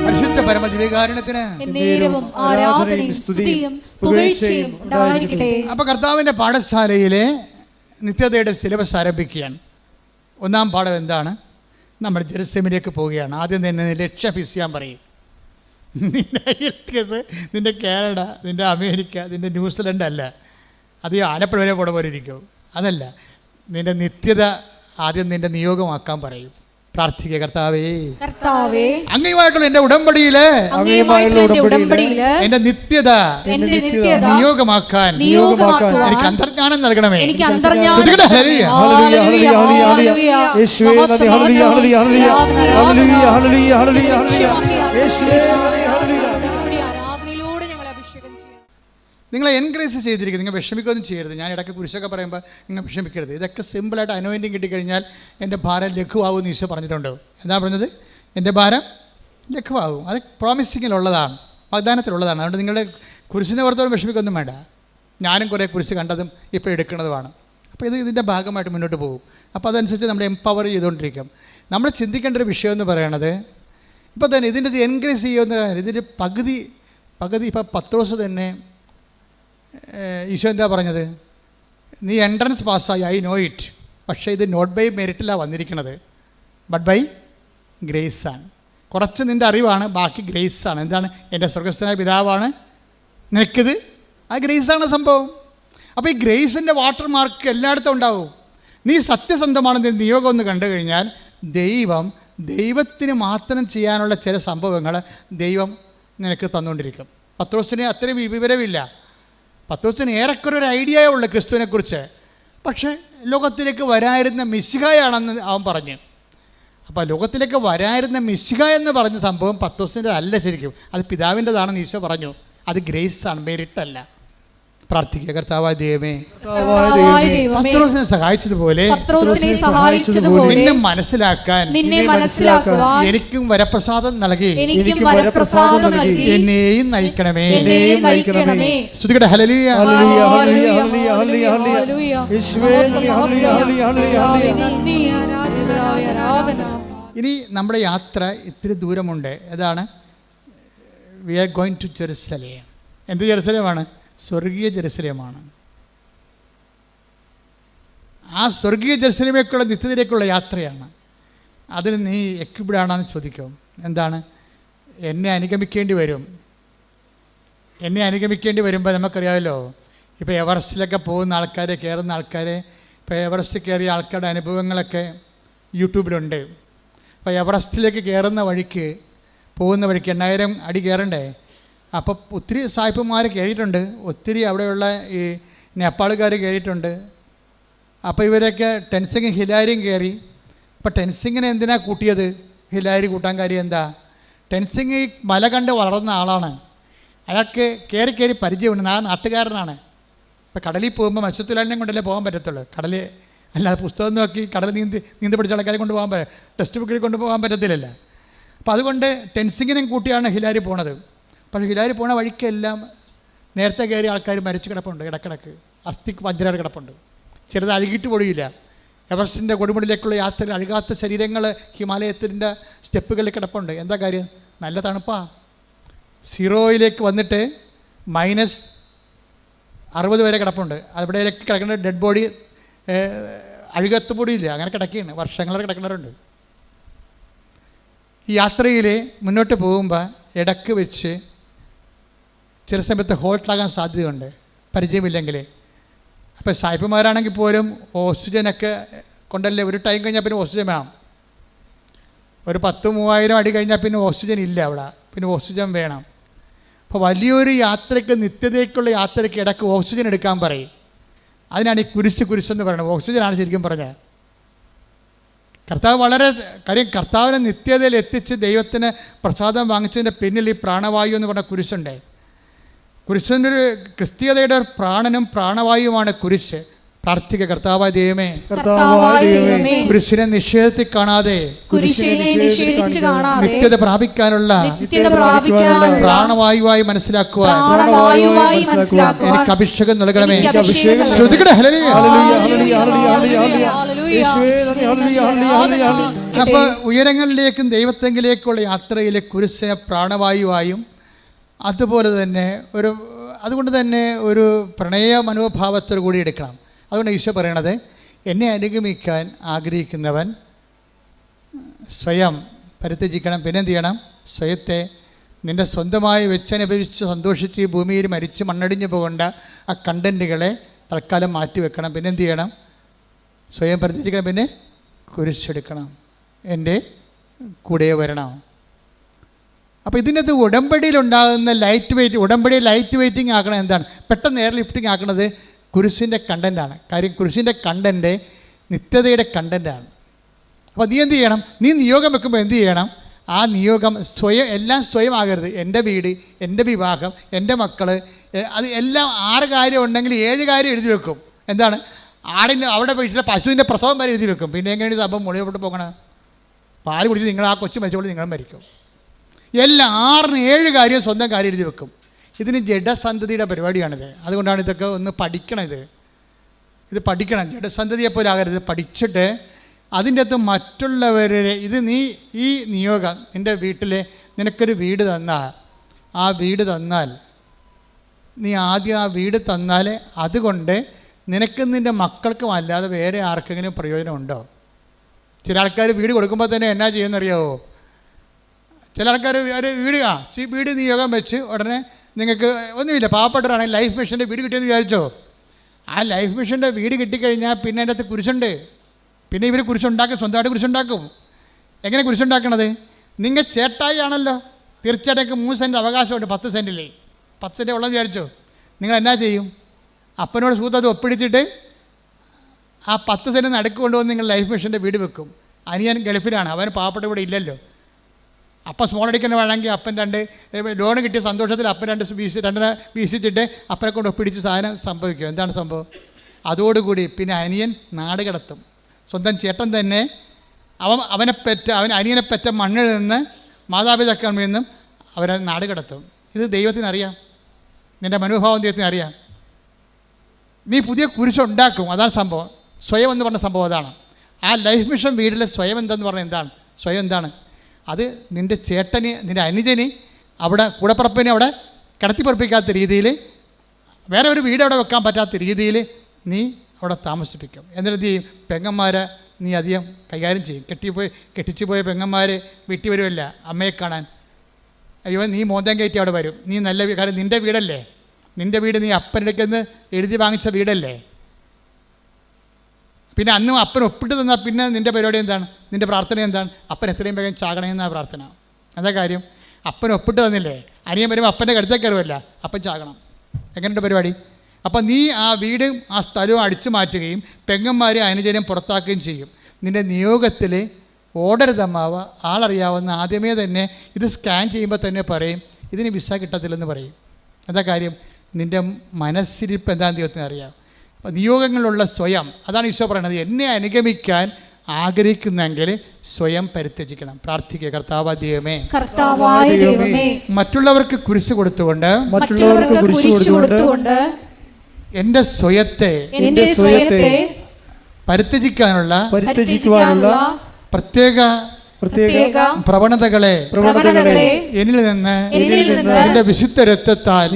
പരിശുദ്ധ പരമദിവ്യകാരുണ്യത്തിന് ആരാധനയും സ്തുതിയും പുകഴ്ചയും ഉണ്ടായിരിക്കട്ടെ. അപ്പോൾ കർത്താവിൻ്റെ പാഠശാലയിലെ നിത്യതയുടെ സിലബസ് ആരംഭിക്കുകയാണ്. ഒന്നാം പാഠം എന്താണ്? നമ്മൾ ജെറുസലേമിലേക്ക് പോവുകയാണ്. ആദ്യം തന്നെ ലക്ഷ്യം ഫിക്സ് ചെയ്യാൻ പറയും. നിൻ്റെ IELTS, നിൻ്റെ കാനഡ, നിൻ്റെ അമേരിക്ക, നിൻ്റെ ന്യൂസിലൻഡ് അല്ല, അത് ആലപ്പുഴ വരെ പോണ പോലെ ഇരിക്കും. അതല്ല, നിൻ്റെ നിത്യത ആദ്യം നിൻ്റെ നിയോഗമാക്കാൻ പറയും. പ്രാർത്ഥിക്കുക. കർത്താവേ, കർത്താവേ, അങ്ങയുമായിട്ടുള്ള എന്റെ ഉടമ്പടിയില് അങ്ങയുമായിട്ടുള്ള എന്റെ ഉടമ്പടിയില് എന്റെ നിത്യത നിയോഗമാക്കാൻ എനിക്ക് അന്തർജ്ഞാനം നൽകണമേ. എനിക്ക് അന്തർജ്ഞാനം. ശ്രുതികട ഹല്ലേലൂയ. ഹല്ലേലൂയ, ഹല്ലേലൂയ, ഹല്ലേലൂയ. യേശുവേ നന്ദി. ഹല്ലേലൂയ, ഹല്ലേലൂയ, ഹല്ലേലൂയ. ഹല്ലേലൂയ, ഹല്ലേലൂയ, ഹല്ലേലൂയ, ഹല്ലേലൂയ. യേശുവേ നന്ദി. ഹല്ലേലൂയ. ആരാധനയിലൂടെ ഞങ്ങളെ അഭിഷേകം ചെയ്യണം. നിങ്ങളെ എൻകറേജ് ചെയ്തിരിക്കുന്നത്. നിങ്ങൾ വിഷമിക്കൊന്നും ചെയ്യരുത്. ഞാൻ ഇടയ്ക്ക് കുരിശൊക്കെ പറയുമ്പോൾ നിങ്ങൾ വിഷമിക്കരുത്. ഇതൊക്കെ സിമ്പിളായിട്ട് അനോയിൻറ്റിങ് കിട്ടിക്കഴിഞ്ഞാൽ എൻ്റെ ഭാരം ലഘുവാകും എന്ന് ഈശോ പറഞ്ഞിട്ടുണ്ട്. എന്താ പറഞ്ഞത്? എൻ്റെ ഭാരം ലഘുവാകും. അത് പ്രോമിസിങ്ങിലുള്ളതാണ്, വാഗ്ദാനത്തിലുള്ളതാണ്. അതുകൊണ്ട് നിങ്ങളുടെ കുരിശിനെ ഓർത്തോളം വിഷമിക്കൊന്നും വേണ്ട. ഞാനും കുറേ കുരിശ് കണ്ടതും ഇപ്പോൾ എടുക്കുന്നതുമാണ്. അപ്പോൾ ഇതിൻ്റെ ഭാഗമായിട്ട് മുന്നോട്ട് പോകും. അപ്പോൾ അതനുസരിച്ച് നമ്മൾ എംപവർ ചെയ്തുകൊണ്ടിരിക്കും. നമ്മൾ ചിന്തിക്കേണ്ട ഒരു വിഷയം എന്ന് പറയണത്, ഇപ്പോൾ തന്നെ ഇതിൻ്റെ എൻകറേജ് ചെയ്യുന്ന ഇതിൻ്റെ പകുതി ഇപ്പോൾ പത്രോസ് തന്നെ ഈശോ എന്താ പറഞ്ഞത്? നീ എൻട്രൻസ് പാസ്സായി, ഐ നോ ഇറ്റ്. പക്ഷേ ഇത് നോട്ട് ബൈ മെറിറ്റിലാണ് വന്നിരിക്കുന്നത്, ബട്ട് ബൈ ഗ്രേസാണ്. കുറച്ച് നിൻ്റെ അറിവാണ്, ബാക്കി ഗ്രേസാണ്. എന്താണ്? എൻ്റെ സ്വർഗസ്ഥനായ പിതാവാണ് നിനക്കിത്. ആ ഗ്രേസാണ് സംഭവം. അപ്പോൾ ഈ ഗ്രേസിൻ്റെ വാട്ടർ മാർക്ക് എല്ലായിടത്തും ഉണ്ടാവും. നീ സത്യസന്ധമാണെന്ന് നിയോഗം ഒന്ന് കണ്ടു കഴിഞ്ഞാൽ ദൈവത്തിന് മാത്രം ചെയ്യാനുള്ള ചില സംഭവങ്ങൾ ദൈവം നിനക്ക് തന്നുകൊണ്ടിരിക്കും. പത്രോസിന് അത്രയും വിവരമില്ല. പത്രോസിന് ഏറെക്കുറെ ഒരു ഐഡിയ ഉള്ളു ക്രിസ്തുവിനെക്കുറിച്ച്. പക്ഷേ ലോകത്തിലേക്ക് വരായിരുന്ന മിശിഹായാണെന്ന് അവൻ പറഞ്ഞു. അപ്പോൾ ലോകത്തിലേക്ക് വരായിരുന്ന മിശിഹ എന്ന് പറഞ്ഞ സംഭവം പത്രോസിൻ്റെ അല്ല, ശരിക്കും അത് പിതാവിൻ്റെതാണെന്ന് ഈശോ പറഞ്ഞു. അത് ഗ്രേസാണ്, മെറിറ്റല്ല. പ്രാർത്ഥിക്കുക. കർത്താവായ ദൈവമേ, പത്രോസിനെ സഹായിച്ചതുപോലെ നിന്നെ മനസ്സിലാക്കാൻ എനിക്കും വരപ്രസാദം നൽകി എന്നെയും നയിക്കണമേ. ശ്രുതികട ഹല്ലേലൂയ. ഇനി നമ്മുടെ യാത്ര ഇത്തിരി ദൂരമുണ്ട്. ഏതാണ്? We are going to Jerusalem. എന്ത് ജെറുസലേമാണ്? സ്വർഗീയ ജെറുസലേമാണ്. ആ സ്വർഗീയ ജെറുസലേമേക്കുള്ള നിത്യതയിലേക്കുള്ള യാത്രയാണ്. അതിന് നീ എക്വിപ്ഡാണെന്ന് ചോദിക്കും. എന്താണ്? എന്നെ അനുഗമിക്കേണ്ടി വരും. എന്നെ അനുഗമിക്കേണ്ടി വരുമ്പോൾ നമുക്കറിയാമല്ലോ, ഇപ്പോൾ എവറസ്റ്റിലൊക്കെ പോകുന്ന ആൾക്കാർ, കയറുന്ന ആൾക്കാർ, ഇപ്പോൾ എവറസ്റ്റ് കയറിയ ആൾക്കാരുടെ അനുഭവങ്ങളൊക്കെ യൂട്യൂബിലുണ്ട്. അപ്പോൾ എവറസ്റ്റിലേക്ക് കയറുന്ന വഴിക്ക്, പോകുന്ന വഴിക്ക് 8000 അടി കയറണ്ടേ. അപ്പോൾ ഒത്തിരി സായിപ്പന്മാർ കയറിയിട്ടുണ്ട്, ഒത്തിരി അവിടെയുള്ള ഈ നേപ്പാളുകാർ കയറിയിട്ടുണ്ട്. അപ്പോൾ ഇവരൊക്കെ ടെൻസിങ് ഹിലാരിയും കയറി. അപ്പോൾ ടെൻസിങ്ങിനെ എന്തിനാണ് കൂട്ടിയത്? ഹിലാരി കൂട്ടാൻ കാര്യം എന്താ? ടെൻസിങ് ഈ മല കണ്ട് വളർന്ന ആളാണ്. അയാൾക്ക് കയറി പരിചയമുണ്ട്. ആ നാട്ടുകാരനാണ്. ഇപ്പോൾ കടലിൽ പോകുമ്പോൾ മത്സ്യത്തൊഴിലാളിനെ കൊണ്ടല്ലേ പോകാൻ പറ്റത്തുള്ളൂ. കടലിൽ അല്ലാതെ പുസ്തകം നോക്കി കടൽ നീന്തി പിടിച്ച ആൾക്കാരെ കൊണ്ട് പോകാൻ ടെക്സ്റ്റ് ബുക്കിൽ കൊണ്ടുപോകാൻ പറ്റത്തില്ലല്ലോ. അപ്പോൾ അതുകൊണ്ട് ടെൻസിങ്ങിനെയും കൂട്ടിയാണ് ഹിലാരി പോണത്. പക്ഷേ ഹിലാരി പോണ വഴിക്കെല്ലാം നേരത്തെ കയറിയ ആൾക്കാർ മരിച്ചു കിടപ്പുണ്ട്. ഇടക്കിടക്ക് അസ്ഥി പഞ്ചരാറ് കിടപ്പുണ്ട്. ചിലത് അഴുകിയിട്ട് പൊടിയില്ല. എവറസ്റ്റിൻ്റെ കൊടുമുടിയിലേക്കുള്ള യാത്രയിൽ അഴുകാത്ത ശരീരങ്ങൾ ഹിമാലയത്തിൻ്റെ സ്റ്റെപ്പുകളിൽ കിടപ്പുണ്ട്. എന്താ കാര്യം? നല്ല തണുപ്പാണ്. 0 വന്നിട്ട് -60 വരെ കിടപ്പുണ്ട്. അവിടെയൊക്കെ കിടക്കുന്ന ഡെഡ് ബോഡി അഴുകത്ത് പൊടിയില്ല, അങ്ങനെ കിടക്കുകയാണ്. വർഷങ്ങളെ കിടക്കുന്നവരുണ്ട്. ഈ യാത്രയിൽ മുന്നോട്ട് പോകുമ്പോൾ ഇടക്ക് വെച്ച് ചില സമയത്ത് ഹോൾട്ടാകാൻ സാധ്യതയുണ്ട്, പരിചയമില്ലെങ്കിൽ. അപ്പോൾ സായിപ്പന്മാരാണെങ്കിൽ പോലും ഓക്സിജനൊക്കെ കൊണ്ടല്ലേ, ഒരു ടൈം കഴിഞ്ഞാൽ പിന്നെ ഓക്സിജൻ വേണം. ഒരു 10,000-3000 അടി കഴിഞ്ഞാൽ പിന്നെ ഓക്സിജൻ ഇല്ല അവിടെ, പിന്നെ ഓക്സിജൻ വേണം. അപ്പോൾ വലിയൊരു യാത്രയ്ക്ക്, നിത്യതയ്ക്കുള്ള യാത്രയ്ക്ക് ഇടയ്ക്ക് ഓക്സിജൻ എടുക്കാൻ പറയും. അതിനാണ് ഈ കുരിശെന്ന് പറയുന്നത്. ഓക്സിജനാണ് ശരിക്കും പറഞ്ഞത്. കർത്താവ് വളരെ കാര്യം, കർത്താവിനെ നിത്യതയിൽ എത്തിച്ച് ദൈവത്തിന് പ്രസാദം വാങ്ങിച്ചതിൻ്റെ പിന്നിൽ ഈ പ്രാണവായു എന്ന് പറഞ്ഞ കുരിശുണ്ട്. കുരിശിൻ്റെ ഒരു ക്രിസ്തീയതയുടെ പ്രാണനും പ്രാണവായുമാണ് കുരിശ്. പ്രാർത്ഥിക. കർത്താവായ ദൈവമേ, കുരിശിനെ നിഷേധത്തിൽ കാണാതെ നിത്യത പ്രാപിക്കാനുള്ള പ്രാണവായുവായി മനസ്സിലാക്കുവാൻ എനിക്ക് അഭിഷേകം നൽകണമേ. ശ്രുതികട ഹല്ലേലൂയ. അപ്പോൾ ഉയരങ്ങളിലേക്കും ദൈവത്തെങ്കിലേക്കുള്ള യാത്രയിലെ കുരിശിനെ പ്രാണവായുവായും അതുപോലെ തന്നെ അതുകൊണ്ട് തന്നെ ഒരു പ്രണയ മനോഭാവത്തോടു കൂടി എടുക്കണം. അതുകൊണ്ട് ഈശോ പറയണത്, എന്നെ അനുഗമിക്കാൻ ആഗ്രഹിക്കുന്നവൻ സ്വയം പരിത്യജിക്കണം. പിന്നെ എന്ത് ചെയ്യണം? സ്വയത്തെ നിൻ്റെ സ്വന്തമായി വെച്ചനുഭവിച്ച് സന്തോഷിച്ച് ഈ ഭൂമിയിൽ മരിച്ച് മണ്ണടിഞ്ഞു പോകേണ്ട ആ കണ്ടൻറ്റുകളെ തൽക്കാലം മാറ്റിവെക്കണം. പിന്നെ എന്ത് ചെയ്യണം? സ്വയം പരിത്യജിക്കണം. പിന്നെ കുരിശെടുക്കണം. എൻ്റെ കൂടെ വരണം. അപ്പോൾ ഇതിനകത്ത് ഉടമ്പടിയിലുണ്ടാകുന്ന ഉടമ്പടി ലൈറ്റ് വെയ്റ്റിംഗ് ആക്കണത് എന്താണ്? പെട്ടെന്ന് എയർ ലിഫ്റ്റിംഗ് ആക്കണത് കുരിശിൻ്റെ കണ്ടൻ്റാണ്. കാര്യം കുരിശിൻ്റെ കണ്ടൻറ്റ് നിത്യതയുടെ കണ്ടൻ്റാണ്. അപ്പോൾ നീ എന്ത് ചെയ്യണം? നീ നിയോഗം വെക്കുമ്പോൾ എന്ത് ചെയ്യണം? ആ നിയോഗം എല്ലാം സ്വയം ആകരുത്. എൻ്റെ വീട്, എൻ്റെ വിവാഹം, എൻ്റെ മക്കൾ, അത് എല്ലാം 6 കാര്യം ഉണ്ടെങ്കിൽ 7 കാര്യം എഴുതി വെക്കും. എന്താണ്? അവിടെ വീട്ടിലെ പശുവിൻ്റെ പ്രസവം വരെ എഴുതി വെക്കും. പിന്നെ എങ്ങനെയാണ് സംഭവം മുളിയോട്ട് പോകണം? പാല് കുടിച്ച് നിങ്ങൾ ആ കൊച്ചു മരിച്ചോളൂ, നിങ്ങളും മരിക്കും. എല്ലാം 6-7 കാര്യം സ്വന്തം കാര്യം എഴുതി വെക്കും. ഇതിന് ജഡസന്ധതിയുടെ പരിപാടിയാണിത്. അതുകൊണ്ടാണ് ഇതൊക്കെ ഒന്ന് പഠിക്കണം. ഇത് പഠിക്കണം. ജഡസന്ധതിയെപ്പോലെ ആകരുത്. പഠിച്ചിട്ട് അതിൻ്റെ അകത്ത് മറ്റുള്ളവരെ നീ ഈ നിയോഗം നിൻ്റെ വീട്ടിലെ നിനക്കൊരു വീട് തന്നാൽ നീ ആദ്യം ആ വീട് തന്നാൽ അതുകൊണ്ട് നിനക്കും നിൻ്റെ മക്കൾക്കും അല്ലാതെ വേറെ ആർക്കെങ്കിലും പ്രയോജനമുണ്ടോ? ചില ആൾക്കാർ വീട് കൊടുക്കുമ്പോൾ തന്നെ എന്നാ ചെയ്യുമെന്നറിയാവോ? ചില ആൾക്കാർ ഒരു വീട് നിയോഗം വെച്ച് ഉടനെ നിങ്ങൾക്ക് ഒന്നുമില്ല, പാവപ്പെട്ടവരാണെങ്കിൽ ലൈഫ് മിഷൻ്റെ വീട് കിട്ടിയെന്ന് വിചാരിച്ചോ? ആ ലൈഫ് മിഷൻ്റെ വീട് കിട്ടിക്കഴിഞ്ഞാൽ പിന്നെ അതിൻ്റെ അകത്ത് കുരിശുണ്ട്. പിന്നെ ഇവർ കുരിശുണ്ടാക്കും, സ്വന്തമായിട്ട് കുരിശുണ്ടാക്കും. എങ്ങനെ കുരിശുണ്ടാക്കണത്? നിങ്ങൾ ചേട്ടായി ആണല്ലോ, തീർച്ചയായിട്ടും 3 സെൻറ്റ് അവകാശമുണ്ട്. 10 സെൻറ്റില്ലേ, 10 സെൻറ്റ് ഉള്ളതെന്ന് വിചാരിച്ചോ? നിങ്ങൾ എന്നാ ചെയ്യും? അപ്പനോട് സൂത്തത് ഒപ്പിടിച്ചിട്ട് ആ 10 സെൻറ്റ് നടുക്ക് കൊണ്ടുവന്ന് നിങ്ങൾ ലൈഫ് മിഷൻ്റെ വീട് വെക്കും. അനിയൻ ഗൾഫിലാണ്, അവൻ പാവപ്പെട്ട ഇവിടെ ഇല്ലല്ലോ. അപ്പം സ്മോൾ അടിക്കുന്ന വേണമെങ്കിൽ അപ്പൻ 2 ലോൺ കിട്ടിയ സന്തോഷത്തിൽ അപ്പൻ 2 വീശിച്ചിട്ട് അപ്പനെ കൊണ്ട് ഒപ്പിടിച്ച് സാധനം സംഭവിക്കും. എന്താണ് സംഭവം? അതോടുകൂടി പിന്നെ അനിയൻ നാട് കടത്തും. സ്വന്തം ചേട്ടൻ തന്നെ അവൻ അനിയനെ പെറ്റ മണ്ണിൽ നിന്ന് മാതാപിതാക്കളിൽ നിന്നും അവരെ നാട് കടത്തും. ഇത് ദൈവത്തിനറിയാം, നിൻ്റെ മനോഭാവം ദൈവത്തിനറിയാം. നീ പുതിയ കുരിശുണ്ടാക്കും. അതാണ് സംഭവം. സ്വയം എന്ന് പറഞ്ഞ സംഭവം അതാണ്. ആ ലൈഫ് മിഷൻ വീട്ടിലെ സ്വയം എന്തെന്ന് പറഞ്ഞാൽ എന്താണ്? സ്വയം എന്താണ്? അത് നിൻ്റെ ചേട്ടന്, നിൻ്റെ അനുജന്, അവിടെ കൂടപ്പുറപ്പിനെ അവിടെ കിടത്തിപ്പുറപ്പിക്കാത്ത രീതിയിൽ, വേറെ ഒരു വീട് അവിടെ വെക്കാൻ പറ്റാത്ത രീതിയിൽ നീ അവിടെ താമസിപ്പിക്കും. എന്നിട്ട് നീ പെങ്ങന്മാരെ നീ അധികം കൈകാര്യം ചെയ്യും. കെട്ടിച്ചു പോയ പെങ്ങന്മാർ വീട്ടിൽ വരുമല്ല അമ്മയെ കാണാൻ. അയ്യോ നീ മോന്തം കയറ്റി അവിടെ വരും. നീ നല്ല കാര്യം, നിൻ്റെ വീടല്ലേ, നിൻ്റെ വീട് നീ അപ്പൻ്റെ അടുക്കൽ നിന്ന് എഴുതി വാങ്ങിച്ച വീടല്ലേ. പിന്നെ അന്നും അപ്പൻ ഒപ്പിട്ട് തന്നാൽ പിന്നെ നിൻ്റെ പരിപാടി എന്താണ്? നിൻ്റെ പ്രാർത്ഥന എന്താണ്? അപ്പൻ എത്രയും വേഗം ചാകണമെന്നാണ് പ്രാർത്ഥന. എന്താ കാര്യം? അപ്പൻ ഒപ്പിട്ട് തന്നില്ലേ, അനിയൻ വരുമ്പോൾ അപ്പൻ്റെ കടുത്തേക്ക് കയറുമല്ല, അപ്പൻ ചാകണം. എങ്ങനെയുണ്ട് പരിപാടി? അപ്പം നീ ആ വീടും ആ സ്ഥലവും അടിച്ചു മാറ്റുകയും പെങ്ങന്മാരെ അനുജനം പുറത്താക്കുകയും ചെയ്യും. നിൻ്റെ നിയോഗത്തിൽ ഓടരുതമ്മാവ ആളറിയാവുന്ന ആദ്യമേ തന്നെ ഇത് സ്കാൻ ചെയ്യുമ്പോൾ തന്നെ പറയും ഇതിന് വിസ കിട്ടത്തില്ലെന്ന് പറയും. എന്താ കാര്യം? നിൻ്റെ മനസ്സിരിപ്പ് എന്താണെന്ന് ദൈവത്തിന് അറിയാം. അപ്പം നിയോഗങ്ങളിലുള്ള സ്വയം, അതാണ് ഈശോ പറയുന്നത്. എന്നെ അനുഗമിക്കാൻ ആഗ്രഹിക്കുന്നെങ്കിൽ സ്വയം പരിത്യജിക്കണം. പ്രാർത്ഥിക്കുക. കർത്താവായ ദൈവമേ, മറ്റുള്ളവർക്ക് കുരിശ് കൊടുത്തുകൊണ്ട് എൻ്റെ സ്വയത്തെ പരിത്യജിക്കാനുള്ള പ്രത്യേക പ്രവണതകളെ എന്നിൽ നിന്ന് നിന്റെ വിശുദ്ധ രക്തത്താൽ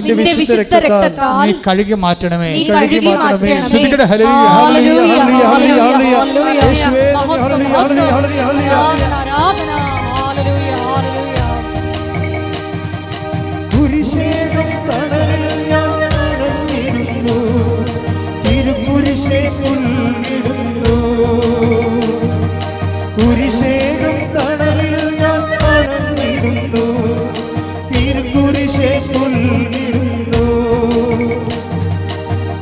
നീ കഴുകി മാറ്റണമേ. കുരിശേകം തണലിൽ ഞാൻ അണഞ്ഞിടുന്നു, തിരുക്കുരിശേ പുൽകിടുന്നു.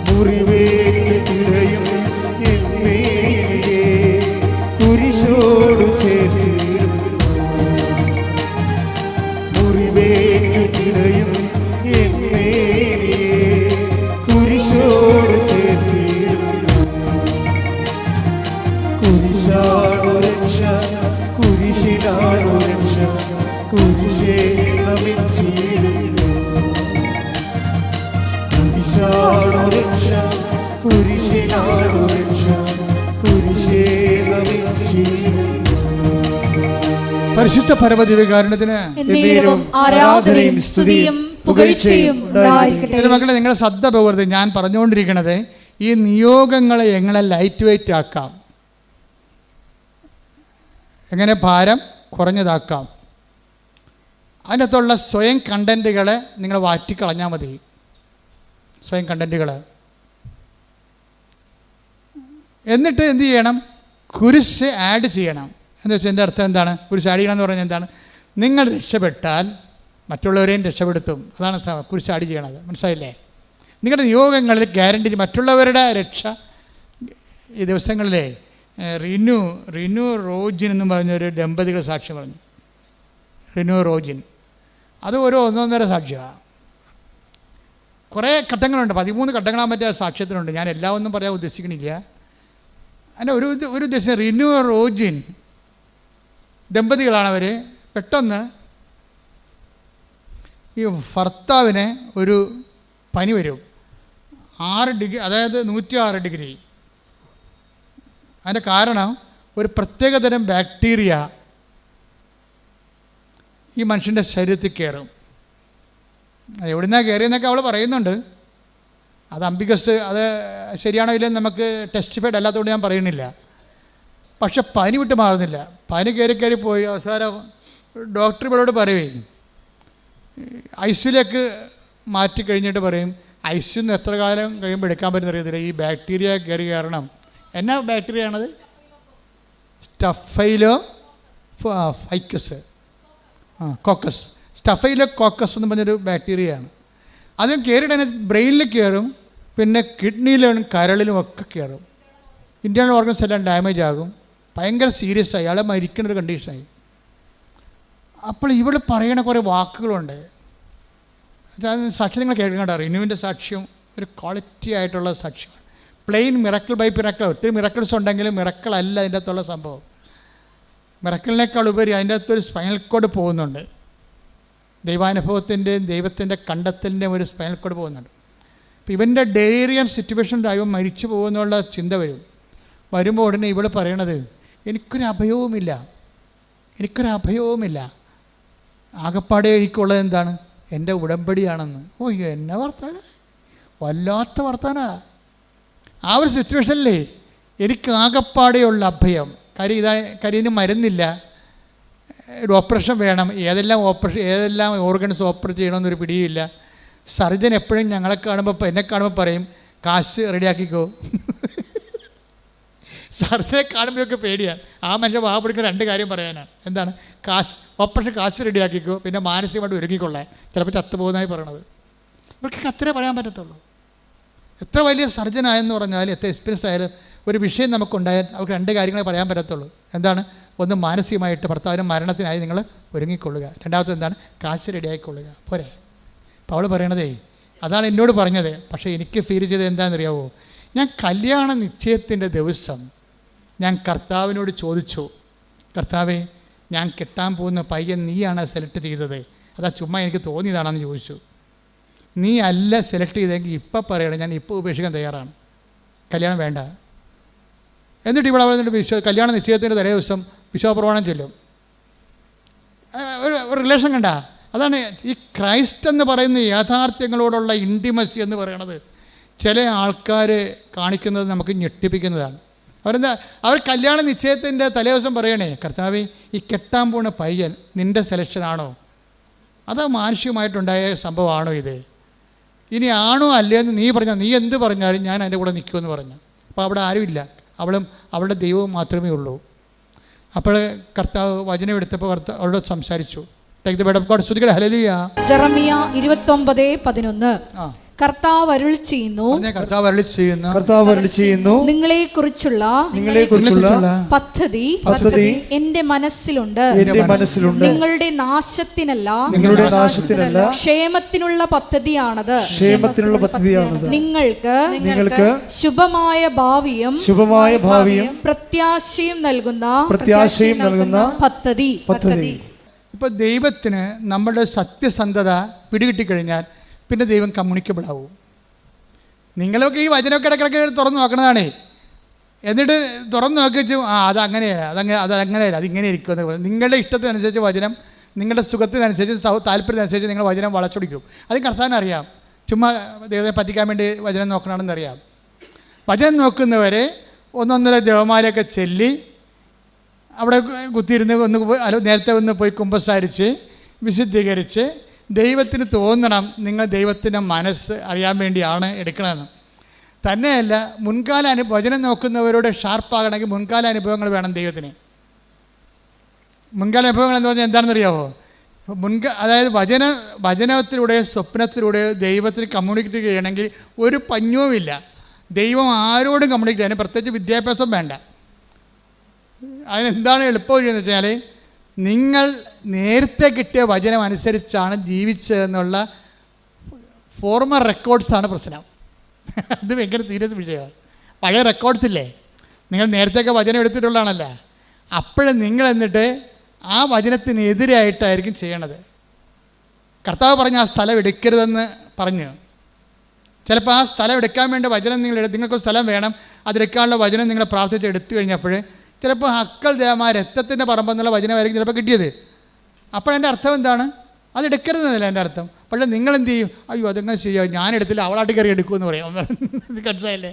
മുറിവേറ്റ് പിടയും എന്നേയെ കുരിശോട് ചേർത്തിടുന്നു. മുറിവേറ്റ് പിടയും എന്നേയെ കുരിശോട് ചേർത്തിടുന്നു. കുരിശാണു രക്ഷ, കുരിശിലാണു രക്ഷ, കുരിശേ നമിച്ചിടുന്നു. കുരിശാണു രക്ഷ, കുരിശിലാണു രക്ഷ, കുരിശേ നമിച്ചിടുന്നു. പരിശുദ്ധ പരമദിവ്യകാരുണ്യത്തിന് ആരാധനയും സ്തുതിയും പുകഴ്ചയും ഉണ്ടായിരിക്കട്ടെ. മക്കളെ, നിങ്ങളുടെ ശ്രദ്ധ പോകരുത്. ഞാൻ പറഞ്ഞുകൊണ്ടിരിക്കുന്നത് ഈ നിയോഗങ്ങളെ എങ്ങനെ ലൈറ്റ് വെയ്റ്റ് ആക്കാം, എങ്ങനെ ഭാരം കുറഞ്ഞതാക്കാം. അതിനകത്തുള്ള സ്വയം കണ്ടൻറ്റുകളെ നിങ്ങൾ വാറ്റിക്കളഞ്ഞാൽ മതി. സ്വയം കണ്ടൻറ്റുകൾ. എന്നിട്ട് എന്ത് ചെയ്യണം? കുരിശ് ആഡ് ചെയ്യണം. എന്ന് വെച്ചാൽ എൻ്റെ അർത്ഥം എന്താണ്? കുരിശാടിക്കണം എന്ന് പറഞ്ഞാൽ എന്താണ്? നിങ്ങൾ രക്ഷപ്പെട്ടാൽ മറ്റുള്ളവരെയും രക്ഷപ്പെടുത്തും. അതാണ് കുരിശാടി ചെയ്യണത്. മനസ്സിലായില്ലേ? നിങ്ങളുടെ നിയോഗങ്ങളിൽ ഗ്യാരണ്ടി മറ്റുള്ളവരുടെ രക്ഷ. ഈ ദിവസങ്ങളിലെ റിനു റോജിൻ എന്നും പറഞ്ഞൊരു ദമ്പതികൾ സാക്ഷ്യം പറഞ്ഞു. റിനു റോജിൻ അത് ഒരു 1.5 സാക്ഷ്യമാണ്. കുറേ ഘട്ടങ്ങളുണ്ട്, 13 ഘട്ടങ്ങളാൻ പറ്റിയ സാക്ഷ്യത്തിനുണ്ട്. ഞാൻ എല്ലാം ഒന്നും പറയാൻ ഉദ്ദേശിക്കണില്ല. അതിൻ്റെ ഒരു ഉദ്ദേശം, റിനു റോജിൻ ദമ്പതികളാണവർ. പെട്ടെന്ന് ഈ ഭർത്താവിന് ഒരു പനി വരും, 6 ഡിഗ്രി, അതായത് 106 ഡിഗ്രി. അതിൻ്റെ കാരണം ഒരു പ്രത്യേകതരം ബാക്ടീരിയ ഈ മനുഷ്യൻ്റെ ശരീരത്തിൽ കയറും. എവിടുന്നാണ് കയറിയെന്നൊക്കെ അവൾ പറയുന്നുണ്ട്. അത് അംബികസ് അത് ശരിയാണോ ഇല്ലെന്ന് നമുക്ക് ടെസ്റ്റിഫൈഡ് അല്ലാത്തതുകൊണ്ട് ഞാൻ പറയുന്നില്ല. പക്ഷെ പനി വിട്ട് മാറുന്നില്ല. പനി കയറി പോയി അവസാനം ഡോക്ടർ ഇവളോട് പറയുകയും ഐസിയുലേക്ക് മാറ്റി കഴിഞ്ഞിട്ട് പറയും, ഐസിന്ന് എത്ര കാലം കഴിയുമ്പോൾ എടുക്കാൻ പറ്റുന്ന അറിയത്തില്ല, ഈ ബാക്ടീരിയ കയറി കയറണം. എന്നാ ബാക്ടീരിയ ആണത്? സ്റ്റഫൈലോകോക്കസ് എന്ന് പറഞ്ഞൊരു ബാക്ടീരിയയാണ്. അത് കയറിയിട്ട് അതിന് ബ്രെയിനിൽ കയറും, പിന്നെ കിഡ്നിയിലും കരളിലും ഒക്കെ കയറും. ഇൻറ്റേർണൽ ഓർഗൻസ് എല്ലാം ഡാമേജ് ആകും. ഭയങ്കര സീരിയസ് ആയി, അയാളെ മരിക്കുന്നൊരു കണ്ടീഷനായി. അപ്പോൾ ഇവൾ പറയണ കുറേ വാക്കുകളുണ്ട്. സാക്ഷ്യം നിങ്ങൾ കേൾക്കണ്ട. റിനുവിൻ്റെ സാക്ഷ്യം ഒരു ക്വാളിറ്റി ആയിട്ടുള്ള സാക്ഷ്യമാണ്. Plain miracle by miracle. ഒത്തിരി മിറക്കിൾസ് ഉണ്ടെങ്കിലും മിറക്കിൾ അല്ല അതിൻ്റെ അകത്തുള്ള സംഭവം. മിറക്കിളിനേക്കാൾ ഉപരി അതിൻ്റെ അകത്തൊരു സ്പൈനൽ കോഡ് പോകുന്നുണ്ട്. ദൈവാനുഭവത്തിൻ്റെയും ദൈവത്തിൻ്റെ കണ്ടെത്തലിൻ്റെയും ഒരു സ്പൈനൽ കോഡ് പോകുന്നുണ്ട്. അപ്പോൾ ഇവൻ്റെ ഡെലീറിയം സിറ്റുവേഷൻ ദൈവം മരിച്ചു പോകുന്നുള്ള ചിന്ത വരുമ്പോൾ ഉടനെ ഇവൾ പറയണത്, എനിക്കൊരു അഭയവുമില്ല. ആകപ്പാടെ എനിക്കുള്ളത് എന്താണ്? എൻ്റെ ഉടമ്പടിയാണെന്ന്. ഓ, എന്നെ വർത്താന, വല്ലാത്ത വർത്താന. ആ ഒരു സിറ്റുവേഷനിലേ എനിക്ക് ആകപ്പാടെയുള്ള അഭയം. കരിന് മരുന്നില്ല, ഒരു ഓപ്പറേഷൻ വേണം, ഏതെല്ലാം ഓർഗൻസ് ഓപ്പറേറ്റ് ചെയ്യണമെന്നൊരു പിടിയില്ല. സർജൻ എപ്പോഴും എന്നെ കാണുമ്പോൾ പറയും, കാശ് റെഡിയാക്കിക്കോ. സർജനെ കാണുമ്പോഴൊക്കെ പേടിയാണ്. ആ മനുഷ്യൻ വാ പിടിക്കുന്ന 2 കാര്യം പറയാനാണ്. എന്താണ്? ഓപ്പറേഷൻ കാശ് റെഡിയാക്കിക്കോ, പിന്നെ മാനസികമായിട്ട് ഒരുങ്ങിക്കൊള്ളാൻ. ചിലപ്പോൾ ചത്തുപോകുന്നതായി പറയണത്. ഇവർക്ക് അത്രേ പറയാൻ പറ്റത്തുള്ളൂ. എത്ര വലിയ സർജനായെന്ന് പറഞ്ഞാലും എത്ര എക്സ്പീരിയൻസ് ആയാലും ഒരു വിഷയം നമുക്കുണ്ടായാൽ അവർക്ക് 2 കാര്യങ്ങളെ പറയാൻ പറ്റത്തുള്ളൂ. എന്താണ്? ഒന്ന്, മാനസികമായിട്ട് ഭർത്താവിന് മരണത്തിനായി നിങ്ങൾ ഒരുങ്ങിക്കൊള്ളുക. രണ്ടാമത്തെ എന്താണ്? കാശ് റെഡിയായിക്കൊള്ളുക. പോരെ? അപ്പോൾ അവൾ പറയണതേ അതാണ് എന്നോട് പറഞ്ഞത്. പക്ഷേ എനിക്ക് ഫീൽ ചെയ്തത് എന്താണെന്നറിയാവോ? ഞാൻ കല്യാണ നിശ്ചയത്തിൻ്റെ ദിവസം ഞാൻ കർത്താവിനോട് ചോദിച്ചു, കർത്താവേ, ഞാൻ കെട്ടാൻ പോകുന്ന പയ്യൻ നീയാണ് സെലക്ട് ചെയ്തത്, അതാ ചുമ്മാ എനിക്ക് തോന്നിയതാണെന്ന് ചോദിച്ചു. നീ അല്ല സെലക്ട് ചെയ്തെങ്കിൽ ഇപ്പം പറയണം, ഞാൻ ഇപ്പോൾ ഉപേക്ഷിക്കാൻ തയ്യാറാണ്, കല്യാണം വേണ്ട. എന്നിട്ട് ഇവിടെ വന്നിട്ട് കല്യാണ നിശ്ചയത്തിൻ്റെ തലേ ദിവസം വിശ്വാസപ്രമാണം ചൊല്ലും. ഒരു റിലേഷൻ കണ്ട. അതാണ് ഈ ക്രൈസ്റ്റ് എന്ന് പറയുന്ന യാഥാർത്ഥ്യങ്ങളോടുള്ള ഇൻറ്റിമസി എന്ന് പറയണത്. ചില ആൾക്കാർ കാണിക്കുന്നത് നമുക്ക് ഞെട്ടിപ്പിക്കുന്നതാണ്. അവർ കല്യാണ നിശ്ചയത്തിൻ്റെ തലേ ദിവസം പറയണേ, കർത്താവേ, ഈ കെട്ടാൻ പോണ പയ്യൻ നിൻ്റെ സെലക്ഷനാണോ, അതോ മാനുഷികമായിട്ടുണ്ടായ സംഭവമാണോ ഇത്? ഇനി ആണോ അല്ലേന്ന് നീ പറഞ്ഞാൽ, നീ എന്ത് പറഞ്ഞാലും ഞാൻ അതിൻ്റെ കൂടെ നിൽക്കുമെന്ന് പറഞ്ഞു. അപ്പോൾ അവിടെ ആരുമില്ല, അവളുടെ ദൈവവും മാത്രമേ ഉള്ളൂ. അപ്പോൾ കർത്താവ് വചനം എടുത്തപ്പോൾ അവളോട് സംസാരിച്ചു. Take the word of God. സ്തുതിക്കട്ടെ. ഹല്ലേലൂയ. ജെറമിയ 29:11. കർത്താവ് അരുളി ചെയ്യുന്നു, നിങ്ങളെക്കുറിച്ചുള്ള പദ്ധതി എന്റെ മനസ്സിലുണ്ട്. നിങ്ങളുടെ നാശത്തിനല്ല, ക്ഷേമത്തിനുള്ള പദ്ധതിയാണത്. നിങ്ങൾക്ക് ശുഭമായ ഭാവിയും പ്രത്യാശയും നൽകുന്ന പദ്ധതി. ഇപ്പോൾ ദൈവത്തിന് നമ്മുടെ സത്യസന്ധത പിടികിട്ടിക്കഴിഞ്ഞാൽ പിന്നെ ദൈവം കമ്മ്യൂണിക്കബിൾ ആവും. നിങ്ങളൊക്കെ ഈ വചനമൊക്കെ ഇടയ്ക്കിടയ്ക്ക് തുറന്ന് നോക്കണതാണേ. എന്നിട്ട് തുറന്ന് നോക്കിച്ചു, അതങ്ങനെയാണ്, അതിങ്ങനെ ഇരിക്കുമെന്ന് പറയും. നിങ്ങളുടെ ഇഷ്ടത്തിനനുസരിച്ച് വചനം, നിങ്ങളുടെ സുഖത്തിനനുസരിച്ച് താല്പര്യത്തിനനുസരിച്ച് നിങ്ങൾ വചനം വളച്ചൊടിക്കും. അത് കർത്താവിനറിയാം. ചുമ്മാ ദൈവത്തെ പറ്റിക്കാൻ വേണ്ടി വചനം നോക്കണമെന്നറിയാം. വചനം നോക്കുന്നവരെ 1-1.5 ദേവന്മാരെയൊക്കെ ചൊല്ലി അവിടെ കുത്തിയിരുന്ന് നേരത്തെ പോയി കുമ്പസാരിച്ച് വിശുദ്ധീകരിച്ച് ദൈവത്തിന് തോന്നണം നിങ്ങൾ ദൈവത്തിൻ്റെ മനസ്സ് അറിയാൻ വേണ്ടിയാണ് എടുക്കണമെന്ന്. തന്നെയല്ല, വചനം നോക്കുന്നവരോട് ഷാർപ്പാകണമെങ്കിൽ മുൻകാല അനുഭവങ്ങൾ വേണം ദൈവത്തിന്. മുൻകാല അനുഭവങ്ങൾ എന്ന് പറഞ്ഞാൽ എന്താണെന്നറിയാമോ? അതായത് വചനത്തിലൂടെയോ സ്വപ്നത്തിലൂടെയോ ദൈവത്തിന് കമ്മ്യൂണിക്കേറ്റ് ചെയ്യണമെങ്കിൽ ഒരു പഞ്ഞവുമില്ല. ദൈവം ആരോടും കമ്മ്യൂണിക്കേറ്റ് ചെയ്യാൻ പ്രത്യേകിച്ച് വിദ്യാഭ്യാസം വേണ്ട. അതിനെന്താണ് എളുപ്പം എന്ന് വെച്ചാൽ നിങ്ങൾ നേരത്തെ കിട്ടിയ വചനം അനുസരിച്ചാണ് ജീവിച്ചതെന്നുള്ള ഫോർമൽ റെക്കോർഡ്സാണ് പ്രശ്നം. അത് ഭയങ്കര സീരിയസ് വിഷയമാണ്. പഴയ റെക്കോർഡ്സ് ഇല്ലേ, നിങ്ങൾ നേരത്തെയൊക്കെ വചനം എടുത്തിട്ടുള്ളതാണല്ലോ. അപ്പോഴും നിങ്ങൾ എന്നിട്ട് ആ വചനത്തിനെതിരായിട്ടായിരിക്കും ചെയ്യണത്. കർത്താവ് പറഞ്ഞ ആ സ്ഥലം എടുക്കരുതെന്ന് പറഞ്ഞു. ചിലപ്പോൾ ആ സ്ഥലം എടുക്കാൻ വേണ്ട വചനം നിങ്ങൾക്കൊരു സ്ഥലം വേണം, അതെടുക്കാനുള്ള വചനം നിങ്ങൾ പ്രാർത്ഥിച്ച് എടുത്തു കഴിഞ്ഞപ്പോൾ ചിലപ്പോൾ ഹക്കൽ ദേവമാ രക്തത്തിൻ്റെ പറമ്പെന്നുള്ള വചനമായിരിക്കും ചിലപ്പോൾ കിട്ടിയത്. അപ്പോഴതിൻ്റെ അർത്ഥം എന്താണ്? അത് എടുക്കരുതെന്നല്ല എൻ്റെ അർത്ഥം. പക്ഷേ നിങ്ങളെന്ത് ചെയ്യും? അയ്യോ അതെങ്ങനെ ചെയ്യുക, ഞാനെടുത്തില്ല അവളാട്ടി കയറി എടുക്കുമെന്ന് പറയും. മനസ്സിലായില്ലേ?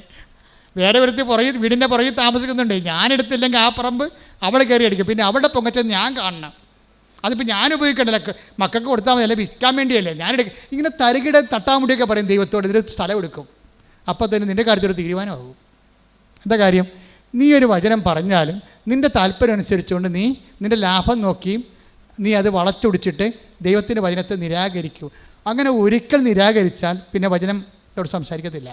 വേറെ ഒരുത്തി വീടിൻ്റെ പുറകിൽ താമസിക്കുന്നുണ്ട്, ഞാനെടുത്തില്ലെങ്കിൽ ആ പറമ്പ് അവൾ കയറി അടിക്കും, പിന്നെ അവളുടെ പൊങ്ങച്ചത് ഞാൻ കാണണം. അതിപ്പോൾ ഞാൻ ഉപയോഗിക്കണ്ടല്ലോ, മക്കൾക്ക് കൊടുത്താൽ മതി, അല്ലെ വിൽക്കാൻ വേണ്ടിയല്ലേ ഞാനെടുക്കും. ഇങ്ങനെ തരികിട തട്ടാമുടിയൊക്കെ പറയും ദൈവത്തോട്, ഇതിന് സ്ഥലം എടുക്കും. അപ്പോൾ തന്നെ നിൻ്റെ കാര്യത്തിൽ ഒരു തീരുമാനമാകും. എന്താ കാര്യം? നീ ഒരു വചനം പറഞ്ഞാലും നിൻ്റെ താല്പര്യം അനുസരിച്ചുകൊണ്ട് നീ നിൻ്റെ ലാഭം നോക്കിയും നീ അത് വളച്ചൊടിച്ചിട്ട് ദൈവത്തിൻ്റെ വചനത്തെ നിരാകരിക്കൂ. അങ്ങനെ ഒരിക്കൽ നിരാകരിച്ചാൽ പിന്നെ വചനത്തോട് സംസാരിക്കത്തില്ല.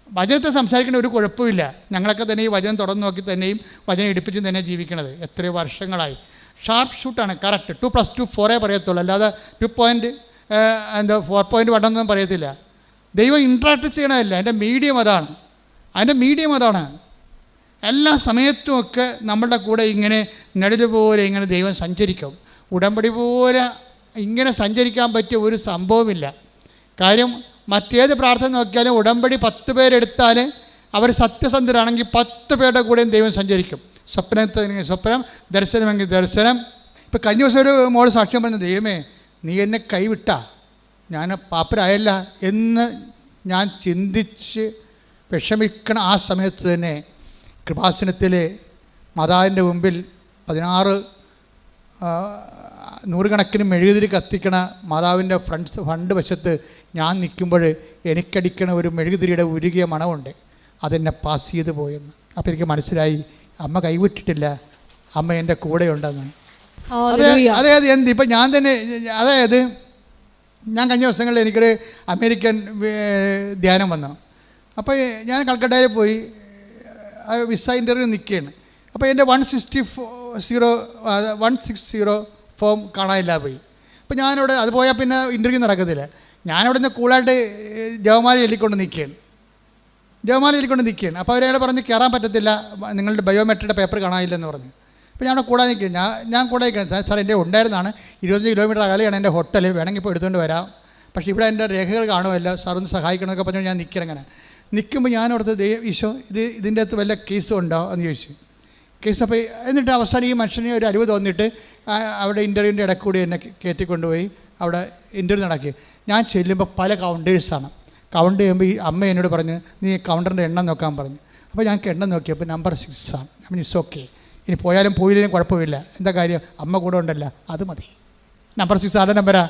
വചനത്തെ സംസാരിക്കേണ്ട ഒരു കുഴപ്പമില്ല. ഞങ്ങളൊക്കെ തന്നെ ഈ വചനം തുറന്നു നോക്കി തന്നെയും വചനം ഇടിപ്പിച്ചും തന്നെ ജീവിക്കണത് എത്രയോ വർഷങ്ങളായി. ഷാർപ്പ് ഷൂട്ടാണ്, കറക്റ്റ് 2+2 4 പറയത്തുള്ളൂ, അല്ലാതെ 4.1 ഒന്നും പറയത്തില്ല. ദൈവം ഇൻട്രാക്ട് ചെയ്യണമല്ല, അതിൻ്റെ മീഡിയം അതാണ്. എല്ലാ സമയത്തുമൊക്കെ നമ്മളുടെ കൂടെ ഇങ്ങനെ നിഴൽ പോലെ ഇങ്ങനെ ദൈവം സഞ്ചരിക്കും. ഉടമ്പടി പോലെ ഇങ്ങനെ സഞ്ചരിക്കാൻ പറ്റിയ ഒരു സംഭവമില്ല. കാര്യം മറ്റേത് പ്രാർത്ഥന നോക്കിയാലും ഉടമ്പടി 10 പേരെടുത്താൽ അവർ സത്യസന്ധരാണെങ്കിൽ 10 പേരുടെ കൂടെയും ദൈവം സഞ്ചരിക്കും. സ്വപ്നം, ദർശനമെങ്കിൽ ദർശനം. ഇപ്പോൾ കഴിഞ്ഞ ദിവസം ഒരു മോൾ സാക്ഷ്യം പറഞ്ഞു, ദൈവമേ നീ എന്നെ കൈവിട്ടാ, ഞാൻ പാപ്പരായല്ല എന്ന് ഞാൻ ചിന്തിച്ച് വിഷമിക്കണ ആ സമയത്ത് തന്നെ കൃപാസനത്തിൽ മാതാവിൻ്റെ മുമ്പിൽ 16 നൂറുകണക്കിന് മെഴുകുതിരി കത്തിക്കണ മാതാവിൻ്റെ ഫണ്ട് വശത്ത് ഞാൻ നിൽക്കുമ്പോൾ എനിക്കടിക്കണ ഒരു മെഴുകുതിരിയുടെ ഉരുകിയ മണമുണ്ട്, അതെന്നെ പാസ് ചെയ്ത് പോയെന്ന്. അപ്പോൾ എനിക്ക് മനസ്സിലായി അമ്മ കൈവിട്ടിട്ടില്ല, അമ്മ എൻ്റെ കൂടെയുണ്ടെന്ന്. അതായത് എന്ത് ഇപ്പം ഞാൻ തന്നെ, അതായത് ഞാൻ കഴിഞ്ഞ ദിവസങ്ങളിൽ എനിക്കൊരു അമേരിക്കൻ ധ്യാനം വന്നു. അപ്പോൾ ഞാൻ കൽക്കട്ടയിൽ പോയി വിസ ഇൻ്റർവ്യൂ നിൽക്കുകയാണ്. അപ്പോൾ എൻ്റെ 160 ഫോം കാണാനില്ല പോയി. അപ്പോൾ ഞാനവിടെ അത് പോയാൽ പിന്നെ ഇൻ്റർവ്യൂ നടക്കത്തില്ല. ഞാനവിടെ നിന്ന് കൂളായിട്ട് ജവമാല ചൊല്ലിക്കൊണ്ട് നിൽക്കുകയാണ്. അപ്പോൾ അവരവിടെ പറഞ്ഞ് കയറാൻ പറ്റത്തില്ല, നിങ്ങളുടെ ബയോമെട്രിയുടെ പേപ്പർ കാണാനില്ലെന്ന് പറഞ്ഞു. അപ്പോൾ ഞാൻ അവിടെ കൂടാതെ നിൽക്കുകയാണ്. ഞാൻ കൂടെ നിൽക്കണം. സാർ എൻ്റെ ഉണ്ടായിരുന്നതാണ്, 25 കിലോമീറ്റർ അകലെയാണ് എൻ്റെ ഹോട്ടൽ, വേണമെങ്കിൽ ഇപ്പോൾ എടുത്തുകൊണ്ട് വരാം, പക്ഷേ ഇവിടെ എൻ്റെ രേഖകൾ കാണുമല്ലോ, സാർ ഒന്ന് സഹായിക്കണമെന്നൊക്കെ പറഞ്ഞു. ഞാൻ നിൽക്കണം. നിൽക്കുമ്പോൾ ഞാൻ അവിടുത്തെ ഈശോ ഇതിൻ്റെ അകത്ത് വല്ല കേസും ഉണ്ടോ എന്ന് ചോദിച്ചു. കേസ് അപ്പോൾ എന്നിട്ട് അവസാനം ഈ മനുഷ്യനെ ഒരു അറിവ് തോന്നിയിട്ട് അവിടെ ഇൻ്റർവ്യൂവിൻ്റെ ഇടയ്ക്കൂടി എന്നെ കയറ്റിക്കൊണ്ടുപോയി അവിടെ ഇൻ്റർവ്യൂ നടക്കി. ഞാൻ ചെല്ലുമ്പോൾ പല കൗണ്ടേഴ്സാണ്. കൗണ്ട് ചെയ്യുമ്പോൾ ഈ അമ്മ എന്നോട് പറഞ്ഞു, നീ കൗണ്ടറിൻ്റെ എണ്ണം നോക്കാൻ പറഞ്ഞു. അപ്പോൾ ഞങ്ങൾക്ക് എണ്ണം നോക്കിയപ്പോൾ നമ്പർ 6 ആണ്. അപ്പം ഇറ്റ്സ് ഓക്കെ, ഇനി പോയാലും പോയില്ലെങ്കിലും കുഴപ്പമില്ല, എന്താ കാര്യം അമ്മ കൂടെ ഉണ്ടല്ലോ, അത് മതി. നമ്പർ 6 ആരുടെ നമ്പരാ?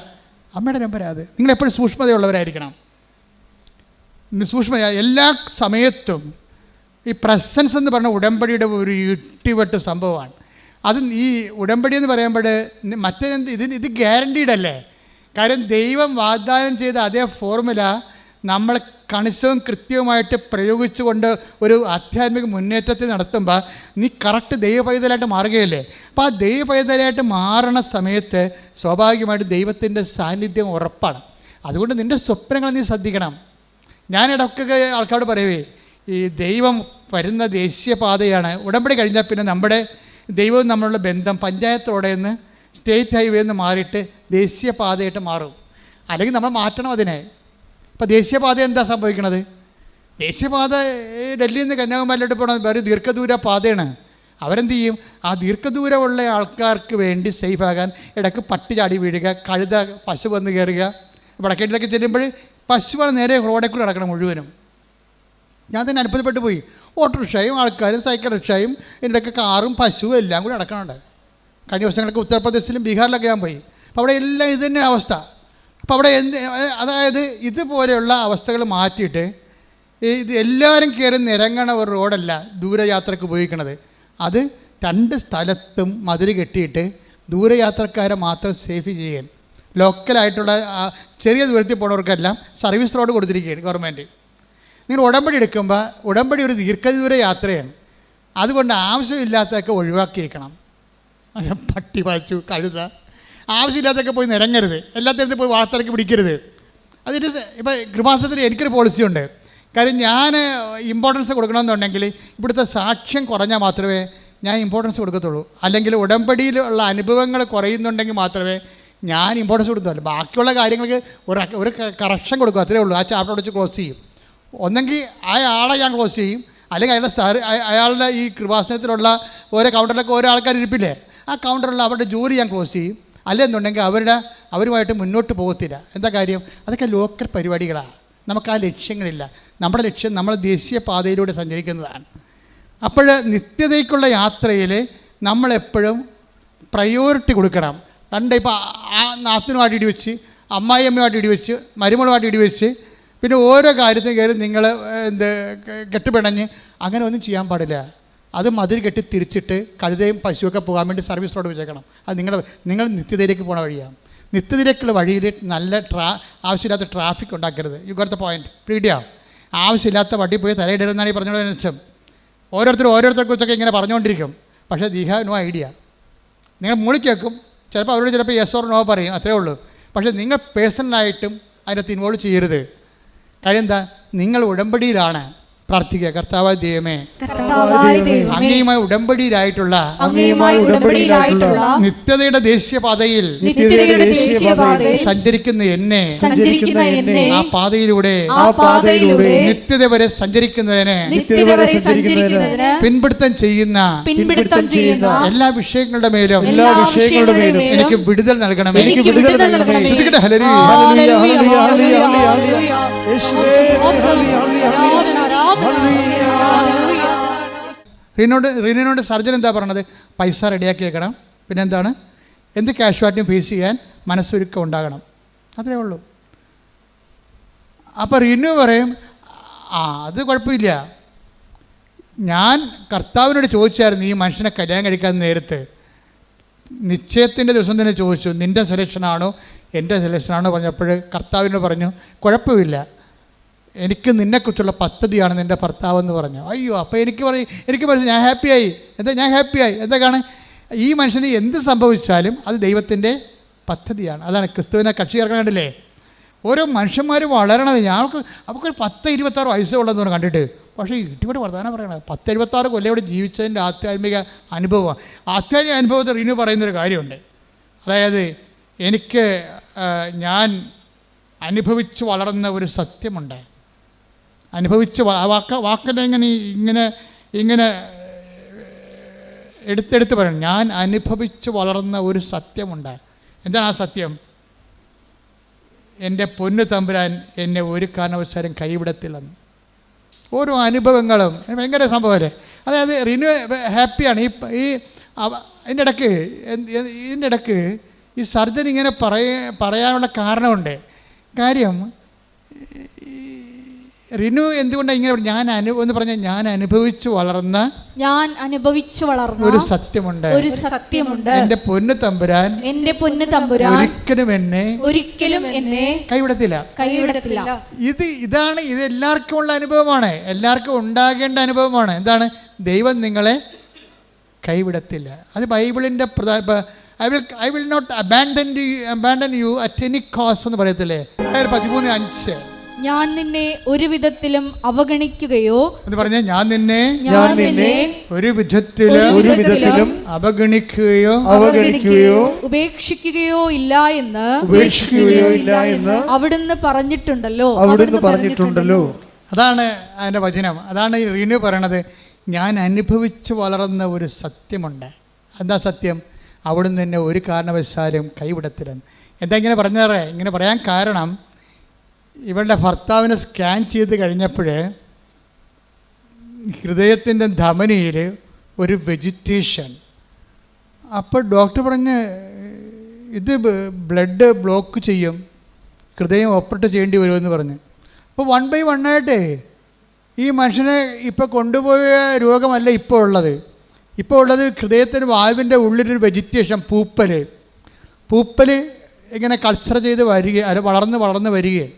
അമ്മയുടെ നമ്പരാ. അത് നിങ്ങളെപ്പോഴും സൂക്ഷ്മതയുള്ളവരായിരിക്കണം. എല്ലാ സമയത്തും ഈ പ്രസൻസ് എന്ന് പറഞ്ഞ ഉടമ്പടിയുടെ ഒരു ഇട്ടിവെട്ട് സംഭവമാണ്. അത് ഈ ഉടമ്പടി എന്ന് പറയുമ്പോൾ മറ്റേതെന്ത് ഇത് ഗ്യാരണ്ടീഡ് അല്ലേ? കാര്യം ദൈവം വാഗ്ദാനം ചെയ്ത അതേ ഫോർമുല നമ്മൾ കണിശവും കൃത്യവുമായിട്ട് പ്രയോഗിച്ചുകൊണ്ട് ഒരു ആധ്യാത്മിക മുന്നേറ്റത്തിൽ നടത്തുമ്പോൾ നീ കറക്റ്റ് ദൈവപൈതലായിട്ട് മാറുകയല്ലേ. അപ്പോൾ ആ ദൈവപൈതലായിട്ട് മാറണ സമയത്ത് സ്വാഭാവികമായിട്ട് ദൈവത്തിൻ്റെ സാന്നിധ്യം ഉറപ്പാണ്. അതുകൊണ്ട് നിൻ്റെ സ്വപ്നങ്ങൾ നീ ശ്രദ്ധിക്കണം. ഞാനിടയ്ക്കൊക്കെ ആൾക്കാരോട് പറയുവേ, ഈ ദൈവം വരുന്ന ദേശീയപാതയാണ്. ഉടമ്പടി കഴിഞ്ഞാൽ പിന്നെ നമ്മുടെ ദൈവവും നമ്മളുടെ ബന്ധം പഞ്ചായത്തോടെ നിന്ന് സ്റ്റേറ്റ് ഹൈവേ നിന്ന് മാറിയിട്ട് ദേശീയപാതയായിട്ട് മാറും. അല്ലെങ്കിൽ നമ്മൾ മാറ്റണം അതിനെ. ഇപ്പോൾ ദേശീയപാത എന്താ സംഭവിക്കണത്? ദേശീയപാത ഡൽഹിയിൽ നിന്ന് കന്യാകുമാരിയിലോട്ട് പോകണം, വേറെ ദീർഘദൂര പാതയാണ്. അവരെന്ത് ചെയ്യും? ആ ദീർഘദൂരമുള്ള ആൾക്കാർക്ക് വേണ്ടി സേഫാകാൻ ഇടയ്ക്ക് പട്ടി ചാടി വീഴുക, കഴുത പശു വന്ന് കയറുക. വടക്കേട്ടിലൊക്കെ ചെല്ലുമ്പോൾ പശുവാണ് നേരെ റോഡിൽ കൂടെ നടക്കണം മുഴുവനും. ഞാൻ തന്നെ അത്ഭുതപ്പെട്ടു പോയി. ഓട്ടോറിക്ഷയും ആൾക്കാരും സൈക്കിൾ റിക്ഷയും ഇതിൻ്റെയൊക്കെ കാറും പശുവും എല്ലാം കൂടി നടക്കണുണ്ട്. കഴിഞ്ഞ ദിവസങ്ങളൊക്കെ ഉത്തർപ്രദേശിലും ബീഹാറിലൊക്കെ ഞാൻ പോയി. അപ്പോൾ അവിടെ എല്ലാം ഇത് തന്നെ അവസ്ഥ. അപ്പോൾ അവിടെ അതായത് ഇതുപോലെയുള്ള അവസ്ഥകൾ മാറ്റിയിട്ട് ഇത് എല്ലാവരും കയറി നിരങ്ങണ ഒരു റോഡല്ല ദൂരയാത്രയ്ക്ക് ഉപയോഗിക്കണത്. അത് 2 സ്ഥലത്തും മതിൽ കെട്ടിയിട്ട് ദൂരയാത്രക്കാരെ മാത്രം സേഫ് ചെയ്യാൻ, ലോക്കലായിട്ടുള്ള ചെറിയ ദൂരത്തിൽ പോകുന്നവർക്കെല്ലാം സർവീസ് റോഡ് കൊടുത്തിരിക്കുകയാണ് ഗവൺമെൻറ്. നിങ്ങൾ ഉടമ്പടി എടുക്കുമ്പോൾ ഉടമ്പടി ഒരു ദീർഘദൂര യാത്രയാണ്. അതുകൊണ്ട് ആവശ്യമില്ലാത്തതൊക്കെ ഒഴിവാക്കിയേക്കണം. പട്ടി പാച്ചു കഴുത ആവശ്യമില്ലാത്തൊക്കെ പോയി നിരങ്ങരുത്, എല്ലാത്തിടത്തും പോയി വാർത്തയ്ക്ക് പിടിക്കരുത്. അതിൻ്റെ ഇപ്പോൾ കൃപാസനത്തിൽ എനിക്കൊരു പോളിസിയുണ്ട്. കാര്യം ഞാൻ ഇമ്പോർട്ടൻസ് കൊടുക്കണമെന്നുണ്ടെങ്കിൽ ഇവിടുത്തെ സാക്ഷ്യം കുറഞ്ഞാൽ മാത്രമേ ഞാൻ ഇമ്പോർട്ടൻസ് കൊടുക്കത്തുള്ളൂ. അല്ലെങ്കിൽ ഉടമ്പടിയിലുള്ള അനുഭവങ്ങൾ കുറയുന്നുണ്ടെങ്കിൽ മാത്രമേ ഞാൻ ഇമ്പോർട്ടൻസ് കൊടുത്തുള്ളൂ. ബാക്കിയുള്ള കാര്യങ്ങൾക്ക് ഒരു കറക്ഷൻ കൊടുക്കും, അത്രേ ഉള്ളൂ. ആ ചാപ്റ്റർ വെച്ച് ക്ലോസ് ചെയ്യും. ഒന്നെങ്കിൽ അയാളെ ഞാൻ ക്ലോസ് ചെയ്യും, അല്ലെങ്കിൽ അയാളുടെ ഈ കൃപാസനത്തിലുള്ള ഓരോ കൗണ്ടറിലൊക്കെ ഓരോ ആൾക്കാർ ഇരിപ്പില്ലേ, ആ കൗണ്ടറിലുള്ള അവരുടെ ജോലി ഞാൻ ക്ലോസ് ചെയ്യും. അല്ലെന്നുണ്ടെങ്കിൽ അവരുമായിട്ട് മുന്നോട്ട് പോകത്തില്ല. എന്താ കാര്യം? അതൊക്കെ ലോക്കൽ പരിപാടികളാണ്. നമുക്ക് ആ ലക്ഷ്യങ്ങളില്ല. നമ്മുടെ ലക്ഷ്യം നമ്മൾ ദേശീയ പാതയിലൂടെ സഞ്ചരിക്കുന്നതാണ്. അപ്പോൾ നിത്യതയ്ക്കുള്ള യാത്രയിൽ നമ്മളെപ്പോഴും പ്രയോറിറ്റി കൊടുക്കണം. കണ്ട ഇപ്പോൾ ആ നാത്തിനുമായിട്ട് ഇടിവെച്ച്, അമ്മായിയമ്മയുമായിട്ട് ഇടിവെച്ച്, മരുമകളുമായിട്ട് ഇടിവെച്ച്, പിന്നെ ഓരോ കാര്യത്തിന് കയറി നിങ്ങൾ കെട്ടുപിണഞ്ഞ് അങ്ങനെ ഒന്നും ചെയ്യാൻ പാടില്ല. അത് മതിൽ കെട്ടി തിരിച്ചിട്ട് കഴുതയും പശുവൊക്കെ പോകാൻ വേണ്ടി സർവീസ് റോഡ് വെച്ചേക്കണം. അത് നിങ്ങൾ നിത്യതയിലേക്ക് പോകണ വഴിയാണ്. നിത്യതയിലേക്കുള്ള വഴിയിൽ നല്ല ആവശ്യമില്ലാത്ത ട്രാഫിക് ഉണ്ടാക്കരുത്. U got the point. Pedia ആവശ്യമില്ലാത്ത വണ്ടി പോയി തലയിടരുന്നാണ് ഈ പറഞ്ഞോളൂ വെച്ചം. ഓരോരുത്തരെ കുറിച്ചൊക്കെ ഇങ്ങനെ പറഞ്ഞുകൊണ്ടിരിക്കും. പക്ഷേ ദി ഹാവ് നോ ഐഡിയ. നിങ്ങൾ മൂളി കേൾക്കും, ചിലപ്പോൾ അവരോട് ചിലപ്പോൾ യെസ് ഓർ നോ പറയും, അത്രേ ഉള്ളൂ. പക്ഷേ നിങ്ങൾ പേഴ്സണലായിട്ടും അതിനകത്ത് ഇൻവോൾവ് ചെയ്യരുത്. കാര്യം എന്താ? നിങ്ങൾ ഉടമ്പടിയിലാണ് പ്രാർത്ഥിക്കുക. കർത്താവായ ദൈവമേ, അങ്ങയുമായി ഉടമ്പടിയിലായിട്ടുള്ള നിത്യതയുടെ ദേശീയപാതയിൽ സഞ്ചരിക്കുന്ന എന്നെ ആ പാതയിലൂടെ നിത്യത വരെ സഞ്ചരിക്കുന്നതിന് പിൻപിടുത്തം ചെയ്യുന്ന എല്ലാ വിഷയങ്ങളുടെ മേലും എനിക്ക് വിടുതൽ നൽകണമേ. റീനോട് സർജൻ എന്താ പറയണത്? പൈസ റെഡിയാക്കി വെക്കണം, പിന്നെ എന്താണ്, എന്ത് കാഷ്വാലിറ്റിയും ഫേസ് ചെയ്യാൻ മനസ്സൊരുക്കം ഉണ്ടാകണം, അത്രേ ഉള്ളൂ. അപ്പോൾ റീനു പറയും, അത് കുഴപ്പമില്ല, ഞാൻ കർത്താവിനോട് ചോദിച്ചായിരുന്നു ഈ മനുഷ്യനെ കല്യാണം കഴിക്കാൻ നേരത്ത്, നിശ്ചയത്തിൻ്റെ ദിവസം തന്നെ ചോദിച്ചു, നിൻ്റെ സെലക്ഷനാണോ എൻ്റെ സെലക്ഷനാണോ പറഞ്ഞപ്പോൾ കർത്താവിനോട് പറഞ്ഞു, കുഴപ്പമില്ല, എനിക്ക് നിന്നെക്കുറിച്ചുള്ള പദ്ധതിയാണ് നിൻ്റെ ഭർത്താവെന്ന് പറഞ്ഞു. അയ്യോ, അപ്പോൾ എനിക്ക് പറഞ്ഞു ഞാൻ ഹാപ്പിയായി. എന്തൊക്കെയാണ് ഈ മനുഷ്യന് എന്ത് സംഭവിച്ചാലും അത് ദൈവത്തിൻ്റെ പദ്ധതിയാണ്. അതാണ് ക്രിസ്തുവിനെ കക്ഷി ചേർക്കാൻ കണ്ടില്ലേ? ഓരോ മനുഷ്യന്മാർ വളരണത്. അവർക്കൊരു 10-26 വയസ്സേ ഉള്ളതെന്ന് പറഞ്ഞു കണ്ടിട്ട്. പക്ഷേ ഇട്ടിവിടെ വർദ്ധാനം പറയണത് 10-26 കൊല്ലം ഇവിടെ ജീവിച്ചതിൻ്റെ ആധ്യാത്മിക അനുഭവമാണ്. ആധ്യാത്മിക അനുഭവത്തിൽ റീനു പറയുന്നൊരു കാര്യമുണ്ട്. അതായത് ഞാൻ അനുഭവിച്ച് വളർന്ന ഒരു സത്യമുണ്ട്. വാക്കിനെ ഇങ്ങനെ എടുത്തെടുത്ത് പറയണം. ഞാൻ അനുഭവിച്ച് വളർന്ന ഒരു സത്യമുണ്ട്. എന്താണ് ആ സത്യം? എൻ്റെ പൊന്നു തമ്പുരാൻ എന്നെ ഒരു കാരണവശാലും കൈവിടത്തില്ലെന്ന്. ഓരോ അനുഭവങ്ങളും ഭയങ്കര സംഭവമല്ലേ. അതായത് റിനു ഹാപ്പിയാണ്. ഇതിൻ്റെ ഇടയ്ക്ക് ഈ സർജൻ ഇങ്ങനെ പറയാനുള്ള കാരണമുണ്ട്. കാര്യം റിനു എന്തുകൊണ്ടാണ് ഇങ്ങനെ എന്ന് പറഞ്ഞാൽ ഞാൻ അനുഭവിച്ചു വളർന്ന ഒരു സത്യമുണ്ട്. എന്റെ പൊന്നു തമ്പുരാൻ ഒരിക്കലും എന്നെ കൈവിടത്തില്ല. ഇതാണ് ഇത് എല്ലാവർക്കും ഉള്ള അനുഭവമാണ്, എല്ലാവർക്കും ഉണ്ടാകേണ്ട അനുഭവമാണ്. എന്താണ്? ദൈവം നിങ്ങളെ കൈവിടത്തില്ല. അത് ബൈബിളിന്റെ I will not abandon you at any cost എന്ന് പറയത്തില്ലേ? 13:5. ഞാൻ നിന്നെ ഒരു വിധത്തിലും അവഗണിക്കുകയോ എന്ന് പറഞ്ഞ ഞാൻ നിന്നെ ഒരു വിധത്തിലും അവഗണിക്കുകയോ ഉപേക്ഷിക്കുകയോ ഇല്ല എന്ന് അവിടുന്ന് പറഞ്ഞിട്ടുണ്ടല്ലോ. അതാണ് അതിന്റെ വചനം. അതാണ് റീനു പറയണത്. ഞാൻ അനുഭവിച്ചു വളർന്ന ഒരു സത്യമുണ്ട്. എന്താ സത്യം? അവിടുന്ന് എന്നെ ഒരു കാരണവശാലും കൈവിടത്തില്ലെന്ന്. എന്താ ഇങ്ങനെ പറഞ്ഞേറെ? ഇങ്ങനെ പറയാൻ കാരണം, ഇവളുടെ ഭർത്താവിനെ സ്കാൻ ചെയ്ത് കഴിഞ്ഞപ്പോൾ ഹൃദയത്തിൻ്റെ ധമനിയിൽ ഒരു വെജിറ്റേഷൻ. അപ്പോൾ ഡോക്ടർ പറഞ്ഞ് ഇത് ബ്ലഡ് ബ്ലോക്ക് ചെയ്യും, ഹൃദയം ഓപ്പറേറ്റ് ചെയ്യേണ്ടി വരുമെന്ന് പറഞ്ഞ്. അപ്പോൾ 1 by 1 ആയിട്ട് ഈ മനുഷ്യനെ ഇപ്പോൾ കൊണ്ടുപോയ രോഗമല്ല ഇപ്പോൾ ഉള്ളത്. ഇപ്പോൾ ഉള്ളത് ഹൃദയത്തിന് വാൽവിൻ്റെ ഉള്ളിലൊരു വെജിറ്റേഷൻ, പൂപ്പൽ ഇങ്ങനെ കൾച്ചർ ചെയ്ത് വരിക, അത് വളർന്ന് വരികയും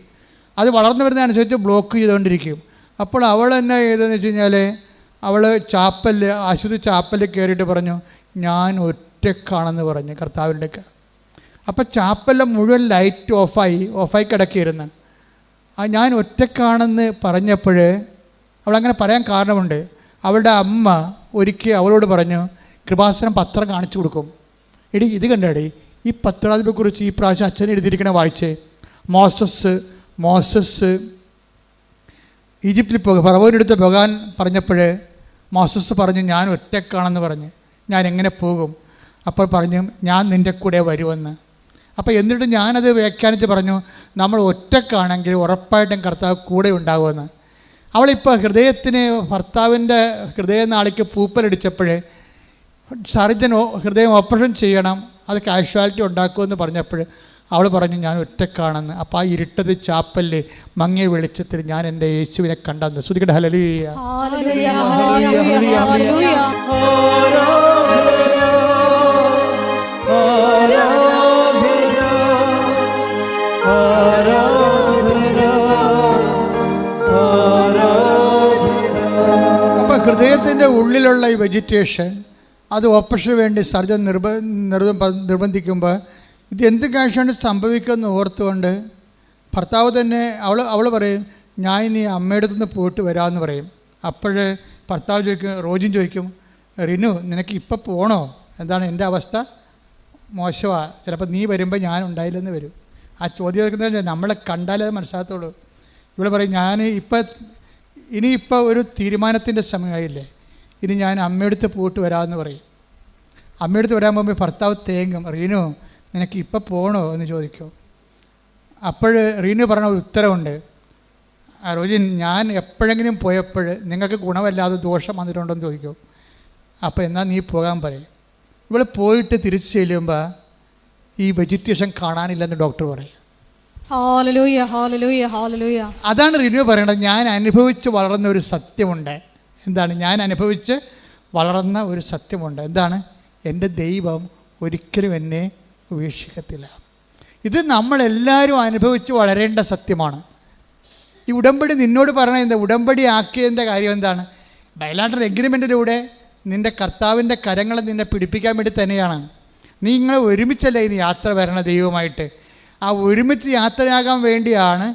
അത് വളർന്നു വരുന്നതനുസരിച്ച് ബ്ലോക്ക് ചെയ്തുകൊണ്ടിരിക്കും. അപ്പോൾ അവൾ എന്നാ ചെയ്തതെന്ന് വെച്ച് കഴിഞ്ഞാൽ, അവൾ ആശുപത്രി ചാപ്പലിൽ കയറിയിട്ട് പറഞ്ഞു, ഞാൻ ഒറ്റക്കാണെന്ന് പറഞ്ഞു കർത്താവിൻ്റെ ഒക്കെ. അപ്പം ചാപ്പലിലെ മുഴുവൻ ലൈറ്റ് ഓഫായി കിടക്കിയിരുന്നു. ഞാൻ ഒറ്റക്കാണെന്ന് പറഞ്ഞപ്പോൾ, അവളങ്ങനെ പറയാൻ കാരണമുണ്ട്. അവളുടെ അമ്മ ഒരിക്കൽ അവളോട് പറഞ്ഞു, കൃപാസനം പത്രം കാണിച്ചു കൊടുക്കും, എടി ഇത് കണ്ടേടി, ഈ പത്രാധിപെക്കുറിച്ച് ഈ പ്രാവശ്യം അച്ഛൻ എഴുതിയിരിക്കണ വായിച്ചേ. മോസസ് ഈജിപ്തിൽ ഫറവോൻ്റെ അടുത്ത് പോകാൻ പറഞ്ഞപ്പോൾ മോസസ് പറഞ്ഞു, ഞാൻ ഒറ്റക്കാണെന്ന് പറഞ്ഞ്, ഞാൻ എങ്ങനെ പോകും? അപ്പോൾ പറഞ്ഞു, ഞാൻ നിൻ്റെ കൂടെ വരുമെന്ന്. അപ്പോൾ എന്നിട്ട് ഞാനത് വ്യാഖ്യാനിച്ച് പറഞ്ഞു, നമ്മൾ ഒറ്റക്കാണെങ്കിൽ ഉറപ്പായിട്ടും കർത്താവ് കൂടെ ഉണ്ടാകുമെന്ന്. അവളിപ്പോൾ ഭർത്താവിൻ്റെ ഹൃദയനാളിക്ക് പൂപ്പലടിച്ചപ്പോൾ സർജൻ ഹൃദയം ഓപ്പറേഷൻ ചെയ്യണം, അത് കാഷ്വാലിറ്റി ഉണ്ടാക്കുമെന്ന് പറഞ്ഞപ്പോൾ അവൾ പറഞ്ഞു, ഞാൻ ഒറ്റക്കാണെന്ന്. അപ്പോൾ ആ ഇരുട്ടത് ചാപ്പലിൽ മങ്ങിയ വെളിച്ചത്തിൽ ഞാൻ എൻ്റെ യേശുവിനെ കണ്ടെന്ന്. ശ്രുതിക്കട്ടെ ഹല്ലേലൂയ. അപ്പോൾ ഹൃദയത്തിൻ്റെ ഉള്ളിലുള്ള ഈ വെജിറ്റേഷൻ, അത് ഓപ്പറേഷന് വേണ്ടി സർജൻ നിർബന്ധിക്കുമ്പോൾ ഇത് എന്ത് കാഴ്ചയാണ് സംഭവിക്കുമെന്ന് ഓർത്തുകൊണ്ട് ഭർത്താവ് തന്നെ അവൾ പറയും, ഞാൻ ഇനി അമ്മയുടെ അടുത്ത് നിന്ന് പോയിട്ട് വരാമെന്ന് പറയും. അപ്പോൾ ഭർത്താവ് റോജിൻ ചോദിക്കും, റിനു നിനക്ക് ഇപ്പം പോകണോ? എന്താണ് എൻ്റെ അവസ്ഥ? മോശമാണ്, ചിലപ്പോൾ നീ വരുമ്പോൾ ഞാൻ ഉണ്ടായില്ലെന്ന് വരും. ആ ചോദ്യം ചോദിക്കുന്നത് നമ്മളെ കണ്ടാലേ അത് മനസ്സിലാകത്തുള്ളൂ. ഇവിടെ പറയും, ഇനിയിപ്പോൾ ഒരു തീരുമാനത്തിൻ്റെ സമയമായില്ലേ, ഇനി ഞാൻ അമ്മയടുത്ത് പോയിട്ട് വരാമെന്ന് പറയും. അമ്മയടുത്ത് വരാൻ പോകുമ്പോൾ ഭർത്താവ് തേങ്ങും, റീനു നിനക്ക് ഇപ്പം പോകണോ എന്ന് ചോദിക്കും. അപ്പോൾ റീനു പറഞ്ഞ ഉത്തരവുണ്ട്, റോജിൻ ഞാൻ എപ്പോഴെങ്കിലും പോയപ്പോൾ നിങ്ങൾക്ക് ഗുണമല്ലാതെ ദോഷം വന്നിട്ടുണ്ടോ എന്ന് ചോദിക്കും. അപ്പോൾ എന്നാൽ നീ പോകാൻ പറയും. ഇവിടെ പോയിട്ട് തിരിച്ചു ചെല്ലുമ്പോൾ ഈ വെജിറ്റേഷൻ കാണാനില്ലെന്ന് ഡോക്ടർ പറയും. അതാണ് റിന്യൂ പറയണത്. ഞാൻ അനുഭവിച്ച് വളർന്ന ഒരു സത്യമുണ്ട്. എന്താണ്? ഞാൻ അനുഭവിച്ച് വളർന്ന ഒരു സത്യമുണ്ട്. എന്താണ്? എൻ്റെ ദൈവം ഒരിക്കലും എന്നെ ഉപേക്ഷിക്കത്തില്ല. ഇത് നമ്മളെല്ലാവരും അനുഭവിച്ച് വളരേണ്ട സത്യമാണ്. ഈ ഉടമ്പടി നിന്നോട് പറയണത് എന്താ? ഉടമ്പടി ആക്കിയതിൻ്റെ കാര്യം എന്താണ്? ബയലാറ്ററൽ എഗ്രിമെൻറ്റിലൂടെ നിൻ്റെ കർത്താവിൻ്റെ കരങ്ങളെ നിന്നെ പിടിപ്പിക്കാൻ വേണ്ടി തന്നെയാണ്. നിങ്ങൾ ഒരുമിച്ചല്ലേ ഇനി യാത്ര വരണ ദൈവമായിട്ട്. ആ ഒരുമിച്ച് യാത്രയാകാൻ വേണ്ടിയാണ്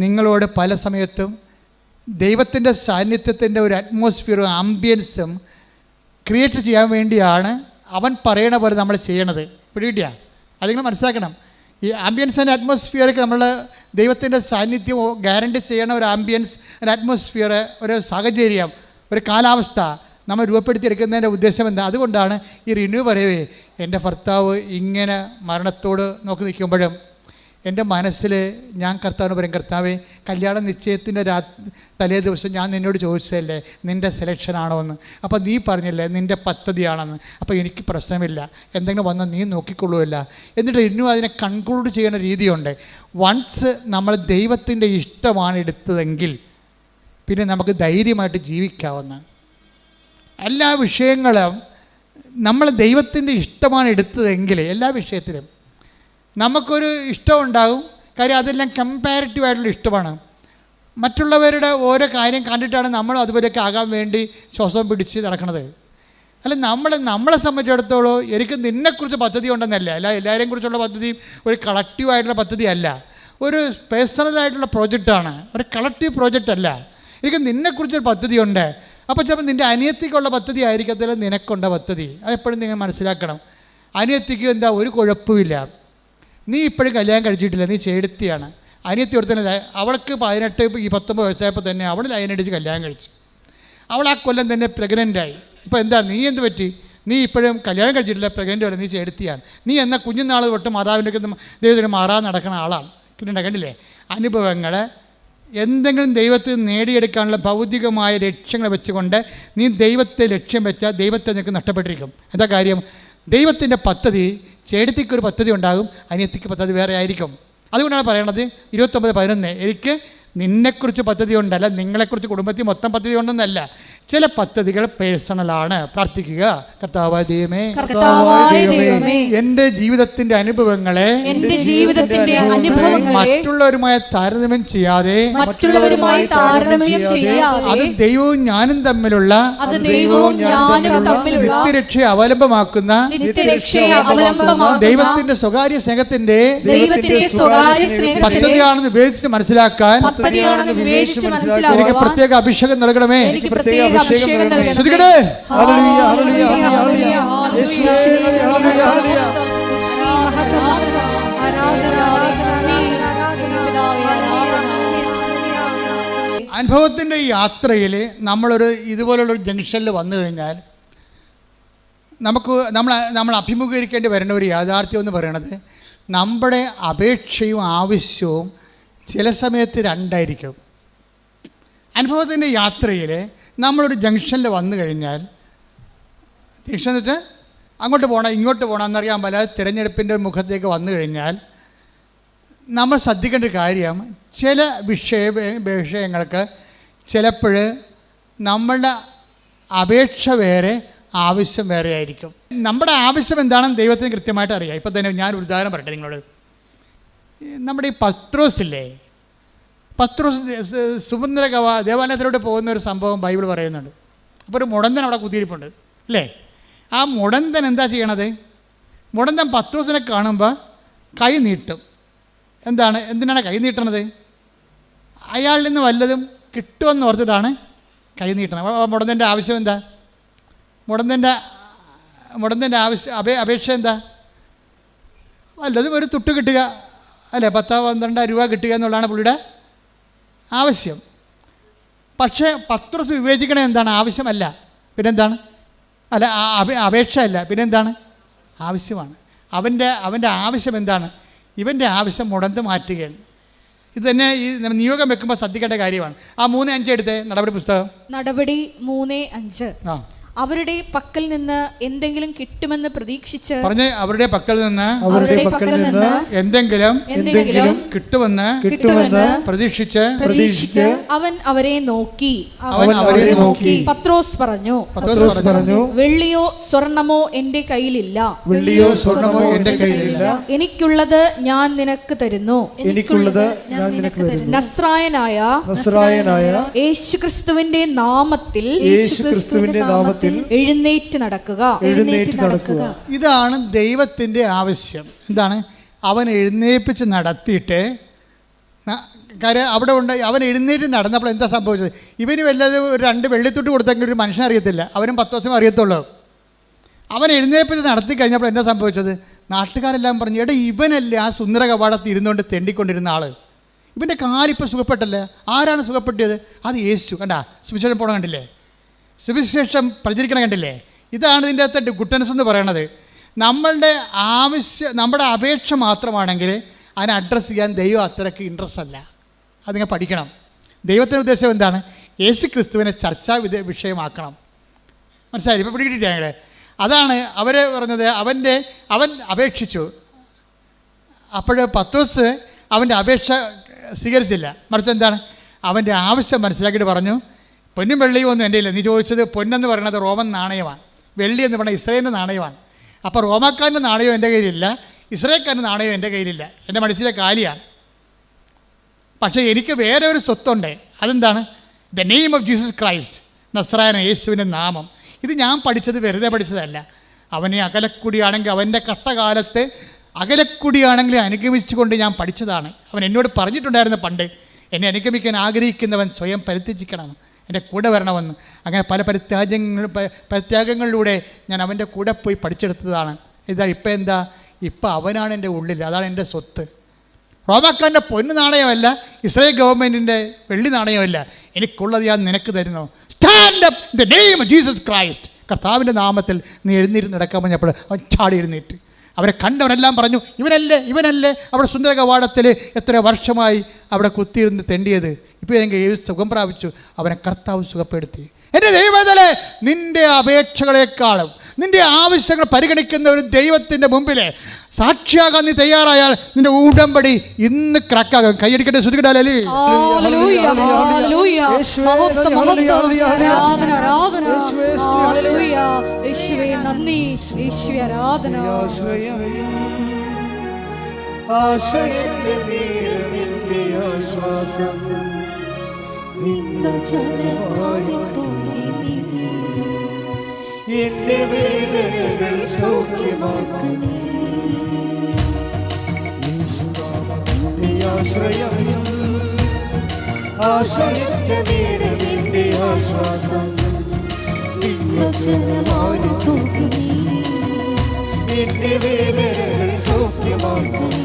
നിങ്ങളോട് പല സമയത്തും ദൈവത്തിൻ്റെ സാന്നിധ്യത്തിൻ്റെ ഒരു അറ്റ്മോസ്ഫിയറും ആംബിയൻസും ക്രിയേറ്റ് ചെയ്യാൻ വേണ്ടിയാണ് അവൻ പറയണ പോലെ നമ്മൾ ചെയ്യണത്. പിടികിട്ടിയാ? അത് നിങ്ങൾ മനസ്സിലാക്കണം. ഈ ആംബിയൻസ് ആൻഡ് അറ്റ്മോസ്ഫിയർക്ക് നമ്മൾ ദൈവത്തിൻ്റെ സാന്നിധ്യം ഗ്യാരണ്ടി ചെയ്യണ ഒരു ആംബിയൻസ്, ഒരു അറ്റ്മോസ്ഫിയർ, ഒരു സാഹചര്യം, ഒരു കാലാവസ്ഥ നമ്മൾ രൂപപ്പെടുത്തിയെടുക്കുന്നതിൻ്റെ ഉദ്ദേശം എന്താ? അതുകൊണ്ടാണ് ഈ റിന്യൂ പറയവേ, എൻ്റെ ഭർത്താവ് ഇങ്ങനെ മരണത്തോട് നോക്കി നിൽക്കുമ്പോഴും എൻ്റെ മനസ്സിൽ ഞാൻ കർത്താവിന് പറയും, കർത്താവേ കല്യാണ നിശ്ചയത്തിൻ്റെ തലേ ദിവസം ഞാൻ നിന്നോട് ചോദിച്ചതല്ലേ നിൻ്റെ സെലക്ഷനാണോ എന്ന്. അപ്പോൾ നീ പറഞ്ഞില്ലേ നിൻ്റെ പദ്ധതിയാണെന്ന്. അപ്പോൾ എനിക്ക് പ്രശ്നമില്ല, എന്തെങ്കിലും വന്നാൽ നീ നോക്കിക്കൊള്ളുമല്ല. എന്നിട്ട് ഇന്നും അതിനെ കൺക്ലൂഡ് ചെയ്യുന്ന രീതിയുണ്ട്. വൺസ് നമ്മൾ ദൈവത്തിൻ്റെ ഇഷ്ടമാണ് എടുത്തതെങ്കിൽ പിന്നെ നമുക്ക് ധൈര്യമായിട്ട് ജീവിക്കാവുന്ന എല്ലാ വിഷയങ്ങളും നമ്മൾ ദൈവത്തിൻ്റെ ഇഷ്ടമാണ് എടുത്തതെങ്കിൽ എല്ലാ വിഷയത്തിലും നമുക്കൊരു ഇഷ്ടമുണ്ടാകും. കാര്യം അതെല്ലാം കമ്പാരിറ്റീവായിട്ടുള്ള ഇഷ്ടമാണ്. മറ്റുള്ളവരുടെ ഓരോ കാര്യം കണ്ടിട്ടാണ് നമ്മൾ അതുപോലെയൊക്കെ ആകാൻ വേണ്ടി ശ്വാസം പിടിച്ച് നടക്കുന്നത്. അല്ല, നമ്മളെ സംബന്ധിച്ചിടത്തോളം എനിക്ക് നിന്നെക്കുറിച്ച് പദ്ധതി ഉണ്ടെന്നല്ല, അല്ല എല്ലാവരെയും കുറിച്ചുള്ള പദ്ധതി ഒരു കളക്റ്റീവായിട്ടുള്ള പദ്ധതി അല്ല, ഒരു പേഴ്സണലായിട്ടുള്ള പ്രോജക്റ്റാണ്, ഒരു കളക്റ്റീവ് പ്രോജക്റ്റ് അല്ല. എനിക്ക് നിന്നെക്കുറിച്ചൊരു പദ്ധതിയുണ്ട്. അപ്പോൾ ചിലപ്പോൾ നിൻ്റെ അനിയത്തിക്കുള്ള പദ്ധതി ആയിരിക്കത്തില്ല നിനക്കുണ്ട പദ്ധതി. അതെപ്പോഴും നിങ്ങൾ മനസ്സിലാക്കണം. അനിയത്തിക്ക് എന്താ ഒരു കുഴപ്പമില്ല, നീ ഇപ്പോഴും കല്യാണം കഴിച്ചിട്ടില്ല, നീ ചേടുത്തിയാണ്. അനിയത്തി കൊടുത്തല്ല, അവൾക്ക് 19 വയസ്സായപ്പോൾ തന്നെ അവൾ ലൈനടിച്ച് കല്യാണം കഴിച്ചു. അവൾ ആ കൊല്ലം തന്നെ പ്രഗ്നൻ്റായി. ഇപ്പോൾ എന്താ നീ എന്ത് പറ്റി? നീ ഇപ്പോഴും കല്യാണം കഴിച്ചിട്ടില്ല, പ്രഗ്നൻ്റ് അല്ല, നീ ചേടുത്തിയാണ്. നീ എന്നാൽ കുഞ്ഞുനാൾ തൊട്ട് മാതാവിൻ്റെ ദൈവത്തിന് മാറാൻ നടക്കുന്ന ആളാണ്. കണ്ടില്ലേ അനുഭവങ്ങൾ? എന്തെങ്കിലും ദൈവത്തിൽ നേടിയെടുക്കാനുള്ള ഭൗതികമായ ലക്ഷ്യങ്ങൾ വെച്ചുകൊണ്ട് നീ ദൈവത്തെ ലക്ഷ്യം വെച്ചാൽ ദൈവത്തെ നിനക്ക് നഷ്ടപ്പെട്ടിരിക്കും. എന്താ കാര്യം? ദൈവത്തിൻ്റെ പദ്ധതി, ചേടത്തിക്കൊരു പദ്ധതി ഉണ്ടാകും, അനിയത്തിക്ക് പദ്ധതി വേറെ ആയിരിക്കും. അതുകൊണ്ടാണ് പറയണത് 29:11, എനിക്ക് നിന്നെക്കുറിച്ച് പദ്ധതി ഉണ്ടല്ല, നിങ്ങളെക്കുറിച്ച് കുടുംബത്തിൽ മൊത്തം പദ്ധതി ഉണ്ടെന്നല്ല. ചില പദ്ധതികൾ പേഴ്സണലാണ്. പ്രാർത്ഥിക്കുക. കർത്താവായ ദൈവമേ, എൻ്റെ ജീവിതത്തിന്റെ അനുഭവങ്ങളെ മറ്റുള്ളവരുമായി താരതമ്യം ചെയ്യാതെ അത് ദൈവവും ഞാനും തമ്മിലുള്ള നിത്യരക്ഷയെ അവലംബമാക്കുന്ന ദൈവത്തിന്റെ സ്വകാര്യ സ്നേഹത്തിന്റെ പദ്ധതിയാണെന്ന് വിവേചിച്ച് മനസ്സിലാക്കാൻ എനിക്ക് പ്രത്യേക അഭിഷേകം നൽകണമേ. ശ്രദ്ധിക്കണേ. അനുഭവത്തിൻ്റെ ഈ യാത്രയിൽ നമ്മളൊരു ഇതുപോലുള്ളൊരു ജംഗ്ഷനിൽ വന്നു കഴിഞ്ഞാൽ നമ്മൾ അഭിമുഖീകരിക്കേണ്ടി വരുന്ന ഒരു യാഥാർത്ഥ്യം എന്ന് പറയുന്നത് നമ്മുടെ അപേക്ഷയും ആവശ്യവും ചില സമയത്ത് രണ്ടായിരിക്കും. അനുഭവത്തിൻ്റെ യാത്രയിൽ നമ്മളൊരു ജംഗ്ഷനിൽ വന്നു കഴിഞ്ഞാൽ, ജംഗ്ഷൻ എന്ന് വെച്ചാൽ അങ്ങോട്ട് പോകണം ഇങ്ങോട്ട് പോകണം എന്നറിയാൻ പറ്റാതെ തിരഞ്ഞെടുപ്പിൻ്റെ മുഖത്തേക്ക് വന്നു കഴിഞ്ഞാൽ നമ്മൾ ശ്രദ്ധിക്കേണ്ട ഒരു കാര്യം, ചില വിഷയങ്ങൾക്ക് ചിലപ്പോൾ നമ്മളുടെ അപേക്ഷ വേറെ ആവശ്യം വേറെ ആയിരിക്കും. നമ്മുടെ ആവശ്യം എന്താണെന്ന് ദൈവത്തിന് കൃത്യമായിട്ട് അറിയാം. ഇപ്പം തന്നെ ഞാൻ ഒരു ഉദാഹരണം പറയട്ടെ നിങ്ങളോട്. നമ്മുടെ ഈ പത്രോസില്ലേ, പത്രോസ് സുമന്ദ്ര ദേവാലയത്തിലോട്ട് പോകുന്ന ഒരു സംഭവം ബൈബിൾ പറയുന്നുണ്ട്. അപ്പോൾ ഒരു മുടന്തൻ അവിടെ കുത്തിയിരിപ്പുണ്ട് അല്ലേ. ആ മുടന്തൻ എന്താ ചെയ്യണത്? മുടന്തൻ പത്രോസിനെ കാണുമ്പോൾ കൈ നീട്ടും. എന്തിനാണ് കൈ നീട്ടണത്? അയാളിൽ നിന്ന് വല്ലതും കിട്ടുമെന്ന് ഓർത്തിട്ടാണ് കൈ നീട്ടണം. മുടന്തൻ്റെ ആവശ്യം എന്താ? മുടന്തൻ്റെ അപേക്ഷ എന്താ? വല്ലതും ഒരു തുട്ട് കിട്ടുക അല്ലേ, 10-12 രൂപ കിട്ടുക എന്നുള്ളതാണ് പുള്ളിയുടെ ആവശ്യം. പക്ഷേ പത്രോസ് വിവേചിക്കണേ എന്താണ്? ആവശ്യമല്ല, പിന്നെന്താണ്? അല്ല, അപേക്ഷ അല്ല, പിന്നെന്താണ്? ആവശ്യമാണ്. അവൻ്റെ ആവശ്യം എന്താണ്? ഇവൻ്റെ ആവശ്യം മുടന്ത് മാറ്റുകയാണ്. ഇത് തന്നെ ഈ നിയോഗം വെക്കുമ്പോൾ ശ്രദ്ധിക്കേണ്ട കാര്യമാണ്. ആ 3:5 എടുത്തേ, നടപടി പുസ്തകം. നടപടി 3:5. അവരുടെ പക്കൽ നിന്ന് എന്തെങ്കിലും കിട്ടുമെന്ന് പ്രതീക്ഷിച്ച് പറഞ്ഞ് അവരുടെ പക്കൽ നിന്ന് എന്തെങ്കിലും കിട്ടുമെന്ന് പ്രതീക്ഷിച്ച് അവൻ അവരെ നോക്കി പത്രോസ് പറഞ്ഞു, വെള്ളിയോ സ്വർണമോ എന്റെ കയ്യിലില്ല, എനിക്കുള്ളത് ഞാൻ നിനക്ക് തരുന്നു. നസ്രായനായ യേശുക്രിസ്തുവിന്റെ നാമത്തിൽ എഴുന്നേറ്റ് നടക്കുക. ഇതാണ് ദൈവത്തിൻ്റെ ആവശ്യം. എന്താണ്? അവൻ എഴുന്നേൽപ്പിച്ച് നടത്തിയിട്ട് അവിടെ ഉണ്ട്. അവൻ എഴുന്നേറ്റ് നടന്നപ്പോൾ എന്താ സംഭവിച്ചത്? ഇവന് വല്ലത് ഒരു 2 വെള്ളിത്തുട്ട് കൊടുത്തെങ്കിൽ ഒരു മനുഷ്യൻ അറിയത്തില്ല, അവനും 10 ദിവസം അറിയത്തുള്ളൂ. അവൻ എഴുന്നേൽപ്പിച്ച് നടത്തി കഴിഞ്ഞപ്പോൾ എന്താ സംഭവിച്ചത്? നാട്ടുകാരെല്ലാം പറഞ്ഞു, എടാ ഇവനല്ലേ ആ സുന്ദര കവാടത്തിൽ ഇരുന്നുകൊണ്ട് തെണ്ടിക്കൊണ്ടിരുന്ന ആൾ, ഇവൻ്റെ കാലിപ്പോൾ സുഖപ്പെട്ടല്ലേ. ആരാണ് സുഖപ്പെട്ടിയത്? അത് യേശു. കണ്ടാ, സുവിശേഷം പോകണം കണ്ടില്ലേ, സുവിശേഷം പ്രചരിക്കണം കണ്ടില്ലേ. ഇതാണ് ഇതിൻ്റെ അകത്ത് ഗുഡ്നസ് എന്ന് പറയണത്. നമ്മുടെ അപേക്ഷ മാത്രമാണെങ്കിൽ അതിനെ അഡ്രസ്സ് ചെയ്യാൻ ദൈവം അത്രയ്ക്ക് ഇൻട്രസ്റ്റ് അല്ല. അതിങ്ങനെ പഠിക്കണം. ദൈവത്തിൻ്റെ ഉദ്ദേശം എന്താണ്? യേശു ക്രിസ്തുവിനെ ചർച്ചാ വിഷയമാക്കണം. മനസ്സിലായി? ഇപ്പോൾ പിടികിട്ടില്ല ഞങ്ങൾ. അതാണ് അവർ പറഞ്ഞത്. അവൻ അപേക്ഷിച്ചു. അപ്പോൾ പത്രോസ് അവൻ്റെ അപേക്ഷ സ്വീകരിച്ചില്ല. മറിച്ച് എന്താണ്? അവൻ്റെ ആവശ്യം മനസ്സിലാക്കിയിട്ട് പറഞ്ഞു, പൊന്നും വെള്ളിയും ഒന്നും എൻ്റെ ഇല്ല. നീ ചോദിച്ചത് പൊന്നെന്ന് പറയുന്നത് റോമൻ നാണയമാണ്, വെള്ളി എന്ന് പറഞ്ഞാൽ ഇസ്രായേലിൻ്റെ നാണയമാണ്. അപ്പോൾ റോമാക്കാരൻ്റെ നാണയം എൻ്റെ കയ്യിലില്ല, ഇസ്രായേൽക്കാരൻ്റെ നാണയം എൻ്റെ കയ്യിലില്ല, എൻ്റെ മനസ്സിലെ കാലിയാണ്. പക്ഷേ എനിക്ക് വേറെ ഒരു സ്വത്തുണ്ട്. അതെന്താണ്? The name of Jesus Christ, നസ്രായന, യേശുവിൻ്റെ നാമം. ഇത് ഞാൻ പഠിച്ചത് വെറുതെ പഠിച്ചതല്ല. അവനെ അകലക്കുടിയാണെങ്കിൽ അവൻ്റെ കഷ്ടകാലത്ത് അകലക്കുടിയാണെങ്കിൽ അനുഗമിച്ചുകൊണ്ട് ഞാൻ പഠിച്ചതാണ്. അവൻ എന്നോട് പറഞ്ഞിട്ടുണ്ടായിരുന്നു പണ്ട്, എന്നെ അനുഗമിക്കാൻ ആഗ്രഹിക്കുന്നവൻ സ്വയം പരിത്യജിക്കണം, എൻ്റെ കൂടെ വരണമെന്ന്. അങ്ങനെ പല പരിത്യാഗങ്ങളിലൂടെ ഞാൻ അവൻ്റെ കൂടെ പോയി പഠിച്ചെടുത്തതാണ്. ഇപ്പം അവനാണ് എൻ്റെ ഉള്ളിൽ, അതാണ് എൻ്റെ സ്വത്ത്. റോമാക്കാരൻ്റെ പൊന്ന് നാണയമല്ല, ഇസ്രായേൽ ഗവൺമെൻറ്റിൻ്റെ വെള്ളി നാണയമല്ല. എനിക്കുള്ളത് ഞാൻ നിനക്ക് തരുന്നു. Stand up in the name of Jesus Christ. കർത്താവിൻ്റെ നാമത്തിൽ നീ എഴുന്നേറ്റ് നടക്കാൻ പറഞ്ഞപ്പോൾ അവൻ ചാടി എഴുന്നേറ്റ്. അവരെ കണ്ടവരെല്ലാം പറഞ്ഞു, ഇവനല്ലേ അവിടെ സുന്ദര കവാടത്തിൽ എത്ര വർഷമായി അവിടെ കുത്തിയിരുന്ന് തെണ്ടിയത്, ഇപ്പോൾ എനിക്ക് സുഖം പ്രാപിച്ചു. അവനെ കർത്താവ് സുഖപ്പെടുത്തി. എൻ്റെ ദൈവമേ, നിൻ്റെ അപേക്ഷകളെക്കാളും നിന്റെ ആവശ്യങ്ങൾ പരിഗണിക്കുന്ന ഒരു ദൈവത്തിൻ്റെ മുമ്പിൽ സാക്ഷിയാകാൻ നീ തയ്യാറായാൽ നിന്റെ ഉടമ്പടി ഇന്ന് ക്രാക്കാകും. കൈയടിക്കട്ടെ, ശ്രുതിക്കട്ടെ. എന്റെ വേദനകൾ സൗഖ്യമാക്കണേ, യേശുനാമത്തിന്റെ ആശ്രയം, ആശ്രയിക്ക നേരം എന്റെ ആശ്വാസം, നിന്നചലമാരി തൂക്കണേ, എന്റെ വേദനകൾ സൗഖ്യമാക്കണേ.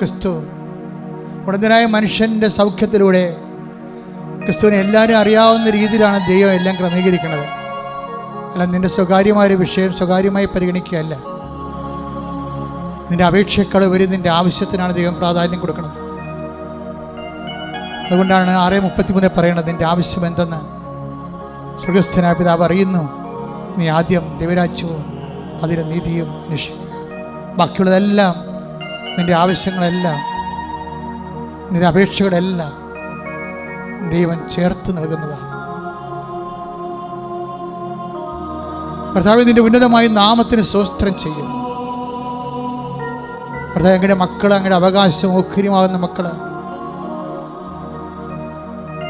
ക്രിസ്തു ഉടന്തനായ മനുഷ്യൻ്റെ സൗഖ്യത്തിലൂടെ ക്രിസ്തുവിനെ എല്ലാവരും അറിയാവുന്ന രീതിയിലാണ് ദൈവം എല്ലാം ക്രമീകരിക്കുന്നത്. അല്ല, നിൻ്റെ സ്വകാര്യമായൊരു വിഷയം സ്വകാര്യമായി പരിഗണിക്കുകയല്ല. നിൻ്റെ അപേക്ഷയേക്കാൾ ഉപരി നിൻ്റെ ആവശ്യത്തിനാണ് ദൈവം പ്രാധാന്യം കൊടുക്കുന്നത്. അതുകൊണ്ടാണ് 6:33 പറയണത്, നിൻ്റെ ആവശ്യം എന്തെന്ന് സ്വർഗസ്ഥനായ പിതാവ് അറിയുന്നു. നീ ആദ്യം ദൈവരാജ്യവും അതിൻ്റെ നീതിയും അന്വേഷിക്കുക. ബാക്കിയുള്ളതെല്ലാം, നിൻ്റെ ആവശ്യങ്ങളെല്ലാം, നിൻ്റെ അപേക്ഷകളെല്ലാം ദൈവം ചേർത്ത് നൽകുന്നതാണ്. കർത്താവേ, നിൻ്റെ ഉന്നതമായ നാമത്തിന് സ്തോത്രം ചെയ്യുന്നു. കർത്താവേ, അങ്ങയുടെ മക്കൾ, അങ്ങയുടെ അവകാശം ഓഹരിയുമാകുന്ന മക്കൾ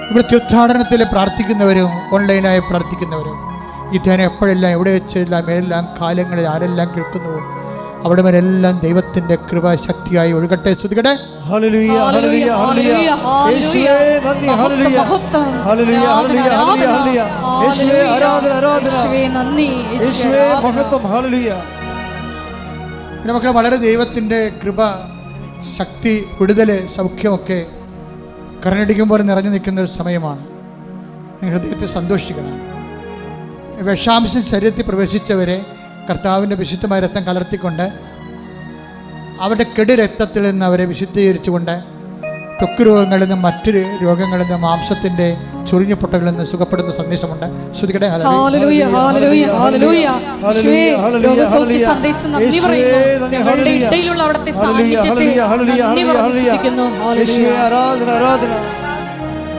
ഇവിടെ തീർത്ഥാടനത്തിൽ പ്രാർത്ഥിക്കുന്നവരും ഓൺലൈനായി പ്രാർത്ഥിക്കുന്നവരും ഈ ധ്യാനം എപ്പോഴെല്ലാം എവിടെ വെച്ചെല്ലാം ഏതെല്ലാം കാലങ്ങളിൽ ആരെല്ലാം കേൾക്കുന്നുവോ അവിടെ വരെല്ലാം ദൈവത്തിന്റെ കൃപ ശക്തിയായി ഒഴുകട്ടെ. സ്തുതിക്കട്ടെ. ഹല്ലേലൂയ, ഹല്ലേലൂയ, ഹല്ലേലൂയ. യേശുവേ നന്ദി. ഹല്ലേലൂയ, ഹല്ലേലൂയ, ഹല്ലേലൂയ, ഹല്ലേലൂയ. യേശുവേ ആരാധന, ആരാധന. യേശുവേ നന്ദി, യേശുവേ മഹത്വം. ഹല്ലേലൂയ. പിന്നെ മക്കളെ, വളരെ ദൈവത്തിന്റെ കൃപ, ശക്തി, വിടുതൽ, സൗഖ്യമൊക്കെ കരനടിക്കുമ്പോൾ നിറഞ്ഞു നിൽക്കുന്ന ഒരു സമയമാണ്. നിങ്ങൾ ഹൃദയത്തെ സന്തോഷിക്കണം. വിഷാംശം ശരീരത്തിൽ പ്രവേശിച്ചവരെ കർത്താവിൻ്റെ വിശുദ്ധമായ രക്തം കലർത്തിക്കൊണ്ട് അവരുടെ കെടുരക്തത്തിൽ നിന്ന് അവരെ വിശുദ്ധീകരിച്ചുകൊണ്ട് ത്വക്ക് രോഗങ്ങളിൽ നിന്നും മറ്റു രോഗങ്ങളിൽ നിന്നും മാംസത്തിൻ്റെ ചൊറിഞ്ഞ പൊട്ടകളിൽ നിന്ന് സുഖപ്പെടുന്ന സന്ദേശമുണ്ട്. ശ്രുതിക്കട്ടെ. ഹല്ലേലൂയ, ഹല്ലേലൂയ, ഹല്ലേലൂയ. യേശുവേ, രോഗസൗഖ്യ സന്ദേശം നന്ദി പറയുന്നു. ഞങ്ങളുടെ ഇടയിലുള്ള അവിടുത്തെ സാന്നിധ്യത്തെ നന്ദി വർദ്ധിപ്പിക്കുന്നു. ഹല്ലേലൂയ, ആരാധന, ആരാധന.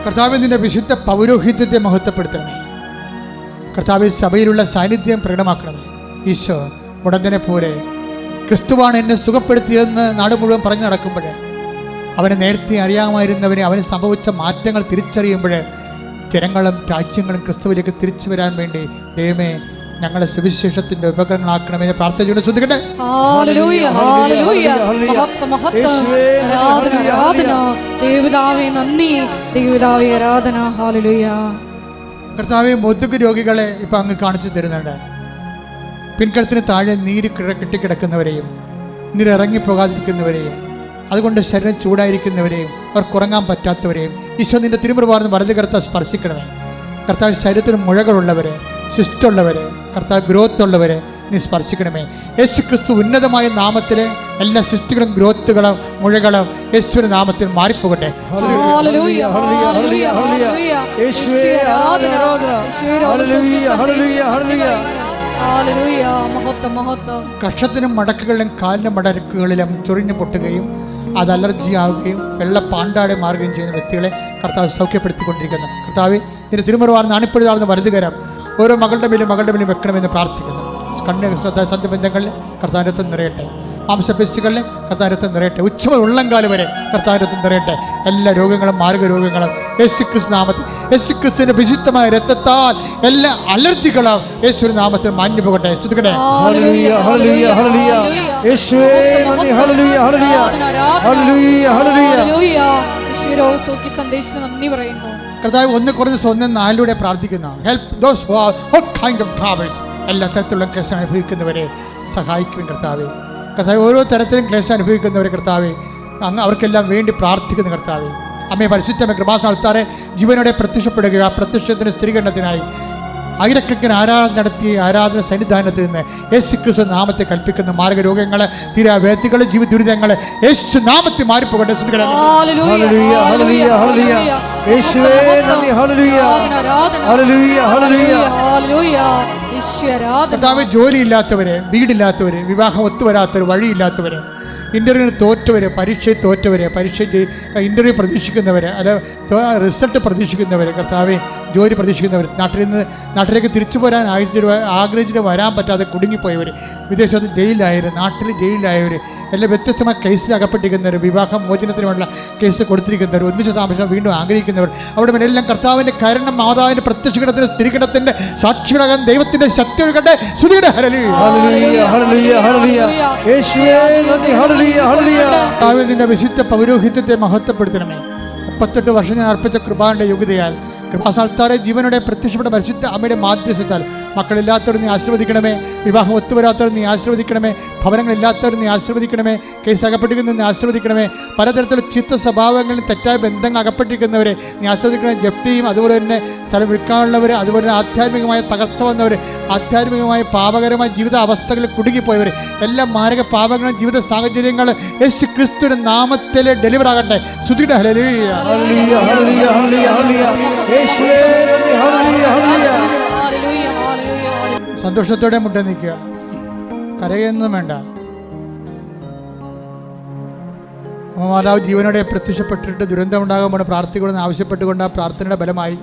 കർത്താവേ, നിന്റെ വിശുദ്ധ പൗരോഹിത്യത്തെ മഹത്വപ്പെടുത്തണമേ. കർത്താവേ, സഭയിലുള്ള സാന്നിധ്യം പ്രകടമാക്കണമേ. ഈശോ മുടന്തനെ പോലെ ക്രിസ്തുവാണ് എന്നെ സുഖപ്പെടുത്തിയതെന്ന് നാട് മുഴുവൻ പറഞ്ഞു നടക്കുമ്പോൾ, അവനെ നേരത്തെ അറിയാമായിരുന്നവനെ അവന് സംഭവിച്ച മാറ്റങ്ങൾ തിരിച്ചറിയുമ്പോൾ ജനങ്ങളും രാജ്യങ്ങളും ക്രിസ്തുവിലേക്ക് തിരിച്ചു വരാൻ വേണ്ടി ദൈവമേ ഞങ്ങളെ സുവിശേഷത്തിന്റെ ഉപകരണങ്ങളാക്കണമെന്ന് പ്രാർത്ഥിച്ചുകൊണ്ട് ശ്രദ്ധിക്കട്ടെ. ഹല്ലേലൂയ, ഹല്ലേലൂയ. മഹത്വം, മഹത്വം. ആരാധന, ആരാധന. ദൈവപിതാവേ നന്ദി, ദൈവപിതാവേ ആരാധന. ഹല്ലേലൂയ. കർത്താവേ, മുതുക് രോഗികളെ ഇപ്പം അങ്ങ് കാണിച്ചു തരുന്നുണ്ട്. പിൻകഴുത്തിന് താഴെ നീര് കെട്ടിക്കിടക്കുന്നവരെയും നീരിറങ്ങിപ്പോകാതിരിക്കുന്നവരെയും അതുകൊണ്ട് ശരീരം ചൂടായിരിക്കുന്നവരെയും അവർക്കുറങ്ങാൻ പറ്റാത്തവരെയും ഈശോ നിന്റെ തിരുമുറിവാർന്ന് വലത് കർത്താവ് സ്പർശിക്കണമേ. കർത്താവ് ശരീരത്തിന് മുഴകളുള്ളവരെ, സിസ്റ്റുള്ളവരെ, കർത്താവ് ഗ്രോത്ത് ഉള്ളവരെ നീ സ്പർശിക്കണമേ. യേശു ക്രിസ്തു ഉന്നതമായ നാമത്തിലെ എല്ലാ സിസ്റ്റുകളും ഗ്രോത്തുകളും മുഴകളും യേശുവിന്റെ നാമത്തിൽ മാറിപ്പോകട്ടെ. ഹല്ലേലൂയ, ഹല്ലേലൂയ, ഹല്ലേലൂയ. യേശുവേ ആരാധന, യേശുവേ ഹല്ലേലൂയ, ഹല്ലേലൂയ, ഹല്ലേലൂയ. ഹല്ലേലൂയ, മഹത്വം, മഹത്വം. കക്ഷത്തിനും മടക്കുകളിലും കാലിനും മടക്കുകളിലും ചൊറിഞ്ഞു പൊട്ടുകയും അത് അലർജി ആവുകയും വെള്ള പാണ്ടാടെ മാറുകയും ചെയ്യുന്ന വ്യക്തികളെ കർത്താവ് സൗഖ്യപ്പെടുത്തിക്കൊണ്ടിരിക്കുന്നു. കർത്താവ് നിന്റെ തിരുമുറിവാർന്ന് അണിപ്പഴുതാർന്ന് വലതുകരം ഓരോ മകളുടെ മേലും വെക്കണമെന്ന് പ്രാർത്ഥിക്കുന്നു. കണ്ണ് സന്ധിബന്ധങ്ങളിൽ കർത്താവിനത്വം നിറയട്ടെ. മാംസപേശികളിൽ കർത്താവിനത്വം നിറയട്ടെ. ഉച്ചമുതൽ ഉള്ളംകാല് വരെ കർത്താവിനത്വം നിറയട്ടെ. എല്ലാ രോഗങ്ങളും മാർഗ രോഗങ്ങളും യേശുക്രിസ്തു നാമത്തിൽ, യേശുക്രിസ്തുവിന്റെ വിശുദ്ധമായ രക്തത്താൽ എല്ലാ അലർജികളും യേശുവിന്റെ നാമത്തിൽ മാഞ്ഞു പോകട്ടെ. ശ്രദ്ധിക്കട്ടെ. ഹല്ലേലൂയ, ഹല്ലേലൂയ, ഹല്ലേലൂയ. യേശുവേ നന്ദി. ഹല്ലേലൂയ, ഹല്ലേലൂയ, ഹല്ലേലൂയ, ഹല്ലേലൂയ. ഹല്ലേലൂയ. യേശുവേ രോഗസൗഖ്യ സന്ദേശത്തിന് നന്ദി പറയുന്നു. കർത്താവ് 1-4 പ്രാർത്ഥിക്കുന്ന help those who are all kind of travels, എല്ലാ തരത്തിലുള്ള ക്ലേശം അനുഭവിക്കുന്നവരെ സഹായിക്കും കർത്താവെ. കർത്താവ് ഓരോ തരത്തിലും ക്ലേശം അനുഭവിക്കുന്നവരെ കർത്താവെ അങ്ങ് അവർക്കെല്ലാം വേണ്ടി പ്രാർത്ഥിക്കുന്ന കർത്താവെ. അമ്മയെ പരിശുദ്ധമേ കൃപാസ്ഥാനത്താറെ ജീവനോടെ പ്രത്യക്ഷപ്പെടുക. പ്രത്യക്ഷത്തിന് സ്ഥിരീകരണത്തിനായി ആയിരക്കണക്കിന് ആരാധന നടത്തി ആരാധന സന്നിധാനത്തിൽ നിന്ന് യേശുക്രിസ്തു നാമത്തെ കൽപ്പിക്കുന്ന മാർഗരോഗങ്ങൾ, തീരാവേദികൾ, ജീവിത ദുരിതങ്ങൾ യേശു നാമത്തിൽ മാറിപ്പോകട്ടെ. കർത്താവേ, ജോലിയില്ലാത്തവര്, വീടില്ലാത്തവര്, വിവാഹം ഒത്തുവരാത്തവര്, വഴിയില്ലാത്തവര്, ഇൻ്റർവ്യൂവിന് തോറ്റവർ, പരീക്ഷയിൽ തോറ്റവർ, ഇൻ്റർവ്യൂ പ്രതീക്ഷിക്കുന്നവർ, അല്ല റിസൾട്ട് പ്രതീക്ഷിക്കുന്നവർ, കർത്താവെ ജോലി പ്രതീക്ഷിക്കുന്നവർ, നാട്ടിലേക്ക് തിരിച്ചു പോരാൻ ആഗ്രഹിച്ചിട്ട് വരാൻ പറ്റാതെ കുടുങ്ങിപ്പോയവർ, വിദേശത്ത് ജയിലിലായവർ, നാട്ടിൽ ജയിലിലായവർ, എല്ലാം വ്യത്യസ്തമായ കേസിൽ അകപ്പെട്ടിരിക്കുന്നവർ, വിവാഹ മോചനത്തിനുള്ള കേസ് കൊടുത്തിരിക്കുന്നവർ, ഒന്നിച്ച് താമസം വീണ്ടും ആഗ്രഹിക്കുന്നവർ, അവിടെ എല്ലാം കർത്താവിൻ്റെ കരുണ, മാതാവിൻ്റെ പ്രത്യക്ഷീകരണത്തിൻ്റെ സ്ഥിരീകരണത്തിൻ്റെ സാക്ഷികളാകാൻ ദൈവത്തിൻ്റെ ശക്തി ഒഴുകട്ടെ. സ്തുതിയുടെ നിന്റെ വിശുദ്ധ പൗരോഹിത്യത്തെ മഹത്വപ്പെടുത്തണമേ. 38 വർഷം ഞാൻ അർപ്പിച്ച കൃപാന്റെ യോഗ്യതയാൽ കൃപാസ്ഥാനത്താറെ ജീവനോടെ പ്രത്യക്ഷപ്പെട്ട പരിശുദ്ധ അമ്മയുടെ മാധ്യസ്ഥത്താൽ മക്കളില്ലാത്തവർ നീ ആശീർവദിക്കണമേ, വിവാഹം ഒത്തുവരാത്തവർ നീ ആശീർവദിക്കണമേ, ഭവനങ്ങളില്ലാത്തവർ നീ ആശീർവദിക്കണമേ, കേസ് അകപ്പെട്ടിരിക്കുന്നവർ നീ ആശീർവദിക്കണമേ, പലതരത്തിലുള്ള ചിത്ത സ്വഭാവങ്ങളിൽ തെറ്റായ ബന്ധങ്ങൾ അകപ്പെട്ടിരിക്കുന്നവരെ നീ ആശീർവദിക്കണമേ. ജപ്തിയും അതുപോലെ തന്നെ സ്ഥലം വിൽക്കാനുള്ളവർ, അതുപോലെ തന്നെ ആധ്യാത്മികമായ തകർച്ച വന്നവർ, ആധ്യാത്മികമായ പാപകരമായ ജീവിത അവസ്ഥകളിൽ കുടുങ്ങിപ്പോയവർ, എല്ലാ മാരക പാപങ്ങളും ജീവിത സാഹചര്യങ്ങൾ യേശു ക്രിസ്തുവിന്റെ നാമത്തിൽ ഡെലിവർ ആകട്ടെ. സ്തുതിയുടെ ഹല്ലേലൂയ. സന്തോഷത്തോടെ മുട്ട നിൽക്കുക, കരയൊന്നും വേണ്ട. മാതാവ് ജീവനോടെ പ്രത്യക്ഷപ്പെട്ടിട്ട് ദുരന്തമുണ്ടാകുമ്പോൾ പ്രാർത്ഥിക്കണമെന്ന് ആവശ്യപ്പെട്ടുകൊണ്ട് ആ പ്രാർത്ഥനയുടെ ബലമായി,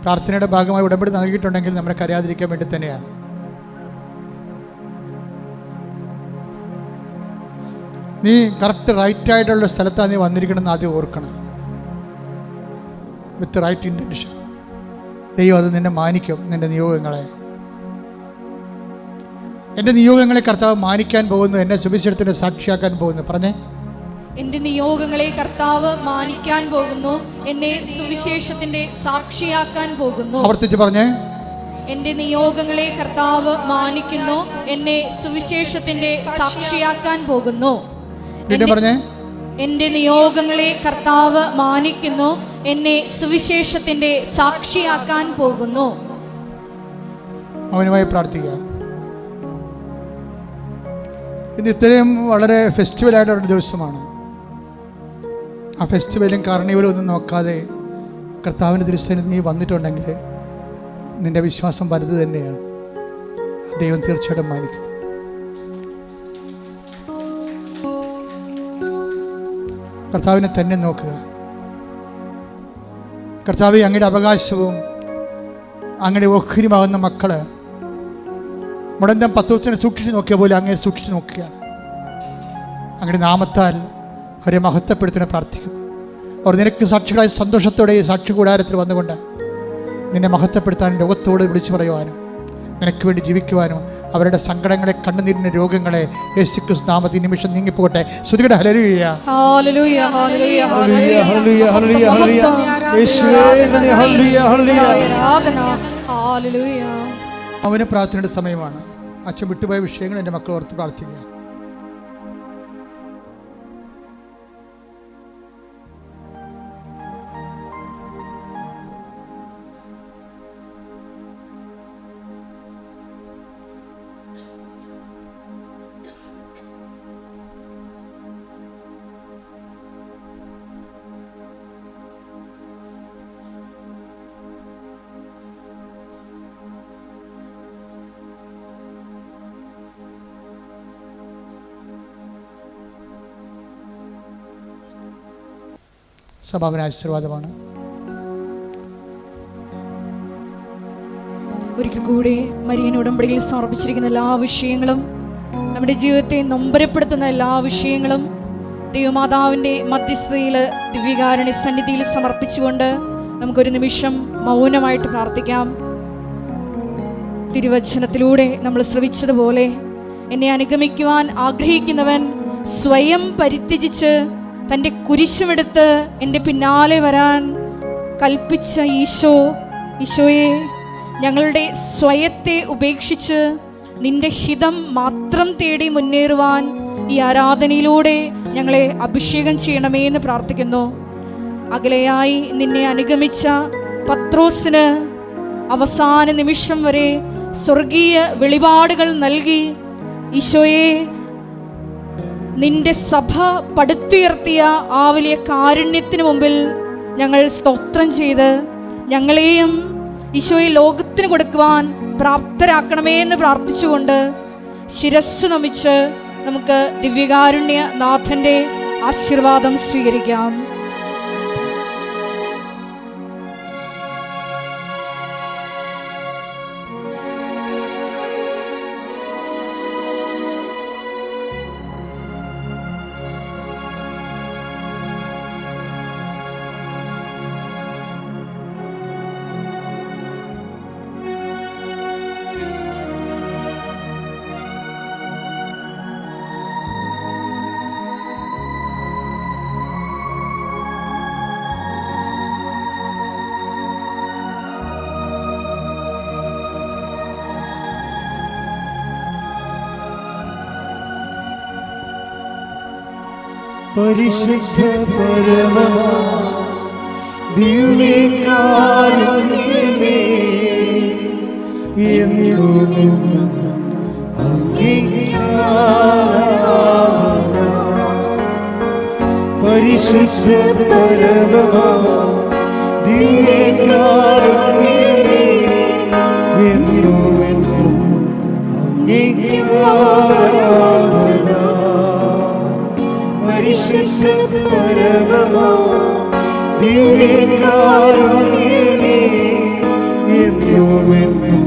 പ്രാർത്ഥനയുടെ ഭാഗമായി ഉടമ്പടി നൽകിയിട്ടുണ്ടെങ്കിൽ നമ്മളെ കരയാതിരിക്കാൻ വേണ്ടി തന്നെയാണ്. നീ കറക്റ്റ് റൈറ്റായിട്ടുള്ള സ്ഥലത്താണ് നീ വന്നിരിക്കണമെന്ന് ആദ്യം ഓർക്കണം. വിത്ത് റൈറ്റ് ഇൻറ്റൻഷൻ. ദൈവം അത് നിന്നെ മാനിക്കും. നിന്റെ നിയോഗങ്ങളെ, എൻ്റെ നിയോഗങ്ങളെ കർത്താവ് മാനിക്കാൻ പോകുന്നു, എന്നെ സുവിശേഷത്തിന് സാക്ഷിയാക്കാൻ പോകുന്നു. പറഞ്ഞേ, എന്റെ നിയോഗങ്ങളെ കർത്താവ് മാനിക്കാൻ പോകുന്നു, എന്നെ സുവിശേഷത്തിന്റെ സാക്ഷിയാക്കാൻ പോകുന്നു. ആവർത്തിച്ച് പറഞ്ഞേ, എന്റെ നിയോഗങ്ങളെ കർത്താവ് മാനിക്കുന്നു, എന്നെ സുവിശേഷത്തിന്റെ സാക്ഷിയാക്കാൻ പോകുന്നു. വീണ്ടും പറഞ്ഞേ, എന്റെ നിയോഗങ്ങളെ കർത്താവ് മാനിക്കുന്നു, എന്നെ സുവിശേഷത്തിന്റെ സാക്ഷിയാക്കാൻ പോകുന്നു. അവനുമായി പ്രാർത്ഥിക്കുക. ഇന്ന് ഇത്രയും വളരെ ഫെസ്റ്റിവലായിട്ടുള്ള ദിവസമാണ്. ആ ഫെസ്റ്റിവലും കാർണിവലും ഒന്നും നോക്കാതെ കർത്താവിൻ്റെ ദൃശ്യത്തിൽ നീ വന്നിട്ടുണ്ടെങ്കിൽ നിന്റെ വിശ്വാസം വലുത് തന്നെയാണ്. ദൈവം തീർച്ചയായിട്ടും മാനിക്കും. കർത്താവിനെ തന്നെ നോക്കുക. കർത്താവ്, അങ്ങയുടെ അവകാശവും അങ്ങയുടെ ഓഹരിയുമാകുന്ന മക്കള് മുടന്തം പത്വത്തിനെ സൂക്ഷിച്ച് നോക്കിയ പോലെ അങ്ങയെ സൂക്ഷിച്ച് നോക്കുകയാണ്. അങ്ങയുടെ നാമത്താൽ അവരെ മഹത്വപ്പെടുത്തുന്ന പ്രാർത്ഥിക്കുന്നു. അവർ നിനക്ക് സാക്ഷികളായ സന്തോഷത്തോടെ ഈ സാക്ഷി കൂടാരത്തിൽ വന്നുകൊണ്ട് നിന്നെ മഹത്വപ്പെടുത്താനും ലോകത്തോട് വിളിച്ചു പറയുവാനും നിനക്ക് വേണ്ടി ജീവിക്കുവാനും അവരുടെ സങ്കടങ്ങളെ, കണ്ണുനീരിന്റെ രോഗങ്ങളെ യേശുക്രിസ്തു നാമത്തിൽ നിമിഷം നീങ്ങിപ്പോകട്ടെ. സ്തുതിയുടെ ഹല്ലേലൂയ. ഹല്ലേലൂയ, ഹല്ലേലൂയ, ഹല്ലേലൂയ, ഹല്ലേലൂയ, ഹല്ലേലൂയ, ഹല്ലേലൂയ. യേശുവേ നന്ദി. ഹല്ലേലൂയ, ഹല്ലേലൂയ. ആരാധന. ഹല്ലേലൂയ. അവന് പ്രാർത്ഥനയുടെ സമയമാണ്. അച്ഛൻ വിട്ടുപോയ വിഷയങ്ങൾ എൻ്റെ മക്കൾ ഓർത്ത് പ്രാർത്ഥിക്കുക. സമാപന ആശീർവാദമാണ്. ഒരിക്കൽ കൂടി മരിയൻ ഉടമ്പടിയിൽ സമർപ്പിച്ചിരിക്കുന്ന എല്ലാ വിഷയങ്ങളും, നമ്മുടെ ജീവിതത്തെ നൊമ്പരപ്പെടുത്തുന്ന എല്ലാ വിഷയങ്ങളും ദൈവമാതാവിൻ്റെ മധ്യസ്ഥതയിൽ ദിവ്യകാരുണ്യ സന്നിധിയിൽ സമർപ്പിച്ചുകൊണ്ട് നമുക്കൊരു നിമിഷം മൗനമായിട്ട് പ്രാർത്ഥിക്കാം. തിരുവചനത്തിലൂടെ നമ്മൾ ശ്രവിച്ചതുപോലെ, എന്നെ അനുഗമിക്കുവാൻ ആഗ്രഹിക്കുന്നവൻ സ്വയം പരിത്യജിച്ച് തൻ്റെ കുരിശുമെടുത്ത് എൻ്റെ പിന്നാലെ വരാൻ കൽപ്പിച്ച ഈശോയെ ഞങ്ങളുടെ സ്വയത്തെ ഉപേക്ഷിച്ച് നിന്റെ ഹിതം മാത്രം തേടി മുന്നേറുവാൻ ഈ ആരാധനയിലൂടെ ഞങ്ങളെ അഭിഷേകം ചെയ്യണമേ എന്ന് പ്രാർത്ഥിക്കുന്നു. അകലെയായി നിന്നെ അനുഗമിച്ച പത്രോസിന് അവസാന നിമിഷം വരെ സ്വർഗീയ വെളിപാടുകൾ നൽകി ഈശോയെ നിന്റെ സഭ പടുത്തുയർത്തിയ ആ വലിയ കാരുണ്യത്തിന് മുമ്പിൽ ഞങ്ങൾ സ്തോത്രം ചെയ്ത് ഞങ്ങളെയും ഈശോയെ ലോകത്തിന് കൊടുക്കുവാൻ പ്രാപ്തരാക്കണമേ എന്ന് പ്രാർത്ഥിച്ചുകൊണ്ട് ശിരസ്സ് നമിച്ച് നമുക്ക് ദിവ്യകാരുണ്യ നാഥൻ്റെ ആശീർവാദം സ്വീകരിക്കാം. പരിശുദ്ധ പരമമാ ദിവ്യകാരുണ്യമേ, എന്നുമെന്നും അങ്ങേക്കാരാധന. പരിശുദ്ധ പരമമാ ദിവ്യകാരുണ്യമേ, എന്നുമെന്നും അങ്ങേക്കാരാധന. പരിശുദ്ധ പരമമാ ദിവ്യകാരുണ്യമേ, എന്നുമെന്നും